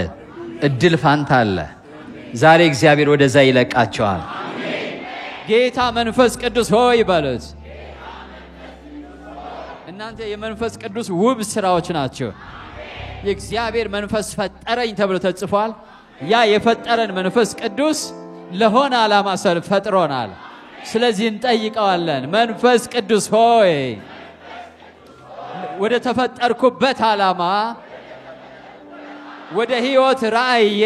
እድል ፋንታ አለ። ዛሬ እግዚአብሔር ወደዛ ይለቃችኋል። ጌታ መንፈስ ቅዱስ ሆይ በሉት። እናንተ የመንፈስ ቅዱስ ውብ ስራዎች ናቸው። የእግዚአብሔር መንፈስ ፈጠረኝ ተብሎ ተጽፏል። ያ የፈጠረን መንፈስ ቅዱስ ለሆነ ዓላማ ፈጥሮናል። ስለዚህ እንጠይቀዋለን። መንፈስ ቅዱስ ሆይ ወደ ተፈጠርኩበት ዓላማ ወደ ሕይወት ራእዬ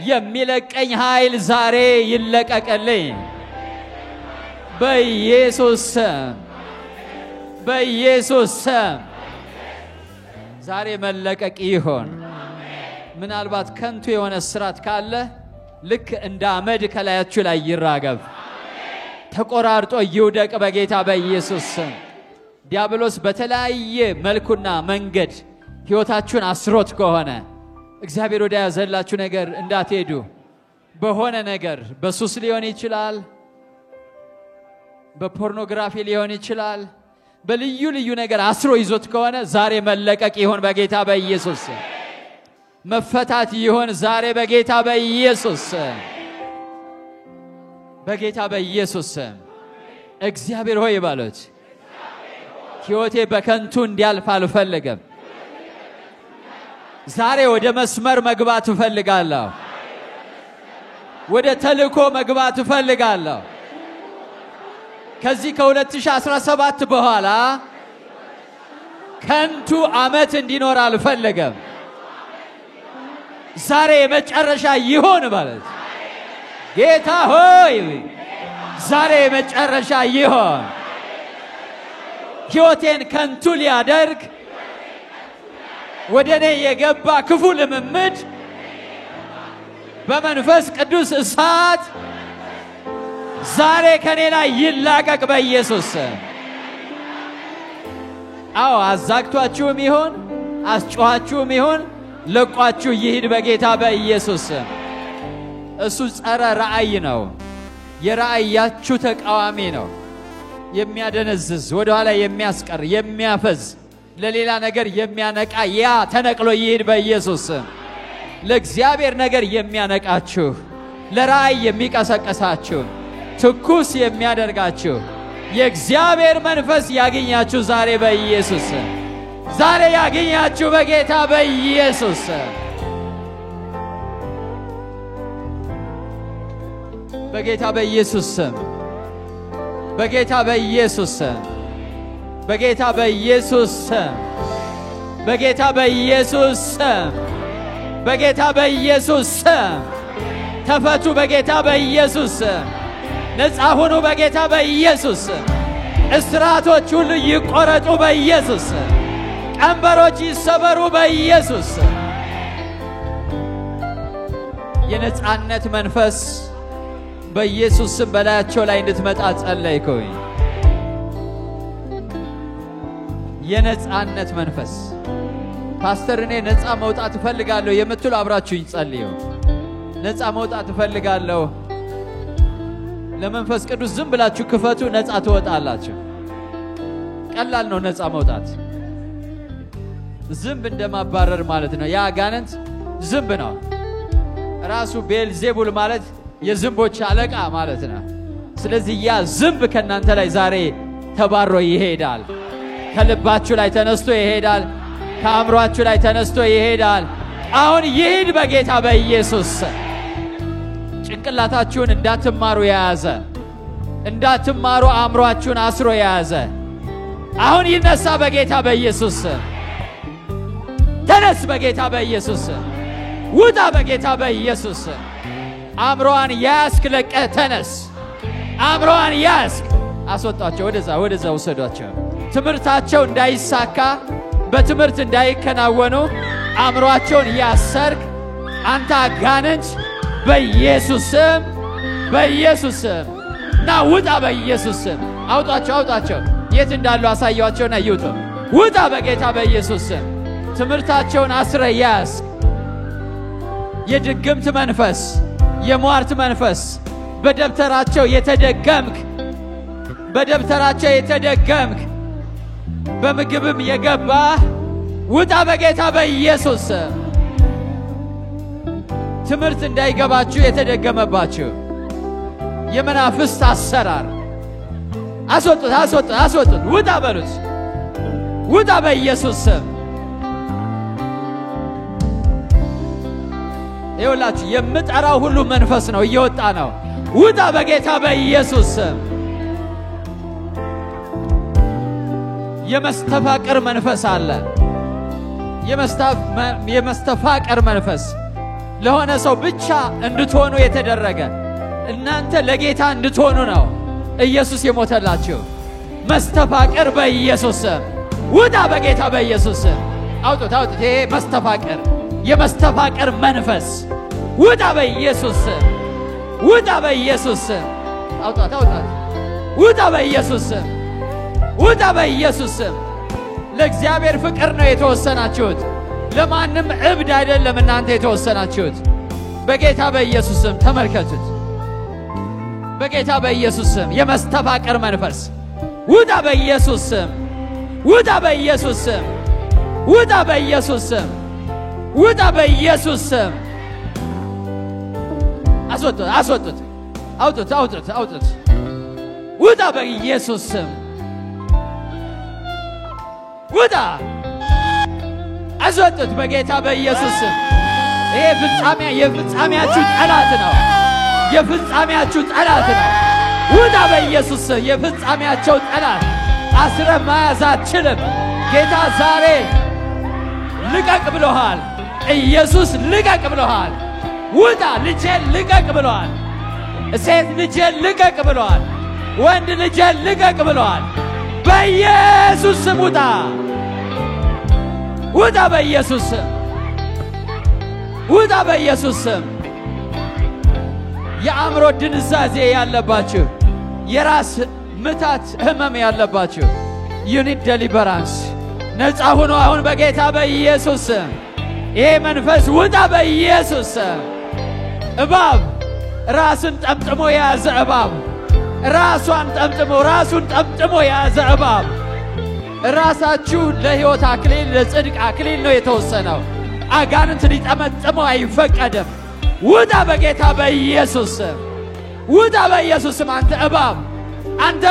የሚለቀኝ ኃይል ዛሬ ይለቀቅልኝ በኢየሱስ ስም። በኢየሱስ ስም ዛሬ መለቀቅ ይሆን። ምናልባት ከንቱ የሆነ ስራት ካለ ልክ እንደ አመድ ከላያችሁ ላይ ይራገፍ፣ ተቆራርጦ ይውደቅ በጌታ በኢየሱስ ስም። ዲያብሎስ በተለያየ መልኩና መንገድ ሕይወታችሁን አስሮት ከሆነ እግዚአብሔር ወደ ያዘላችሁ ነገር እንዳትሄዱ በሆነ ነገር በሱስ ሊሆን ይችላል፣ በፖርኖግራፊ ሊሆን ይችላል፣ በልዩ ልዩ ነገር አስሮ ይዞት ከሆነ ዛሬ መለቀቅ ይሆን በጌታ በኢየሱስ ስም። መፈታት ይሆን ዛሬ በጌታ በኢየሱስ ስም። በጌታ በኢየሱስ ስም እግዚአብሔር ሆይ ባሉት ሕይወቴ በከንቱ እንዲያልፍ አልፈልግም። ዛሬ ወደ መስመር መግባት እፈልጋለሁ። ወደ ተልእኮ መግባት እፈልጋለሁ። ከዚህ ከ2017 በኋላ ከንቱ ዓመት እንዲኖር አልፈልግም። ዛሬ የመጨረሻ ይሆን ማለት ጌታ ሆይ ዛሬ የመጨረሻ ይሆን። ሕይወቴን ከንቱ ሊያደርግ ወደኔ የገባ ክፉ ልምምድ በመንፈስ ቅዱስ እሳት ዛሬ ከኔ ላይ ይላቀቅ በኢየሱስ ስም። አዎ አዛግቷችሁም ይሆን አስጮኻችሁም ይሆን ለቋችሁ ይሂድ በጌታ በኢየሱስ ስም። እሱ ጸረ ራእይ ነው። የራእያችሁ ተቃዋሚ ነው። የሚያደነዝዝ ወደ ኋላ የሚያስቀር የሚያፈዝ ለሌላ ነገር የሚያነቃ ያ ተነቅሎ ይሂድ በኢየሱስ ስም። ለእግዚአብሔር ነገር የሚያነቃችሁ ለራእይ የሚቀሰቀሳችሁ ትኩስ የሚያደርጋችሁ የእግዚአብሔር መንፈስ ያገኛችሁ ዛሬ በኢየሱስ ስም። ዛሬ ያገኛችሁ በጌታ በኢየሱስ ስም። በጌታ በኢየሱስ ስም። በጌታ በኢየሱስ ስም። በጌታ በኢየሱስ ስም። በጌታ በኢየሱስ ስም። በጌታ በኢየሱስ ስም ተፈቱ። በጌታ በኢየሱስ ስም ነፃ ሁኑ። በጌታ በኢየሱስ ስም እስራቶች ሁሉ ይቆረጡ በኢየሱስ ስም። ቀንበሮች ይሰበሩ በኢየሱስ ስም። የነፃነት መንፈስ በኢየሱስ ስም በላያቸው ላይ እንድትመጣ ጸለይኩኝ። የነፃነት መንፈስ ፓስተር እኔ ነፃ መውጣት እፈልጋለሁ የምትሉ አብራችሁኝ ጸልዩ። ነፃ መውጣት እፈልጋለሁ። ለመንፈስ ቅዱስ ዝም ብላችሁ ክፈቱ፣ ነፃ ትወጣላችሁ። ቀላል ነው ነፃ መውጣት። ዝንብ እንደማባረር ማለት ነው። ያ አጋንንት ዝንብ ነው። ራሱ ቤልዜቡል ማለት የዝንቦች አለቃ ማለት ነው። ስለዚህ ያ ዝንብ ከናንተ ላይ ዛሬ ተባሮ ይሄዳል። ከልባችሁ ላይ ተነስቶ ይሄዳል። ከአእምሯችሁ ላይ ተነስቶ ይሄዳል። አሁን ይሂድ በጌታ በኢየሱስ። ጭንቅላታችሁን እንዳትማሩ የያዘ እንዳትማሩ አእምሯችሁን አስሮ የያዘ አሁን ይነሳ በጌታ በኢየሱስ። ተነስ በጌታ በኢየሱስ። ውጣ በጌታ በኢየሱስ። አእምሮዋን ያስክ ለቀህ ተነስ። አእምሮዋን ያስክ አስወጣቸው። ወደዛ ውሰዷቸው። ትምህርታቸው እንዳይሳካ በትምህርት እንዳይከናወኑ አእምሮአቸውን ያሰርክ አንተ አጋንንት በኢየሱስም ና ውጣ በኢየሱስም። አውጣቸው። የት እንዳሉ አሳያቸውና ይውጡ። ውጣ በጌታ በኢየሱስም። ትምህርታቸውን አስረ ያስክ የድግምት መንፈስ የሟርት መንፈስ በደብተራቸው የተደገምክ በምግብም የገባ ውጣ በጌታ በኢየሱስ። ትምህርት እንዳይገባችሁ የተደገመባችሁ የመናፍስት አሰራር አስወጡት። ውጣ በሉት። ውጣ በኢየሱስ። ይኸውላችሁ የምጠራው ሁሉ መንፈስ ነው፣ እየወጣ ነው። ውጣ በጌታ በኢየሱስ። የመስተፋቅር መንፈስ አለ። የመስተፋቅር መንፈስ ለሆነ ሰው ብቻ እንድትሆኑ የተደረገ እናንተ ለጌታ እንድትሆኑ ነው ኢየሱስ የሞተላችሁ። መስተፋቅር በኢየሱስ ውጣ በጌታ በኢየሱስ። አውጡት። ይሄ መስተፋቅር የመስተፋቅር መንፈስ ውጣ በኢየሱስ። ውጣ በኢየሱስ። አውጣት። ውጣ በኢየሱስ። ውጣ በኢየሱስ። ለእግዚአብሔር ፍቅር ነው የተወሰናችሁት። ለማንም እብድ አይደለም እናንተ የተወሰናችሁት። በጌታ በኢየሱስ ተመልከቱት። በጌታ በኢየሱስ የመስተፋቅር መንፈስ ውጣ በኢየሱስ። ውጣ በኢየሱስ። ውጣ በኢየሱስ። ውጣ በኢየሱስ። አስወጡት። አውጡት። ውጣ በኢየሱስ። ውጣ። አስወጡት በጌታ በኢየሱስ። ይሄ የፍጻሜያችሁ ጠላት ነው። የፍጻሜያችሁ ጠላት ነው። ውጣ በኢየሱስ። የፍጻሜያቸው ጠላት አስረ መያዝ አትችልም። ጌታ ዛሬ ልቀቅ ብሎሃል። ኢየሱስ ልቀቅ ብሎሃል። ውጣ። ልጄን ልቀቅ ብሎሃል። ሴት ልጄን ልቀቅ ብሎሃል። ወንድ ልጄን ልቀቅ ብሎሃል። በኢየሱስ ስም ውጣ። ውጣ በኢየሱስ ስም። ውጣ በኢየሱስ ስም። የአእምሮ ድንዛዜ ያለባችሁ፣ የራስ ምታት ህመም ያለባችሁ ዩኒት ዴሊቨራንስ ነፃ ሁኑ አሁን በጌታ በኢየሱስ ስም። ይሄ መንፈስ ውጣ በኢየሱስ ስም። እባብ ራስን ጠምጥሞ የያዘ እባብ፣ ራሱን ጠምጥሞ የያዘ እባብ። ራሳችሁ ለሕይወት አክሊል ለጽድቅ አክሊል ነው የተወሰነው። አጋንንት ሊጠመጥመው አይፈቀድም። ውጣ በጌታ በኢየሱስ ስም። ውጣ በኢየሱስ ስም። አንተ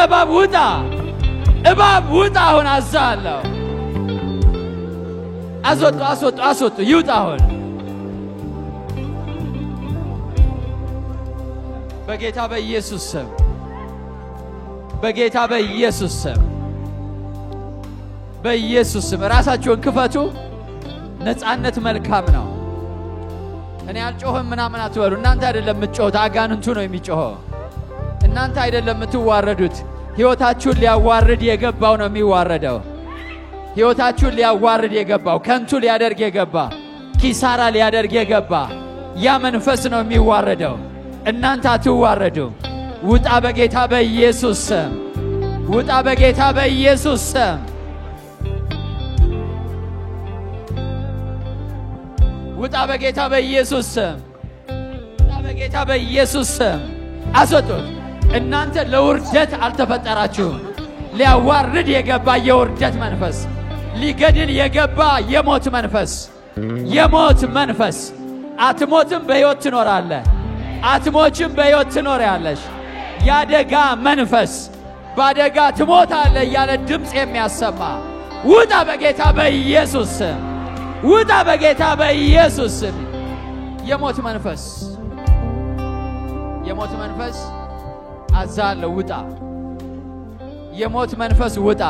እባብ ውጣ። እባብ ውጣ አሁን አዛለሁ። አስወጡ። ይውጣ አሁን በጌታ በኢየሱስ ስም። በጌታ በኢየሱስ ስም። በኢየሱስ ስም ራሳችሁን ክፈቱ። ነፃነት መልካም ነው። እኔ አልጮህም ምናምን አትበሉ። እናንተ አይደለም የምትጮሁት፣ አጋንንቱ ነው የሚጮኸው። እናንተ አይደለም የምትዋረዱት። ሕይወታችሁን ሊያዋርድ የገባው ነው የሚዋረደው። ሕይወታችሁን ሊያዋርድ የገባው፣ ከንቱ ሊያደርግ የገባ፣ ኪሳራ ሊያደርግ የገባ ያ መንፈስ ነው የሚዋረደው። እናንተ አትዋረዱ። ውጣ በጌታ በኢየሱስ ስም። ውጣ በጌታ በኢየሱስ ስም። ውጣ በጌታ በኢየሱስ ስም። ውጣ በጌታ በኢየሱስ ስም። አስወጡት። እናንተ ለውርደት አልተፈጠራችሁም። ሊያዋርድ የገባ የውርደት መንፈስ፣ ሊገድል የገባ የሞት መንፈስ። አትሞትም፣ በሕይወት ትኖራለህ። አትሞችም፣ በሕይወት ትኖሪያለሽ። ያደጋ መንፈስ ባደጋ ትሞታለህ እያለ ድምፅ የሚያሰማ ውጣ በጌታ በኢየሱስ ስም። ውጣ በጌታ በኢየሱስ ስም። የሞት መንፈስ አዛለው ውጣ። የሞት መንፈስ ውጣ።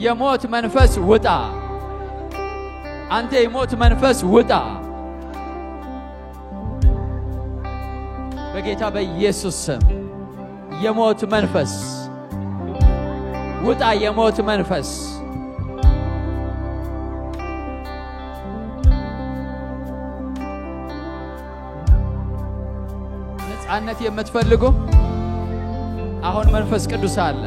የሞት መንፈስ ውጣ። አንተ የሞት መንፈስ ውጣ በጌታ በኢየሱስ ስም። የሞት መንፈስ ውጣ። የሞት መንፈስ ነፃነት የምትፈልጉ አሁን መንፈስ ቅዱስ አለ።